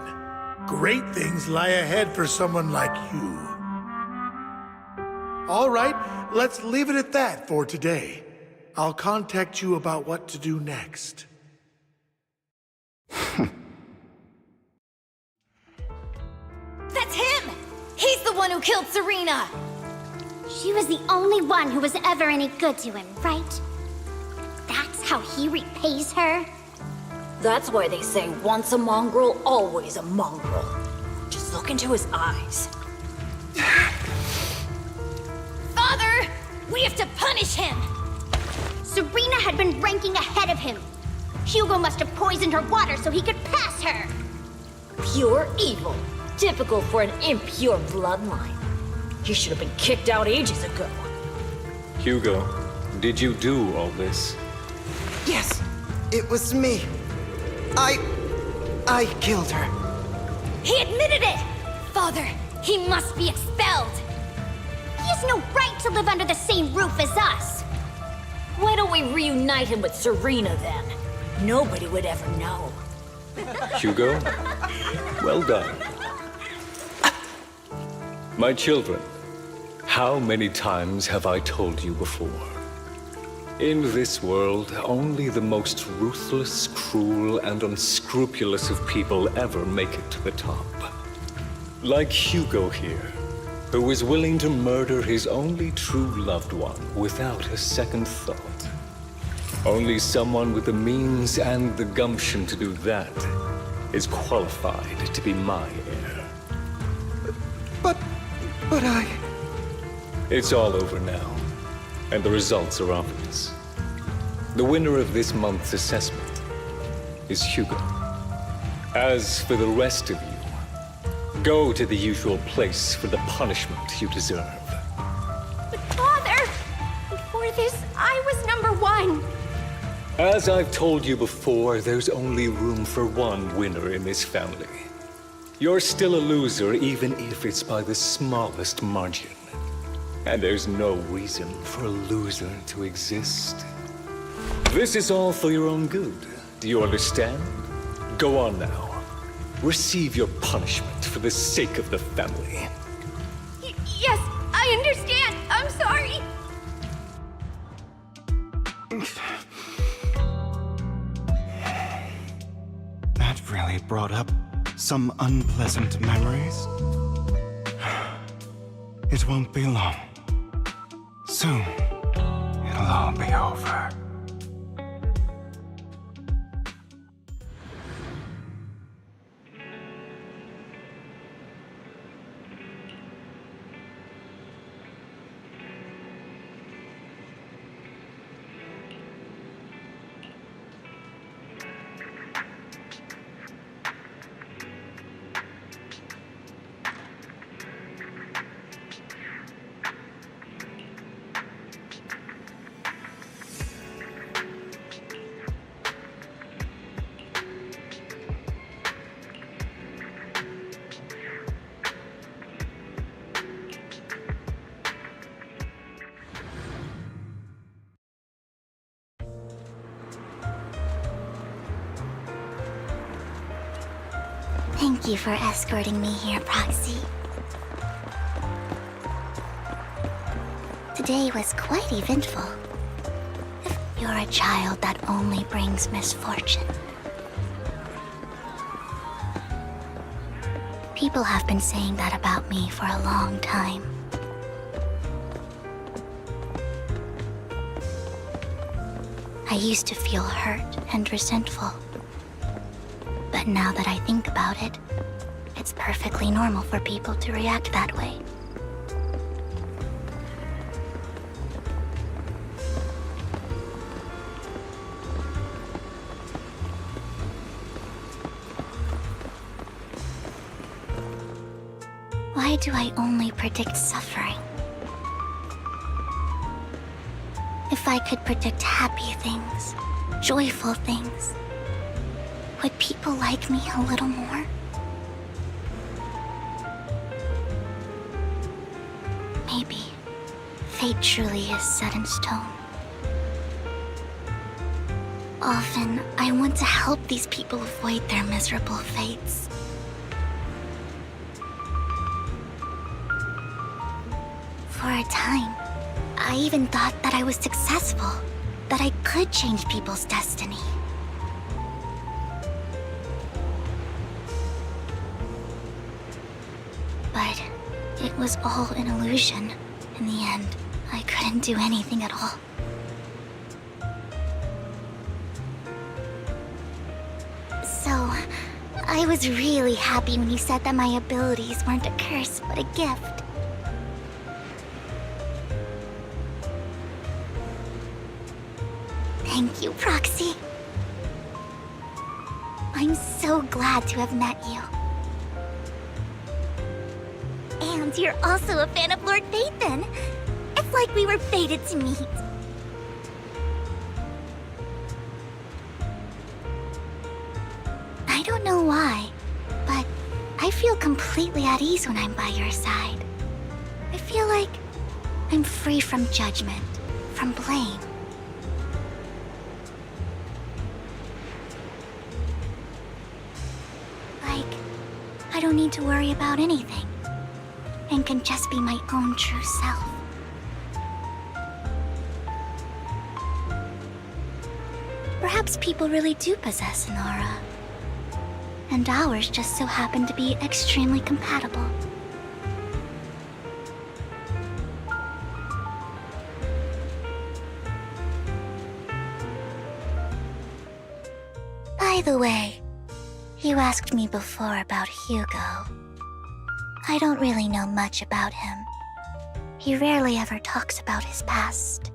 Great things lie ahead for someone like you. All right, let's leave it at that for today. I'll contact you about what to do next. That's him! He's the one who killed Serena! She was the only one who was ever any good to him, right? That's how he repays her? That's why they say once a mongrel, always a mongrel. Just look into his eyes. Father! We have to punish him! Serena had been ranking ahead of him. Hugo must have poisoned her water so he could pass her. Pure evil. Typical for an impure bloodline. He should have been kicked out ages ago. Hugo, did you do all this? Yes, it was me. I killed her. He admitted it! Father, he must be expelled. He has no right to live under the same roof as us. Why don't we reunite him with Serena then? Nobody would ever know. Hugo, well done. My children, how many times have I told you before? In this world, only the most ruthless, cruel, and unscrupulous of people ever make it to the top. Like Hugo here, who is willing to murder his only true loved one without a second thought. Only someone with the means and the gumption to do that is qualified to be my heir. But I... It's all over now, and the results are obvious. The winner of this month's assessment is Hugo. As for the rest of you, go to the usual place for the punishment you deserve. But Father! Before this, I was number one. As I've told you before, there's only room for one winner in this family. You're still a loser, even if it's by the smallest margin. And there's no reason for a loser to exist. This is all for your own good. Do you understand? Go on now. Receive your punishment for the sake of the family. Yes, I understand. I'm sorry. That really brought up some unpleasant memories. It won't be long. Soon, it'll all be over. Thank you for escorting me here, Proxy. Today was quite eventful. If you're a child that only brings misfortune. People have been saying that about me for a long time. I used to feel hurt and resentful. But now that I think about it, it's perfectly normal for people to react that way. Why do I only predict suffering? If I could predict happy things, joyful things, would people like me a little more? Maybe fate truly is set in stone. Often, I want to help these people avoid their miserable fates. For a time, I even thought that I was successful, that I could change people's destiny. But it was all an illusion. In the end, I couldn't do anything at all. So, I was really happy when you said that my abilities weren't a curse, but a gift. Thank you, Proxy. I'm so glad to have met you. And you're also a fan of Lord Phaethon. It's like we were fated to meet. I don't know why, but I feel completely at ease when I'm by your side. I feel like I'm free from judgment, from blame. Like, I don't need to worry about anything, and can just be my own true self. Perhaps people really do possess an aura, and ours just so happen to be extremely compatible. By the way, you asked me before about Hugo. I don't really know much about him. He rarely ever talks about his past.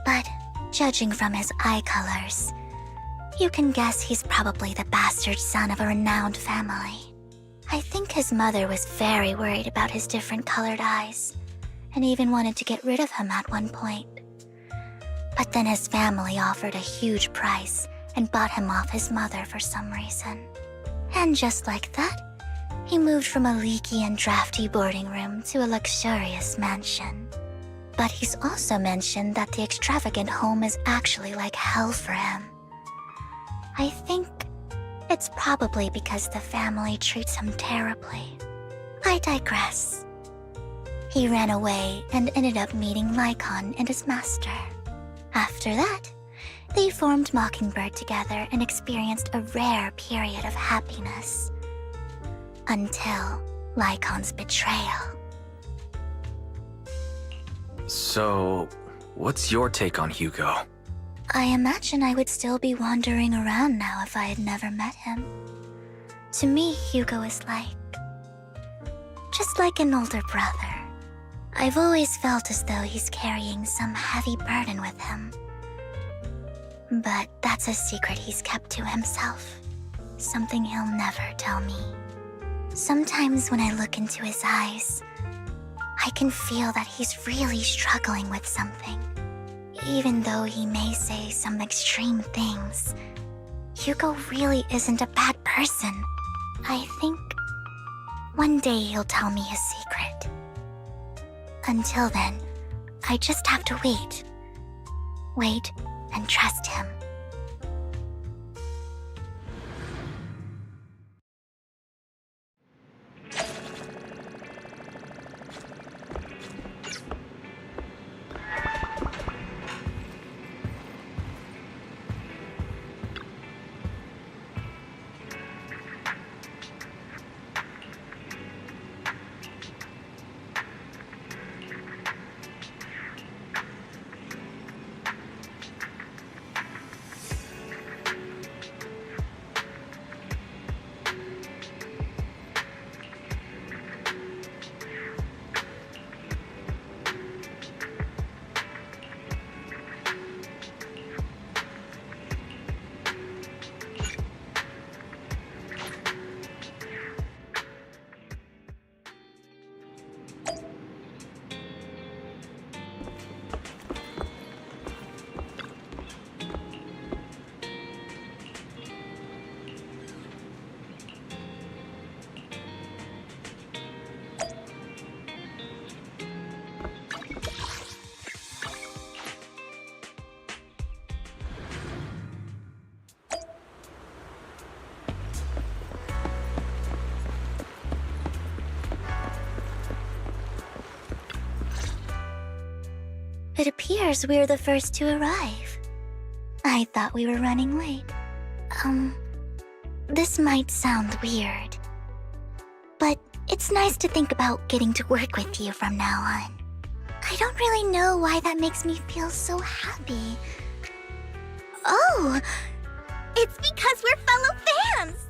But judging from his eye colors, you can guess he's probably the bastard son of a renowned family. I think his mother was very worried about his different colored eyes, and even wanted to get rid of him at one point. But then his family offered a huge price and bought him off his mother for some reason. And just like that, he moved from a leaky and drafty boarding room to a luxurious mansion. But he's also mentioned that the extravagant home is actually like hell for him. I think it's probably because the family treats him terribly. I digress. He ran away and ended up meeting Lycon and his master. After that, they formed Mockingbird together and experienced a rare period of happiness. Until Lycon's betrayal. So, what's your take on Hugo? I imagine I would still be wandering around now if I had never met him. To me, Hugo is just like an older brother. I've always felt as though he's carrying some heavy burden with him. But that's a secret he's kept to himself. Something he'll never tell me. Sometimes when I look into his eyes, I can feel that he's really struggling with something. Even though he may say some extreme things, Hugo really isn't a bad person. I think one day he'll tell me his secret. Until then, I just have to wait. Wait and trust him. It appears we're the first to arrive. I thought we were running late. This might sound weird, but it's nice to think about getting to work with you from now on. I don't really know why that makes me feel so happy. Oh, it's because we're fellow fans!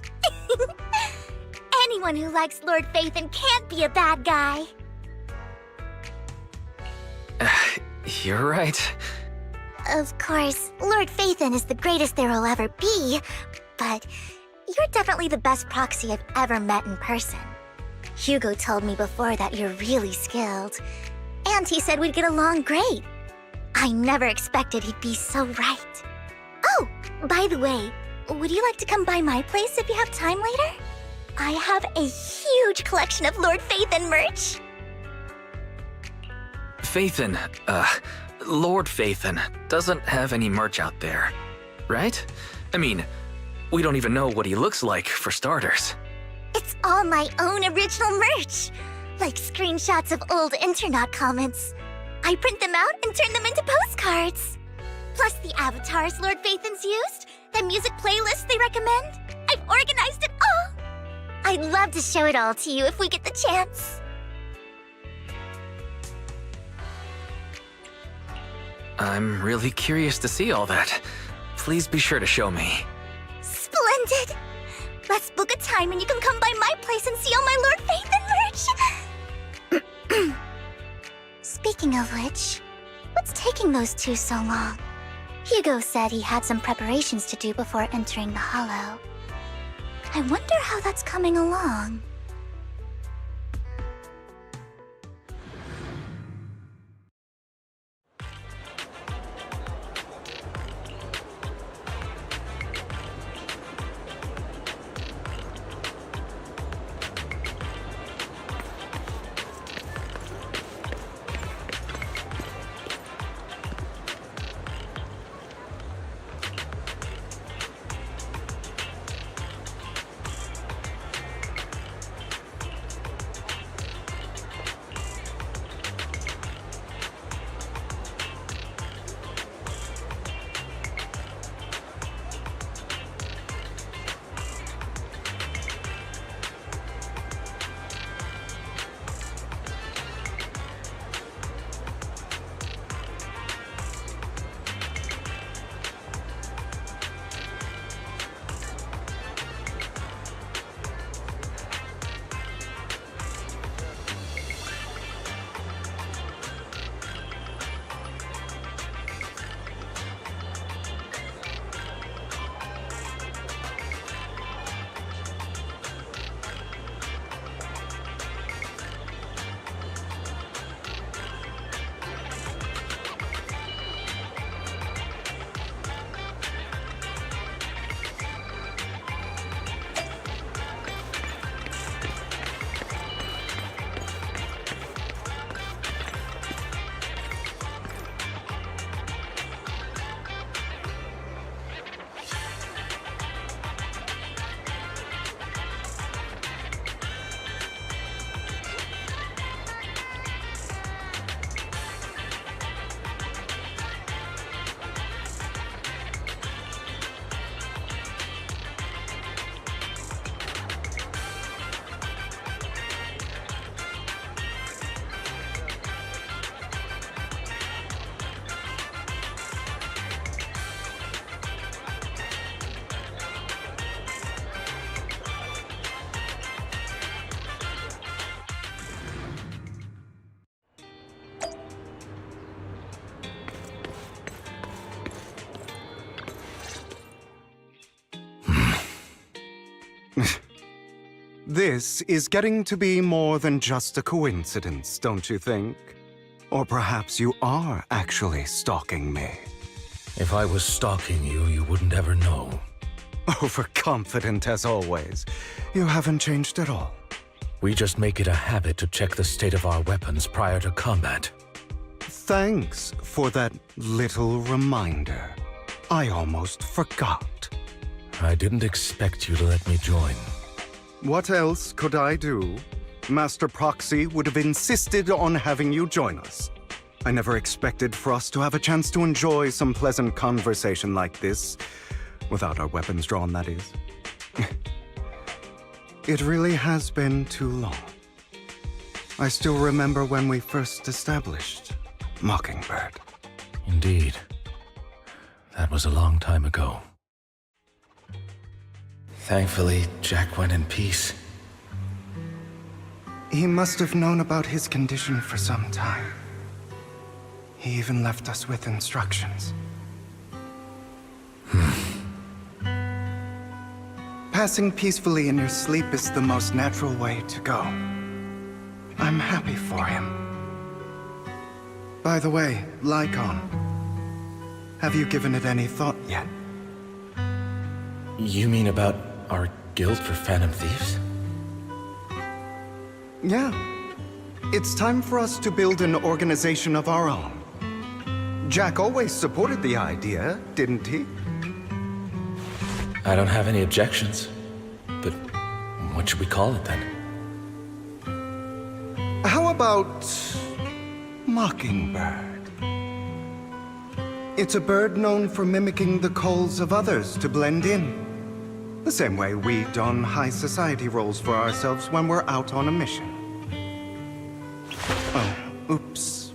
anyone who likes Lord Phaethon can't be a bad guy. You're right. Of course, Lord Phaethon is the greatest there will ever be, but you're definitely the best proxy I've ever met in person. Hugo told me before that you're really skilled, and he said we'd get along great. I never expected he'd be so right. Oh, by the way, would you like to come by my place if you have time later? I have a huge collection of Lord Phaethon merch. Phaethon, Lord Phaethon doesn't have any merch out there, right? I mean, we don't even know what he looks like, for starters. It's all my own original merch, like screenshots of old Internet comments. I print them out and turn them into postcards. Plus the avatars Lord Phaethon's used, the music playlists they recommend. I've organized it all. I'd love to show it all to you if we get the chance. I'm really curious to see all that. Please be sure to show me. Splendid! Let's book a time and you can come by my place and see all my Lord Phaethon merch! Speaking of which, what's taking those two so long? Hugo said he had some preparations to do before entering the Hollow. I wonder how that's coming along. This is getting to be more than just a coincidence, don't you think? Or perhaps you are actually stalking me. If I was stalking you, you wouldn't ever know. Overconfident as always. You haven't changed at all. We just make it a habit to check the state of our weapons prior to combat. Thanks for that little reminder. I almost forgot. I didn't expect you to let me join. What else could I do? Master Proxy would have insisted on having you join us. I never expected for us to have a chance to enjoy some pleasant conversation like this. Without our weapons drawn, that is. It really has been too long. I still remember when we first established Mockingbird. Indeed. That was a long time ago. Thankfully, Jack went in peace. He must have known about his condition for some time. He even left us with instructions. Passing peacefully in your sleep is the most natural way to go. I'm happy for him. By the way, Lycon, have you given it any thought yet? You mean about our guild for Phantom Thieves? Yeah. It's time for us to build an organization of our own. Jack always supported the idea, didn't he? I don't have any objections. But what should we call it then? How about Mockingbird? It's a bird known for mimicking the calls of others to blend in. The same way we don high society roles for ourselves when we're out on a mission. Oh, oops.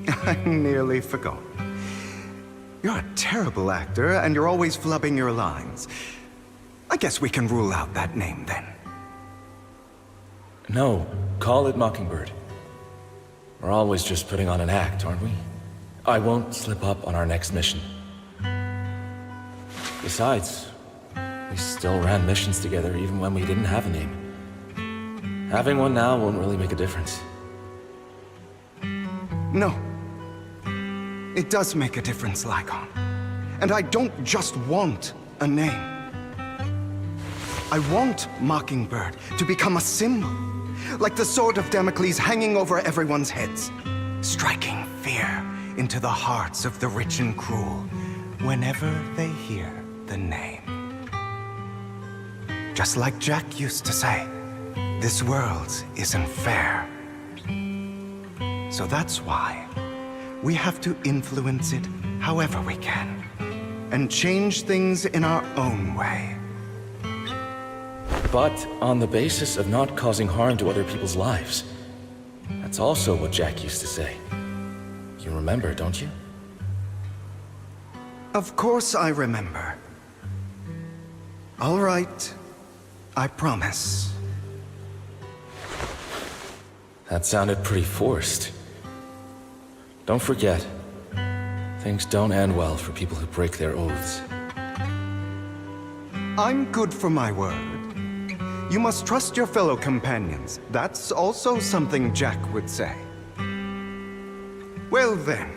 I nearly forgot. You're a terrible actor, and you're always flubbing your lines. I guess we can rule out that name, then. No, call it Mockingbird. We're always just putting on an act, aren't we? I won't slip up on our next mission. Besides, we still ran missions together even when we didn't have a name. Having one now won't really make a difference. No. It does make a difference, Lycon. And I don't just want a name. I want Mockingbird to become a symbol, like the sword of Damocles hanging over everyone's heads, striking fear into the hearts of the rich and cruel whenever they hear the name. Just like Jack used to say, this world isn't fair. So that's why we have to influence it however we can, and change things in our own way. But on the basis of not causing harm to other people's lives. That's also what Jack used to say. You remember, don't you? Of course I remember. All right. I promise. That sounded pretty forced. Don't forget, things don't end well for people who break their oaths. I'm good for my word. You must trust your fellow companions. That's also something Jack would say. Well then,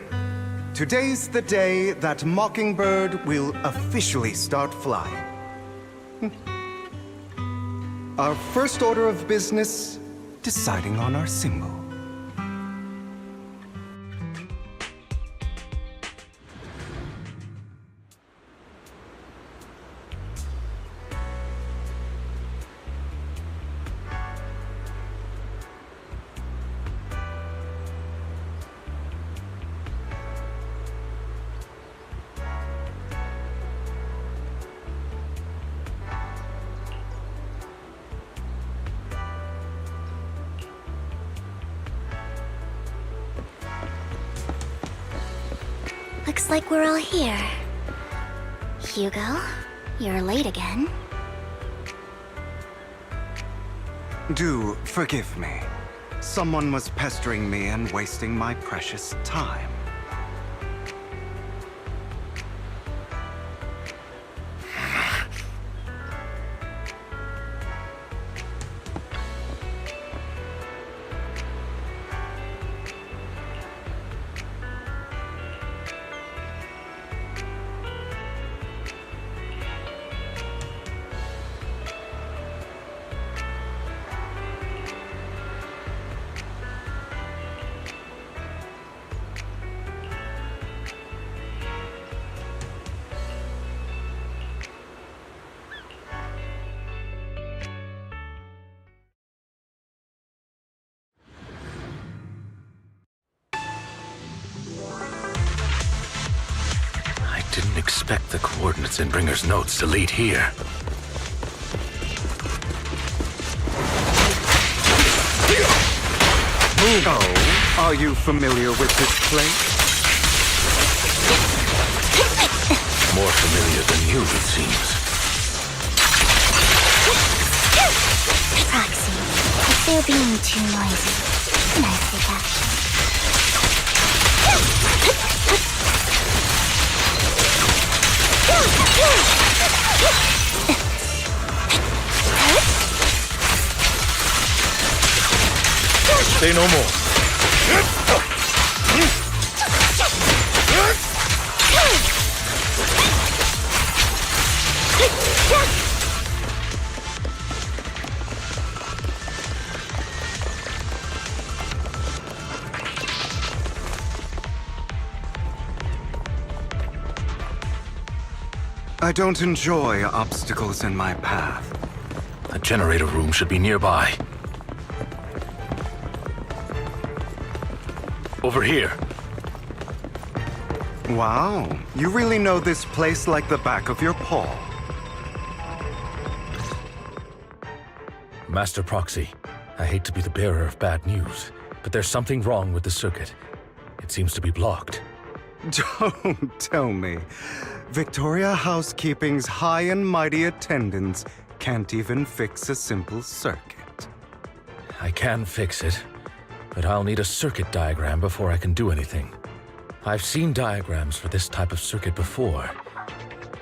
today's the day that Mockingbird will officially start flying. Our first order of business, deciding on our symbol. Looks like we're all here. Hugo, you're late again. Do forgive me. Someone was pestering me and wasting my precious time. Didn't expect the coordinates in Bringer's notes to lead here. Oh, are you familiar with this place? More familiar than you, it seems. Proxy, if there You're being too noisy. Nicely captured. Say no more. I don't enjoy obstacles in my path. The generator room should be nearby. Over here. Wow, you really know this place like the back of your paw. Master Proxy, I hate to be the bearer of bad news, but there's something wrong with the circuit. It seems to be blocked. Don't tell me. Victoria Housekeeping's high and mighty attendants can't even fix a simple circuit. I can fix it, but I'll need a circuit diagram before I can do anything. I've seen diagrams for this type of circuit before.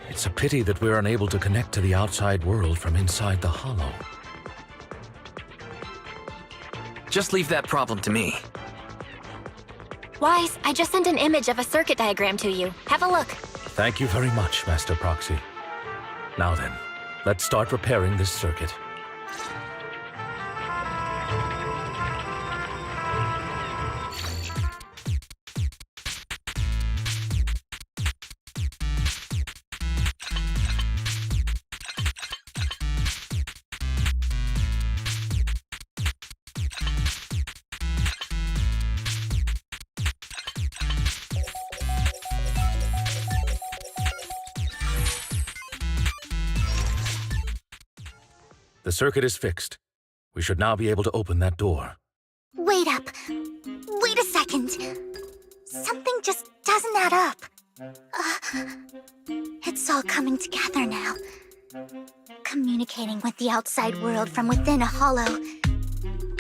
It's a pity that we're unable to connect to the outside world from inside the hollow. Just leave that problem to me. Wise, I just sent an image of a circuit diagram to you. Have a look. Thank you very much, Master Proxy. Now then, let's start repairing this circuit. The circuit is fixed. We should now be able to open that door. Wait up. Wait a second. Something just doesn't add up. It's all coming together now. Communicating with the outside world from within a hollow.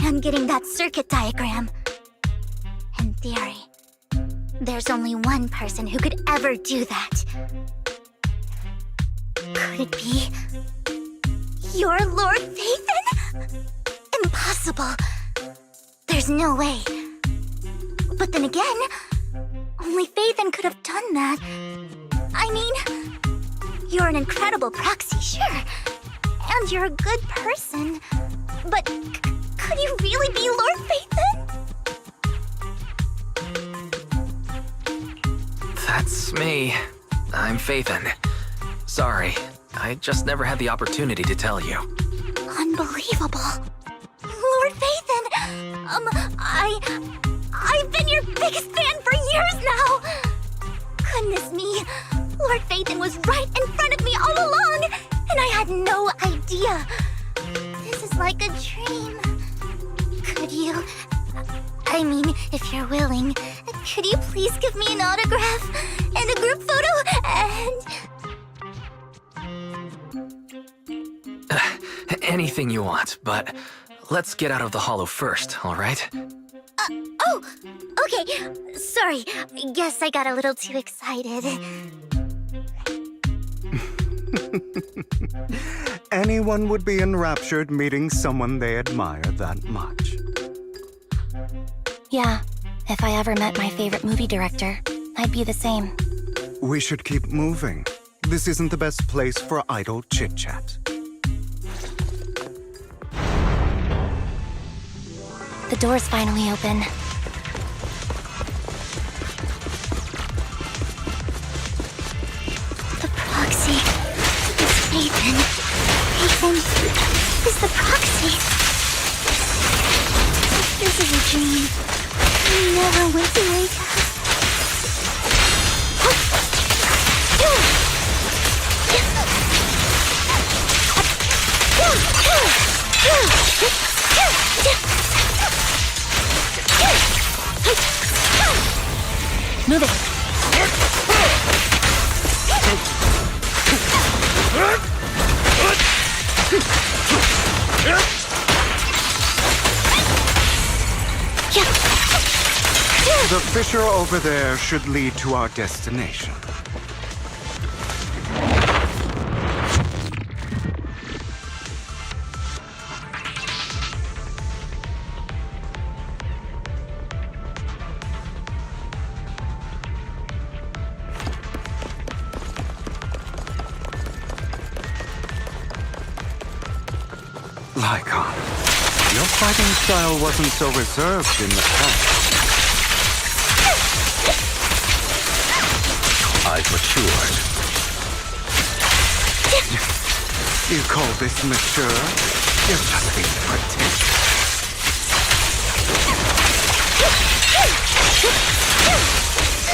And getting that circuit diagram. In theory, there's only one person who could ever do that. Could it be your Lord Phaethon? Impossible. There's no way. But then again, only Phaethon could have done that. I mean, you're an incredible proxy, sure. And you're a good person. But could you really be Lord Phaethon? That's me. I'm Phaethon. Sorry, I just never had the opportunity to tell you. Unbelievable. Lord Phaethon! I've been your biggest fan for years now! Goodness me, Lord Phaethon was right in front of me all along, and I had no idea. This is like a dream. Could you... I mean, if you're willing, could you please give me an autograph and a group photo and... Anything you want, but let's get out of the hollow first, all right? Oh, okay. Sorry, guess I got a little too excited. Anyone would be enraptured meeting someone they admire that much. Yeah, if I ever met my favorite movie director, I'd be the same. We should keep moving. This isn't the best place for idle chit-chat. The door's finally open. The proxy is Phaethon. Phaethon is the proxy. This is a dream. I never went to wake up. Move it. The fissure over there should lead to our destination. Lycon, your fighting style wasn't so reserved in the past. I've matured. You call this mature? You're just being pretentious.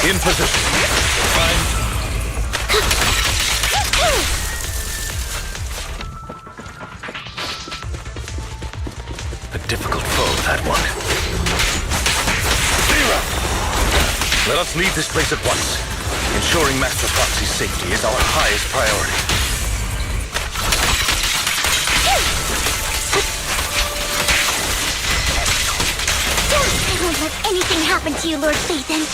In position. A difficult foe, that one. Zero! Let us leave this place at once. Ensuring Master Proxy's safety is our highest priority. I won't let anything happen to you, Lord Phaethon.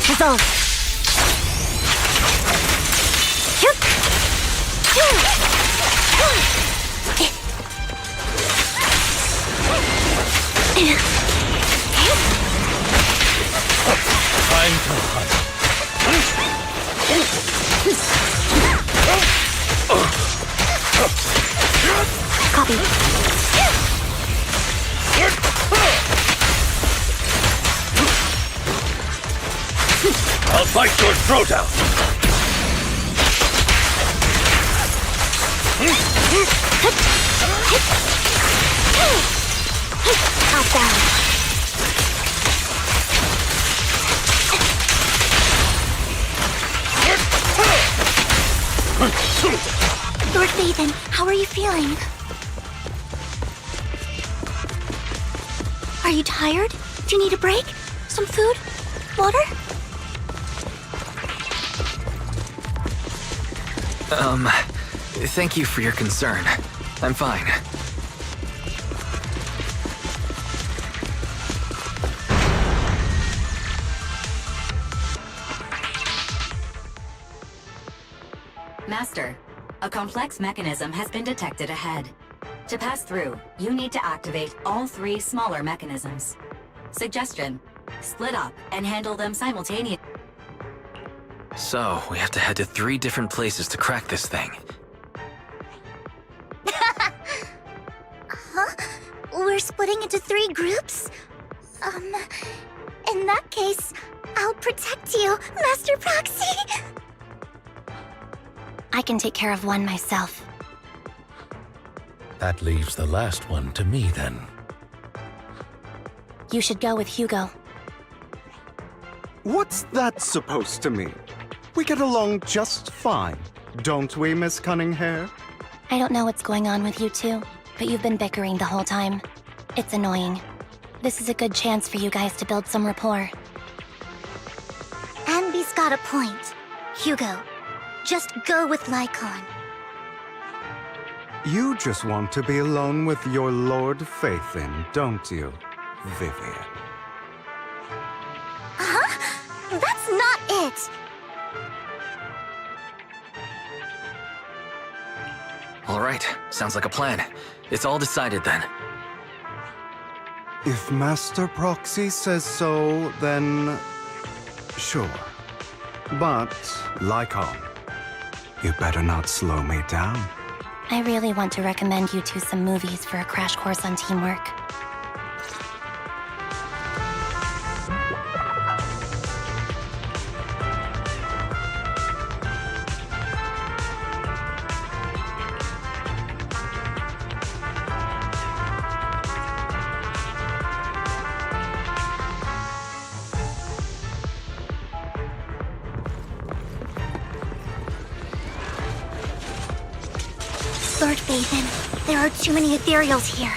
Resolve. Time to hunt. Copy. I'll bite your throat out. Outbound. Lord Phaethon, how are you feeling? Are you tired? Do you need a break? Some food? Water? Thank you for your concern. I'm fine. Master, a complex mechanism has been detected ahead. To pass through, you need to activate all 3 smaller mechanisms. Suggestion: split up and handle them simultaneously. So, we have to head to 3 different places to crack this thing. Huh? We're splitting into 3 groups? In that case, I'll protect you, Master Proxy! I can take care of one myself. That leaves the last one to me, then. You should go with Hugo. What's that supposed to mean? We get along just fine, don't we, Miss Cunninghair? I don't know what's going on with you two, but you've been bickering the whole time. It's annoying. This is a good chance for you guys to build some rapport. Anby's got a point. Hugo, just go with Lycon. You just want to be alone with your Lord Phaethon, don't you, Vivian? Huh? That's not it! Alright, sounds like a plan. It's all decided then. If Master Proxy says so, then sure. But, Lycon, you better not slow me down. I really want to recommend you two some movies for a crash course on teamwork. Lord Phaethon, there are too many ethereals here.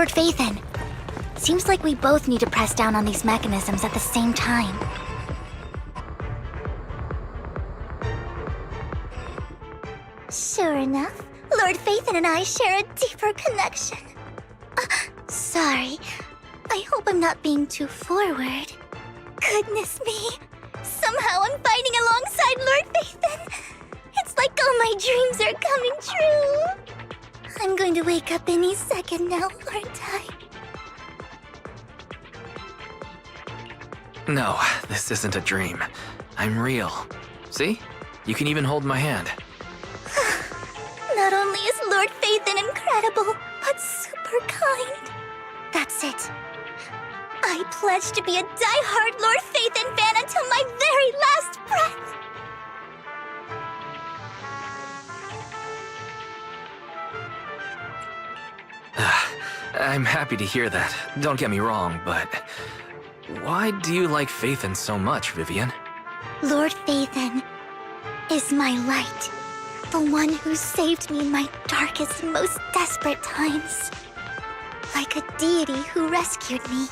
Lord Phaethon. Seems like we both need to press down on these mechanisms at the same time. Sure enough, Lord Phaethon and I share a deeper connection. Sorry. I hope I'm not being too forward. Goodness me. Somehow I'm fighting alongside Lord Phaethon. It's like all my dreams are coming true. I'm going to wake up any second now, aren't I? No, this isn't a dream. I'm real. See? You can even hold my hand. Not only is Lord Phaethon incredible, but super kind. That's it. I pledge to be a die-hard Lord Phaethon fan until my very last breath. I'm happy to hear that. Don't get me wrong, but why do you like Phaethon so much, Vivian? Lord Phaethon is my light. The one who saved me in my darkest and most desperate times. Like a deity who rescued me.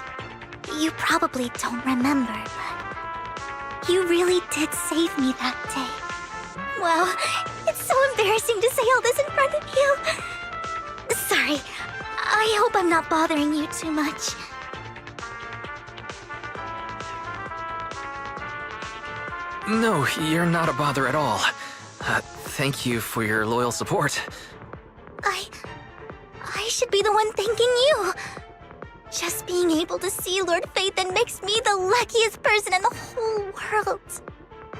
You probably don't remember, but you really did save me that day. Wow, it's so embarrassing to say all this in front of you. Sorry, I hope I'm not bothering you too much. No, you're not a bother at all. Thank you for your loyal support. I should be the one thanking you. Just being able to see Lord Phaethon makes me the luckiest person in the whole world.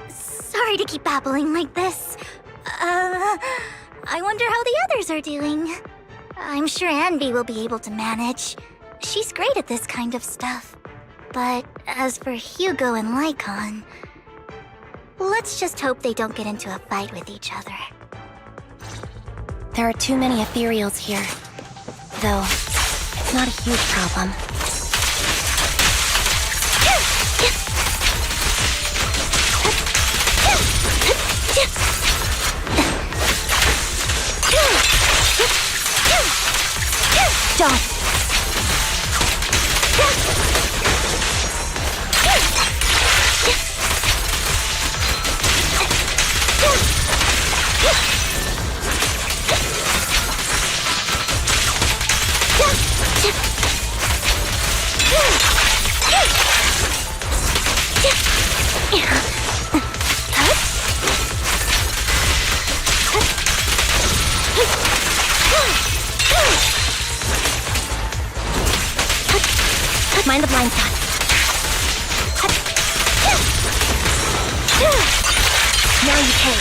Sorry to keep babbling like this. I wonder how the others are doing. I'm sure Anby will be able to manage. She's great at this kind of stuff. But as for Hugo and Lycon, let's just hope they don't get into a fight with each other. There are too many ethereals here. Though, it's not a huge problem. Don't. Mind the blind spot. Now you pay.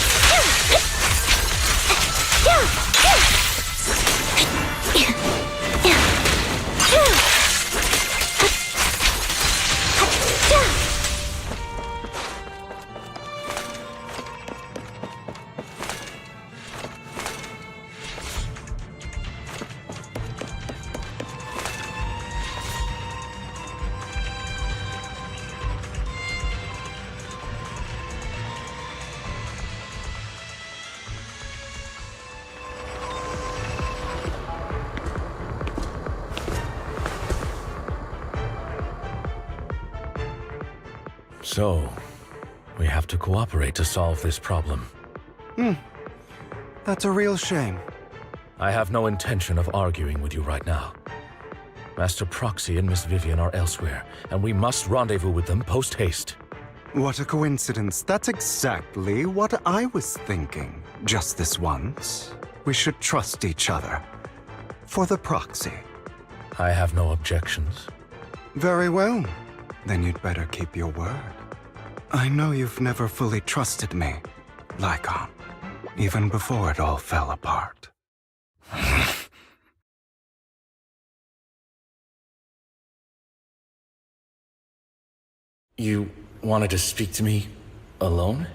So, we have to cooperate to solve this problem. That's a real shame. I have no intention of arguing with you right now. Master Proxy and Miss Vivian are elsewhere, and we must rendezvous with them post-haste. What a coincidence. That's exactly what I was thinking. Just this once. We should trust each other. For the Proxy. I have no objections. Very well. Then you'd better keep your word. I know you've never fully trusted me, Lycon, even before it all fell apart. You wanted to speak to me alone?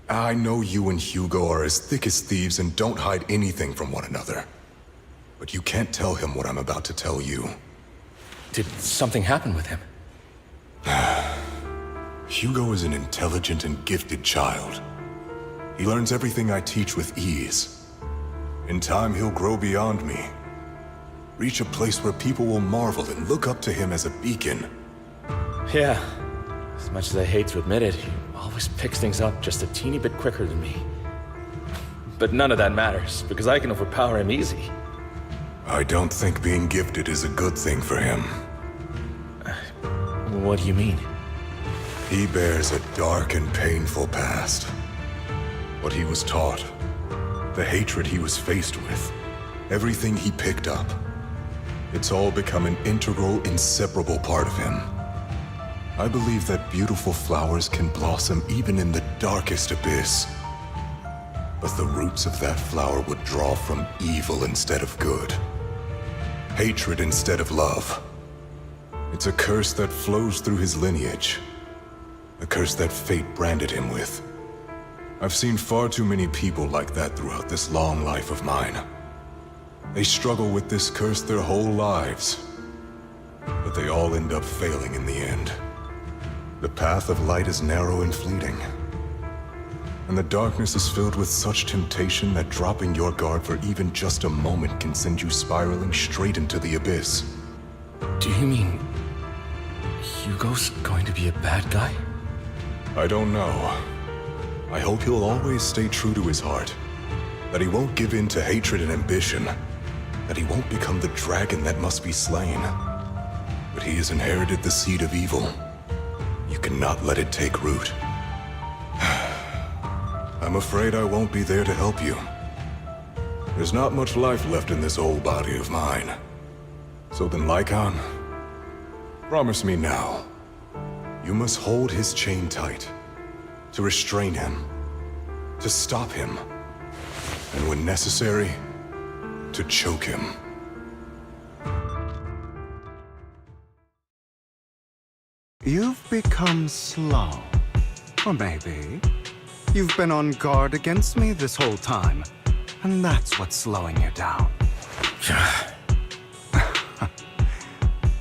I know you and Hugo are as thick as thieves and don't hide anything from one another. But you can't tell him what I'm about to tell you. Did something happen with him? Hugo is an intelligent and gifted child. He learns everything I teach with ease. In time, he'll grow beyond me, Reach a place where people will marvel and look up to him as a beacon. Yeah. As much as I hate to admit it, he always picks things up just a teeny bit quicker than me. But none of that matters, because I can overpower him easy. I don't think being gifted is a good thing for him. What do you mean? He bears a dark and painful past. What he was taught, the hatred he was faced with, everything he picked up, it's all become an integral, inseparable part of him. I believe that beautiful flowers can blossom even in the darkest abyss. But the roots of that flower would draw from evil instead of good. Hatred instead of love. It's a curse that flows through his lineage. A curse that fate branded him with. I've seen far too many people like that throughout this long life of mine. They struggle with this curse their whole lives. But they all end up failing in the end. The path of light is narrow and fleeting. And the darkness is filled with such temptation that dropping your guard for even just a moment can send you spiraling straight into the abyss. Do you mean Hugo's going to be a bad guy? I don't know. I hope he'll always stay true to his heart. That he won't give in to hatred and ambition. That he won't become the dragon that must be slain. But he has inherited the seed of evil. You cannot let it take root. I'm afraid I won't be there to help you. There's not much life left in this old body of mine. So then, Lycon, promise me now. You must hold his chain tight. To restrain him. To stop him. And when necessary, to choke him. You've become slow. Or maybe you've been on guard against me this whole time, and that's what's slowing you down.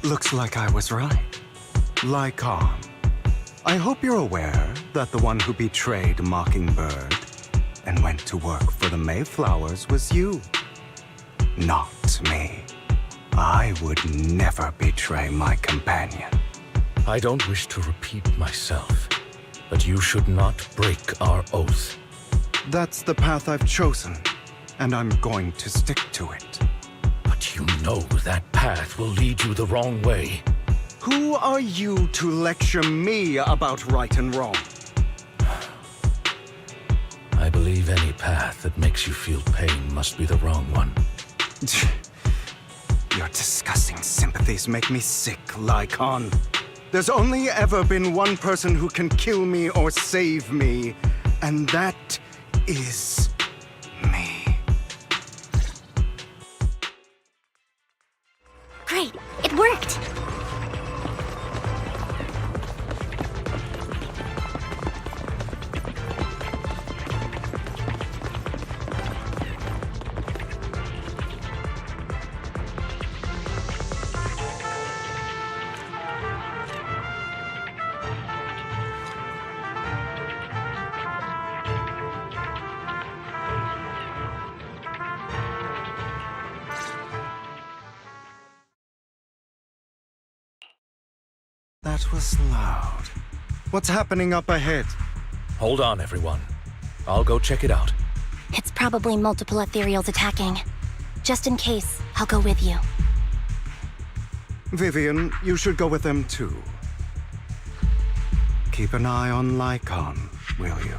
Looks like I was right. Lycon, I hope you're aware that the one who betrayed Mockingbird and went to work for the Mayflowers was you. Not me. I would never betray my companion. I don't wish to repeat myself, but you should not break our oath. That's the path I've chosen, and I'm going to stick to it. But you know that path will lead you the wrong way. Who are you to lecture me about right and wrong? I believe any path that makes you feel pain must be the wrong one. Your disgusting sympathies make me sick, Lycon. There's only ever been one person who can kill me or save me, and that is me. Great, it worked! That was loud. What's happening up ahead? Hold on, everyone. I'll go check it out. It's probably multiple ethereals attacking. Just in case, I'll go with you. Vivian, you should go with them too. Keep an eye on Lycon, will you?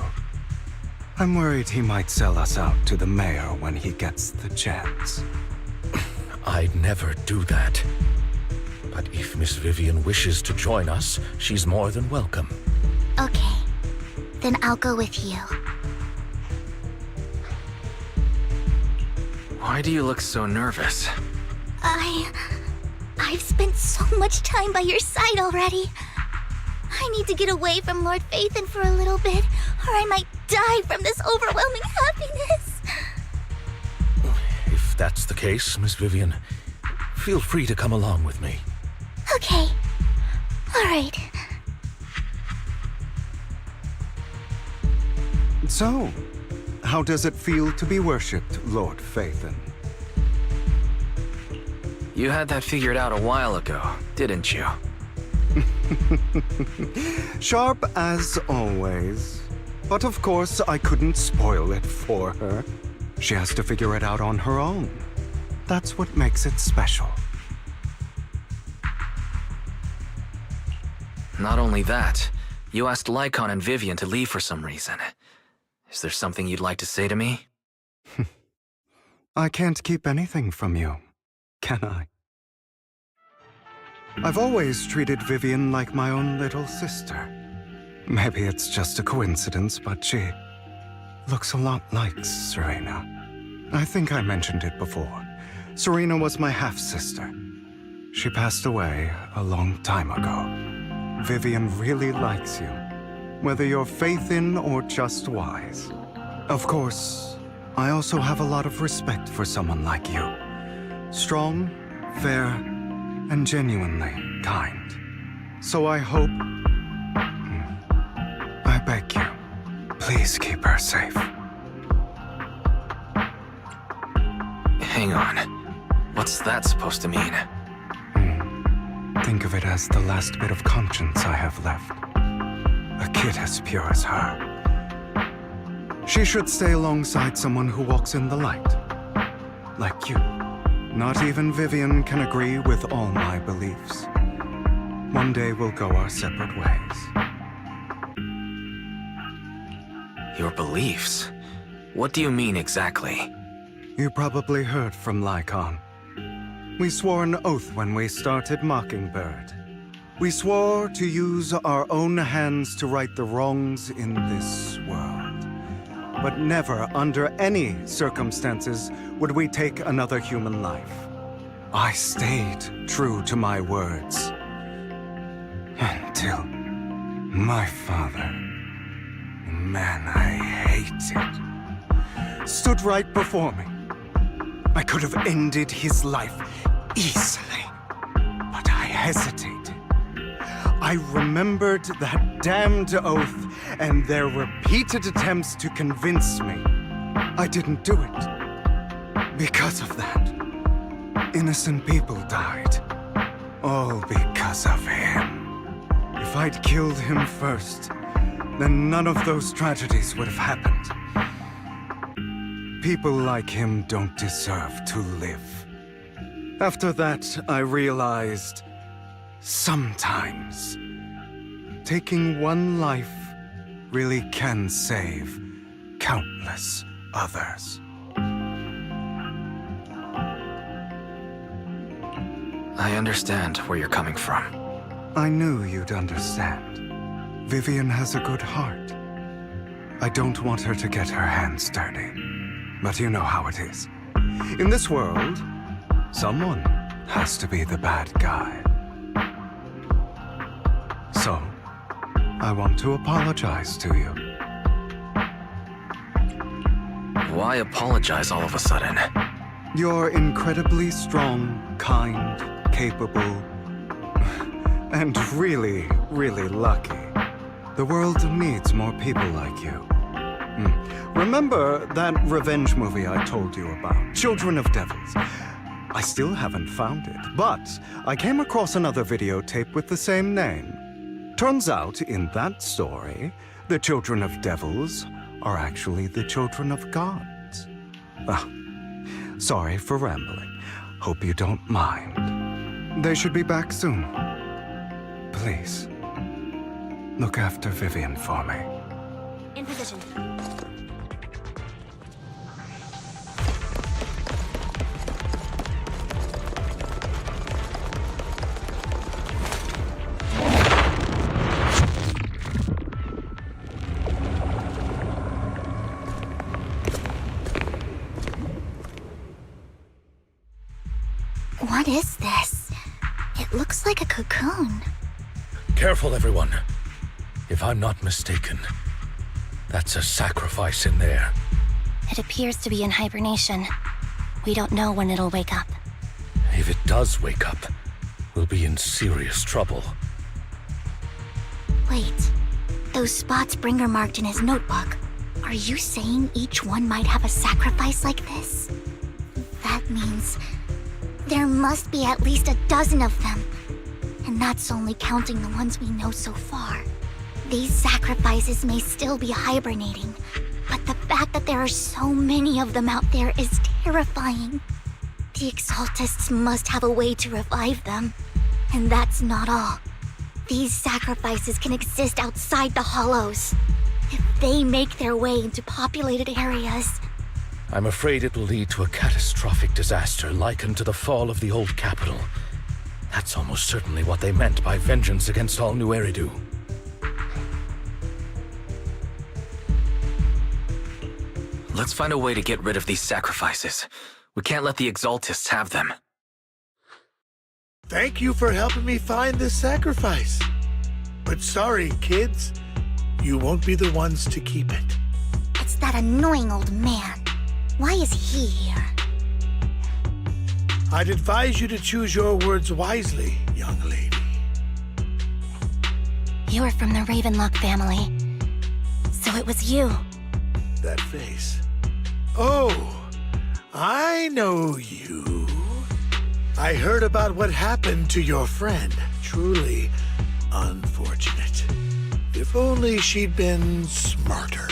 I'm worried he might sell us out to the mayor when he gets the chance. I'd never do that. But if Miss Vivian wishes to join us, she's more than welcome. Okay. Then I'll go with you. Why do you look so nervous? I've spent so much time by your side already. I need to get away from Lord Phaethon for a little bit, or I might die from this overwhelming happiness. If that's the case, Miss Vivian, feel free to come along with me. Okay. All right. So, how does it feel to be worshipped, Lord Phaethon? You had that figured out a while ago, didn't you? Sharp as always. But of course, I couldn't spoil it for her. She has to figure it out on her own. That's what makes it special. Not only that, you asked Lycon and Vivian to leave for some reason. Is there something you'd like to say to me? I can't keep anything from you, can I? I've always treated Vivian like my own little sister. Maybe it's just a coincidence, but she looks a lot like Serena. I think I mentioned it before. Serena was my half-sister. She passed away a long time ago. Vivian really likes you, whether you're faith in or just wise. Of course, I also have a lot of respect for someone like you. Strong, fair, and genuinely kind. So I hope... I beg you, please keep her safe. Hang on. What's that supposed to mean? Think of it as the last bit of conscience I have left. A kid as pure as her. She should stay alongside someone who walks in the light. Like you. Not even Vivian can agree with all my beliefs. One day we'll go our separate ways. Your beliefs? What do you mean exactly? You probably heard from Lycon. We swore an oath when we started Mockingbird. We swore to use our own hands to right the wrongs in this world. But never, under any circumstances, would we take another human life. I stayed true to my words. Until my father, the man I hated, stood right before me. I could have ended his life easily, but I hesitated. I remembered that damned oath and their repeated attempts to convince me I didn't do it. Because of that, innocent people died. All because of him. If I'd killed him first, then none of those tragedies would have happened. People like him don't deserve to live. After that, I realized, sometimes, taking one life really can save countless others. I understand where you're coming from. I knew you'd understand. Vivian has a good heart. I don't want her to get her hands dirty. But you know how it is. In this world, someone has to be the bad guy. So, I want to apologize to you. Why apologize all of a sudden? You're incredibly strong, kind, capable, and really, really lucky. The world needs more people like you. Remember that revenge movie I told you about, Children of Devils? I still haven't found it, but I came across another videotape with the same name. Turns out, in that story, the children of devils are actually the children of gods. Sorry for rambling. Hope you don't mind. They should be back soon. Please, look after Vivian for me. In position. What is this? It looks like a cocoon. Careful, everyone. If I'm not mistaken, that's a sacrifice in there. It appears to be in hibernation. We don't know when it'll wake up. If it does wake up, we'll be in serious trouble. Wait, those spots Bringer marked in his notebook. Are you saying each one might have a sacrifice like this? That means There must be at least a dozen of them. And that's only counting the ones we know so far. These sacrifices may still be hibernating, but the fact that there are so many of them out there is terrifying. The Exaltists must have a way to revive them. And that's not all. These sacrifices can exist outside the Hollows. If they make their way into populated areas... I'm afraid it will lead to a catastrophic disaster likened to the fall of the old capital. That's almost certainly what they meant by vengeance against all New Eridu. Let's find a way to get rid of these sacrifices. We can't let the Exaltists have them. Thank you for helping me find this sacrifice. But sorry, kids. You won't be the ones to keep it. It's that annoying old man. Why is he here? I'd advise you to choose your words wisely, young lady. You're from the Ravenlock family. So it was you. That face. Oh, I know you. I heard about what happened to your friend. Truly unfortunate. If only she'd been smarter.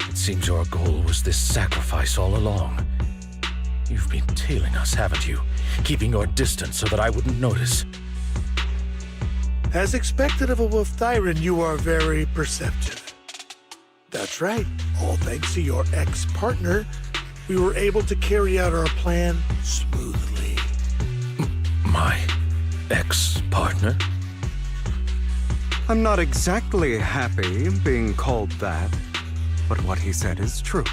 It seems your goal was this sacrifice all along. You've been tailing us, haven't you? Keeping your distance so that I wouldn't notice. As expected of a Wolf Thyran, you are very perceptive. That's right. All thanks to your ex-partner, we were able to carry out our plan smoothly. My ex-partner? I'm not exactly happy being called that, but what he said is true.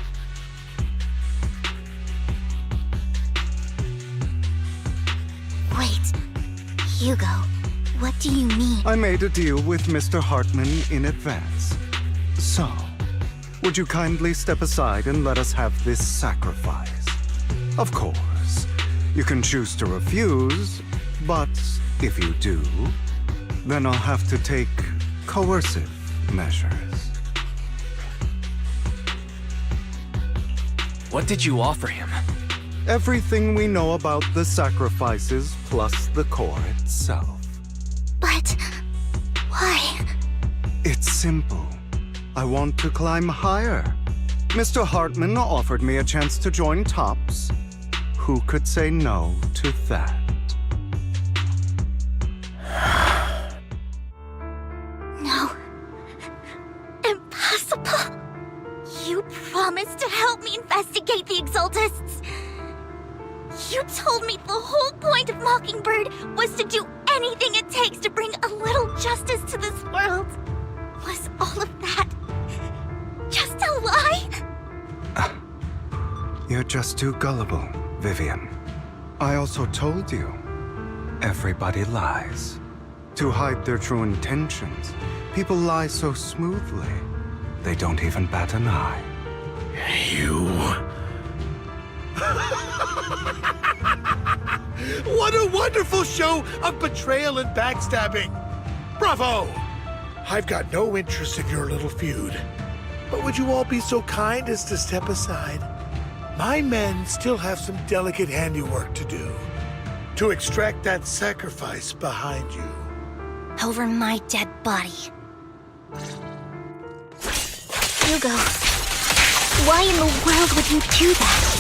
Wait, Hugo, what do you mean? I made a deal with Mr. Hartman in advance. So, would you kindly step aside and let us have this sacrifice? Of course, you can choose to refuse, but if you do, then I'll have to take coercive measures. What did you offer him? Everything we know about the sacrifices plus the core itself. But... why? It's simple. I want to climb higher. Mr. Hartman offered me a chance to join Tops. Who could say no to that? No. Impossible. You promised to help me investigate the Exaltists. You told me the whole point of Mockingbird was to do anything it takes to bring a little justice to this world. Was all of that just a lie? You're just too gullible, Vivian. I also told you, everybody lies. To hide their true intentions, people lie so smoothly, they don't even bat an eye. You... What a wonderful show of betrayal and backstabbing! Bravo! I've got no interest in your little feud. But would you all be so kind as to step aside? My men still have some delicate handiwork to do. To extract that sacrifice behind you. Over my dead body. Hugo, why in the world would you do that?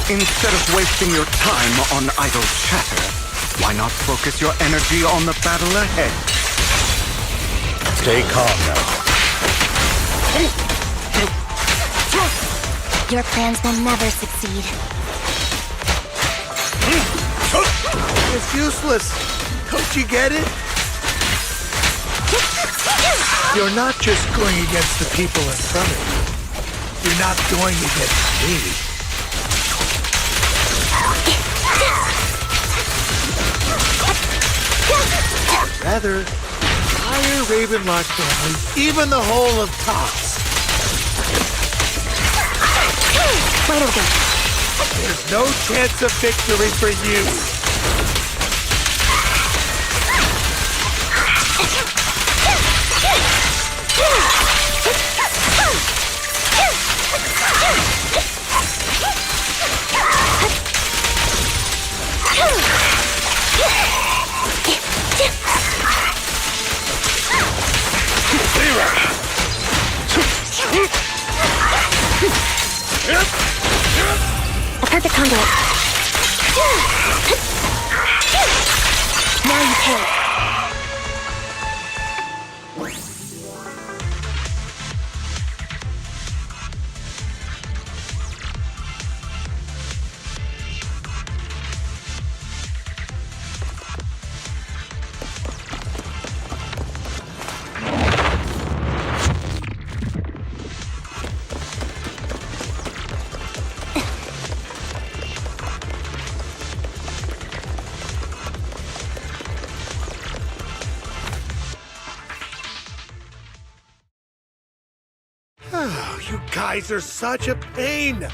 Instead of wasting your time on idle chatter, why not focus your energy on the battle ahead? Stay calm now. Your plans will never succeed. It's useless. Don't you get it? You're not just going against the people in front of you. You're not going against me. Rather, entire Ravenlock family, even the whole of Tops. Wait a minute. There's no chance of victory for you. perfect conduit. Now you pay. Oh, you guys are such a pain.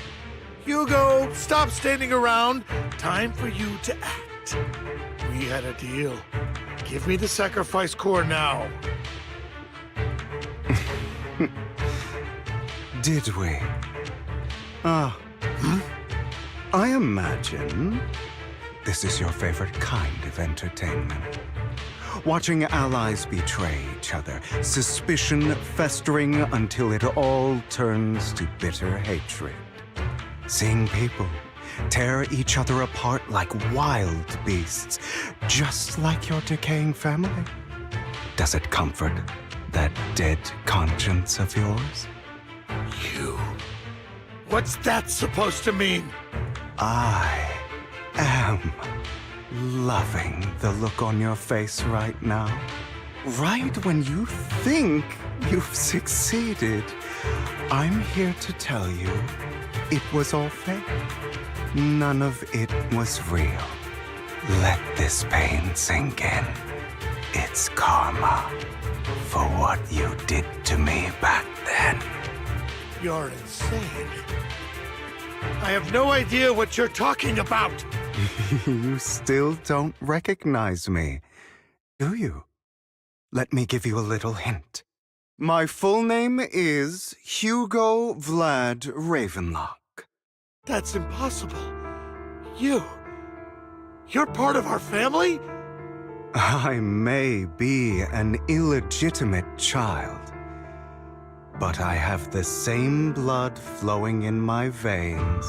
Hugo, stop standing around. Time for you to act. We had a deal. Give me the sacrifice core now. Did we? I imagine this is your favorite kind of entertainment. Watching allies betray each other, suspicion festering until it all turns to bitter hatred. Seeing people tear each other apart like wild beasts, just like your decaying family. Does it comfort that dead conscience of yours? You. What's that supposed to mean? I am loving the look on your face right now. Right when you think you've succeeded, I'm here to tell you it was all fake. None of it was real. Let this pain sink in. It's karma for what you did to me back then. You're insane. I have no idea what you're talking about. You still don't recognize me, do you? Let me give you a little hint. My full name is Hugo Vlad Ravenlock. That's impossible. You're part of our family? I may be an illegitimate child, but I have the same blood flowing in my veins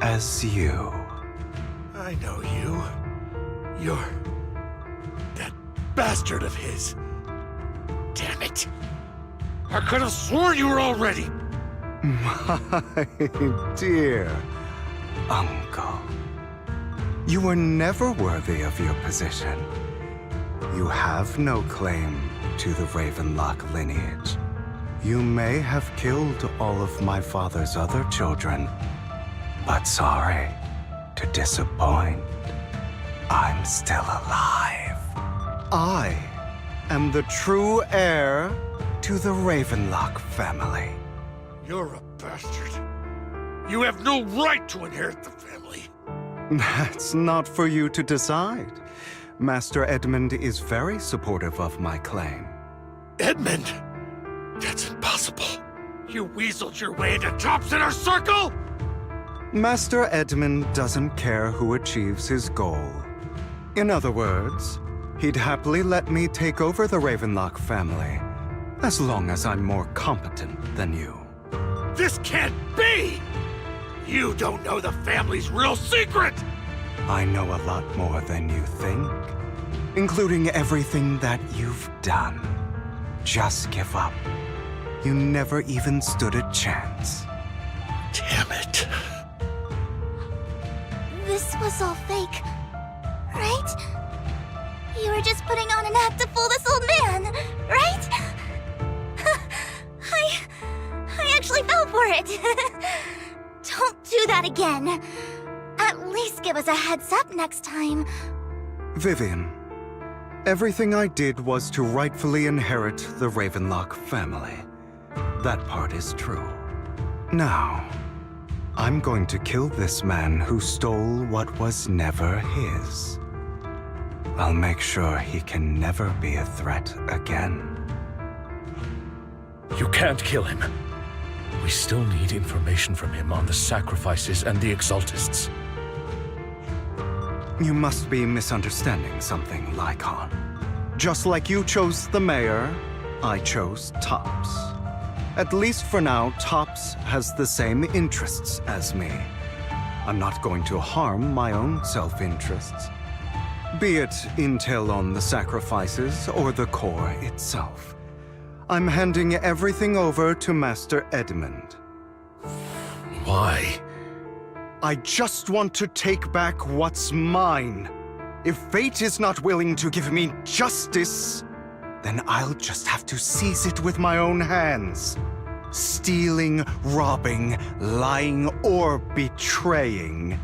as you. I know you. You're that bastard of his. Damn it. I could have sworn you were already. My dear uncle, you were never worthy of your position. You have no claim to the Ravenlock lineage. You may have killed all of my father's other children, but sorry to disappoint, I'm still alive. I am the true heir to the Ravenlock family. You're a bastard. You have no right to inherit the family. That's not for you to decide. Master Edmund is very supportive of my claim. Edmund? That's impossible. You weaseled your way into Top's inner circle? Master Edmund doesn't care who achieves his goal. In other words, he'd happily let me take over the Ravenlock family, as long as I'm more competent than you. This can't be! You don't know the family's real secret! I know a lot more than you think, including everything that you've done. Just give up. You never even stood a chance. Damn it. This was all fake, right? You were just putting on an act to fool this old man, right? I actually fell for it. Don't do that again. At least give us a heads up next time. Vivian, everything I did was to rightfully inherit the Ravenlock family. That part is true. Now, I'm going to kill this man who stole what was never his. I'll make sure he can never be a threat again. You can't kill him. We still need information from him on the sacrifices and the Exaltists. You must be misunderstanding something, Lycon. Just like you chose the mayor, I chose Tops. At least for now, Tops has the same interests as me. I'm not going to harm my own self-interests. Be it intel on the sacrifices or the core itself. I'm handing everything over to Master Edmund. Why? I just want to take back what's mine. If fate is not willing to give me justice, then I'll just have to seize it with my own hands. Stealing, robbing, lying, or betraying.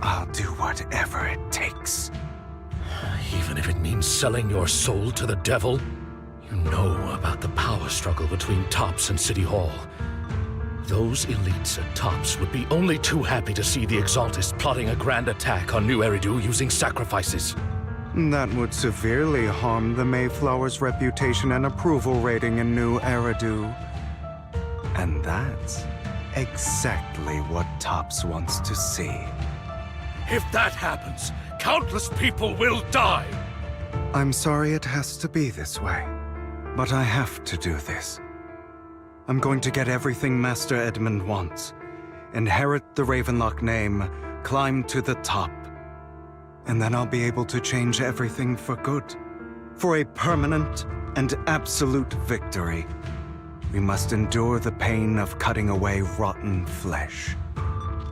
I'll do whatever it takes. Even if it means selling your soul to the devil? You know about the power struggle between Tops and City Hall. Those elites at Tops would be only too happy to see the Exaltists plotting a grand attack on New Eridu using sacrifices. That would severely harm the Mayflower's reputation and approval rating in New Eridu. And that's exactly what Tops wants to see. If that happens, countless people will die! I'm sorry it has to be this way, but I have to do this. I'm going to get everything Master Edmund wants, inherit the Ravenlock name, climb to the top, and then I'll be able to change everything for good. For a permanent and absolute victory, we must endure the pain of cutting away rotten flesh,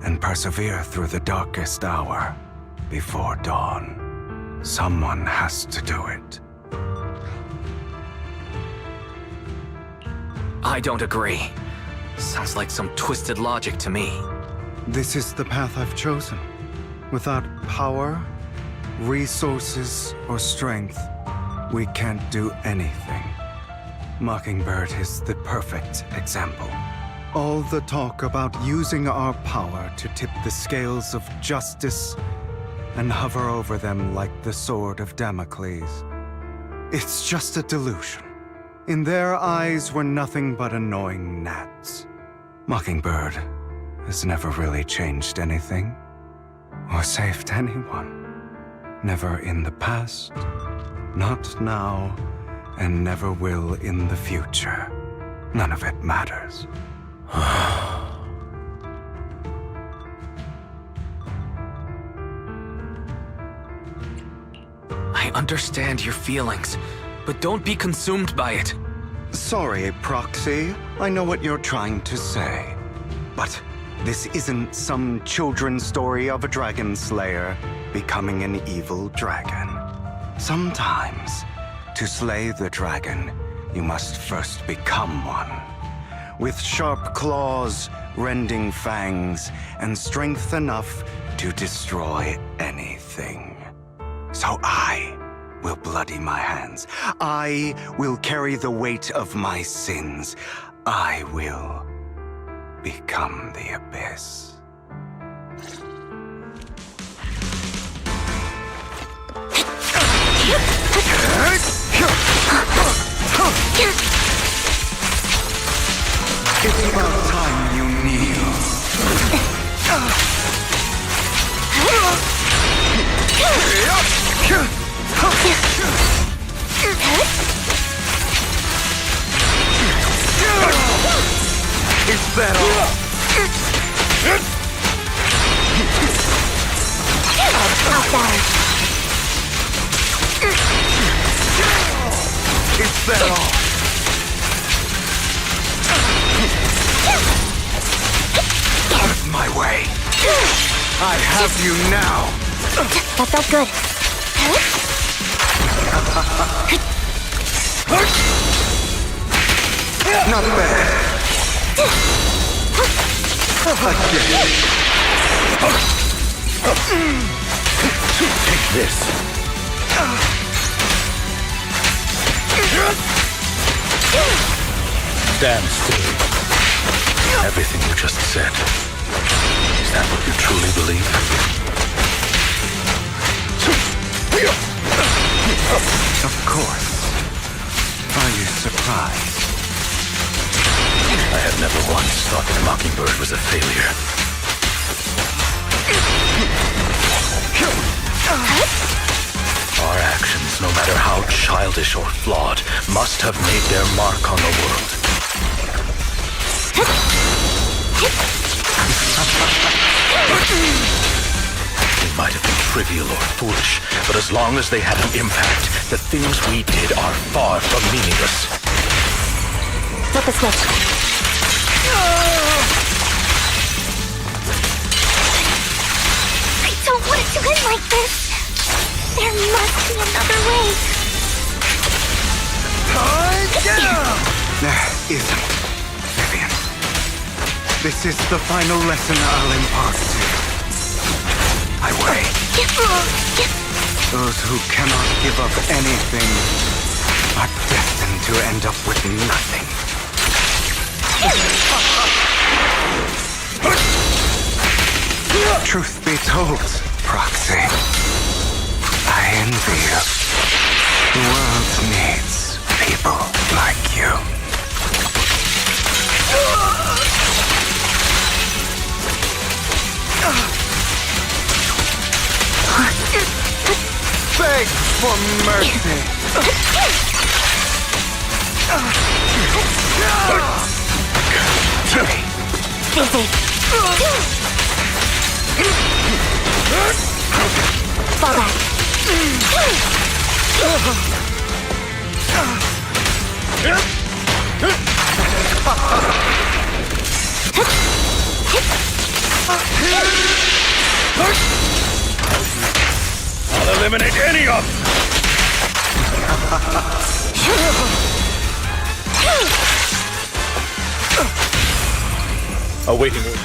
and persevere through the darkest hour before dawn. Someone has to do it. I don't agree. Sounds like some twisted logic to me. This is the path I've chosen. Without power, resources, or strength, we can't do anything. Mockingbird is the perfect example. All the talk about using our power to tip the scales of justice and hover over them like the sword of Damocles. It's just a delusion. In their eyes, we're nothing but annoying gnats. Mockingbird has never really changed anything, or saved anyone. Never in the past, not now, and never will in the future. None of it matters. I understand your feelings, but don't be consumed by it. Sorry, Proxy. I know what you're trying to say. But this isn't some children's story of a dragon slayer becoming an evil dragon. Sometimes, to slay the dragon, you must first become one. With sharp claws, rending fangs, and strength enough to destroy anything. So I will bloody my hands. I will carry the weight of my sins. I will become the abyss. It's about time you kneel. Is that all? Is that all? Out of my way. I have you now. That felt good. Not bad. Take this. Stand still. Everything you just said. Is that what you truly believe? Of course. Are you surprised? I had never once thought that Mockingbird was a failure. Our actions, no matter how childish or flawed, must have made their mark on the world. trivial or foolish, but as long as they had an impact, the things we did are far from meaningless. Flip the switch. I don't want it to end like this. There must be another way. There isn't, Vivian. This is the final lesson I'll impart to you. I worry. Those who cannot give up anything are destined to end up with nothing. Truth be told, Proxy, I envy you. The world needs people like you. Beg for mercy. Fall back. I'll eliminate any of them! Awaiting order.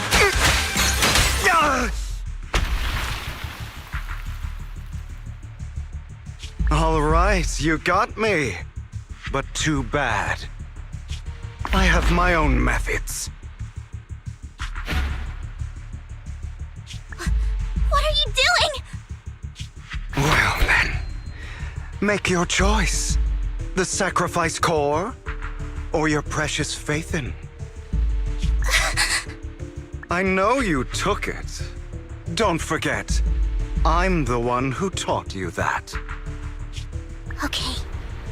All right, you got me. But too bad. I have my own methods. What are you doing? Well then, make your choice. The sacrifice core, or your precious Faithin. I know you took it. Don't forget, I'm the one who taught you that. Okay,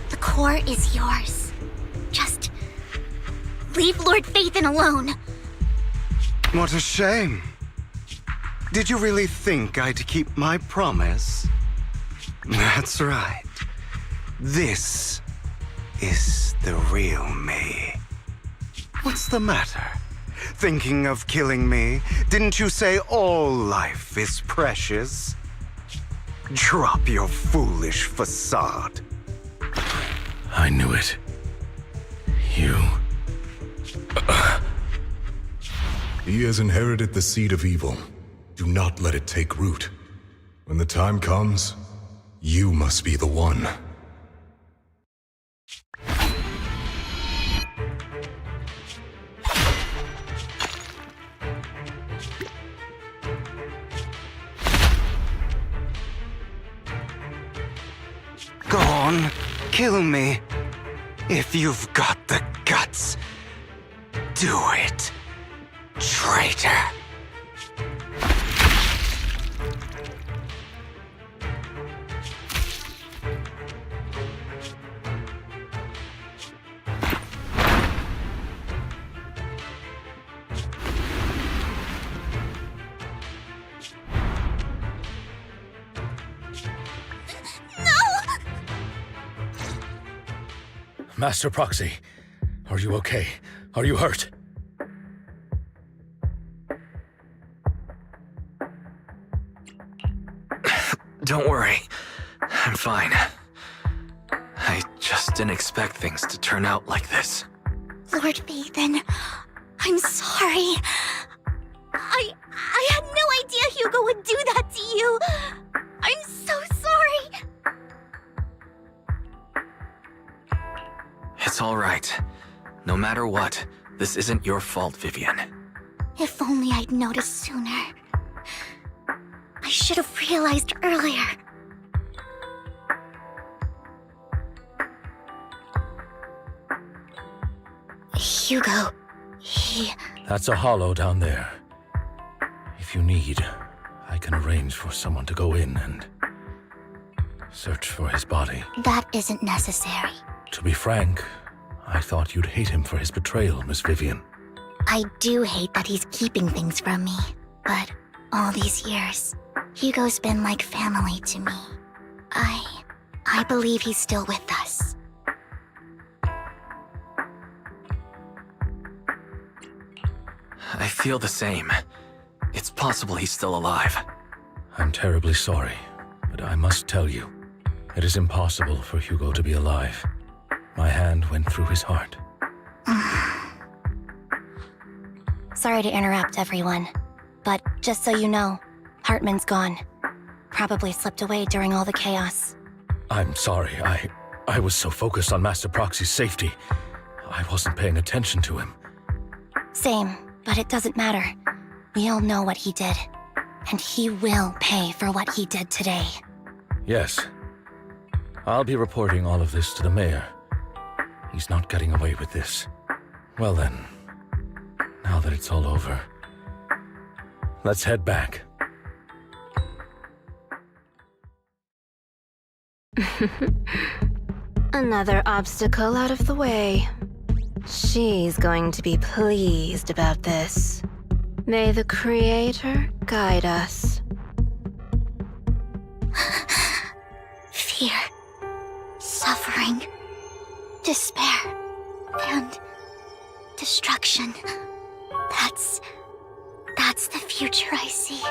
the core is yours. Just leave Lord Faithin alone. What a shame. Did you really think I'd keep my promise? That's right. This is the real me. What's the matter? Thinking of killing me? Didn't you say all life is precious? Drop your foolish facade. I knew it. You... He has inherited the seed of evil. Do not let it take root. When the time comes, you must be the one. Go on, kill me. If you've got the guts, do it, traitor. Master Proxy, are you okay? Are you hurt? Don't worry. I'm fine. I just didn't expect things to turn out like this. Lord Faithin, I'm sorry. I had no idea Hugo would do that to you. I'm so sorry. It's all right. No matter what, this isn't your fault, Vivian. If only I'd noticed sooner. I should have realized earlier. Hugo, he... That's a hollow down there. If you need, I can arrange for someone to go in and search for his body. That isn't necessary. To be frank, I thought you'd hate him for his betrayal, Miss Vivian. I do hate that he's keeping things from me, but all these years, Hugo's been like family to me. I believe he's still with us. I feel the same. It's possible he's still alive. I'm terribly sorry, but I must tell you, it is impossible for Hugo to be alive. My hand went through his heart. Sorry to interrupt, everyone. But just so you know, Hartman's gone. Probably slipped away during all the chaos. I'm sorry, I was so focused on Master Proxy's safety. I wasn't paying attention to him. Same, but it doesn't matter. We all know what he did. And he will pay for what he did today. Yes. I'll be reporting all of this to the mayor. He's not getting away with this. Well then, now that it's all over, let's head back. Another obstacle out of the way. She's going to be pleased about this. May the Creator guide us. Fear, suffering, despair, and destruction. That's the future I see.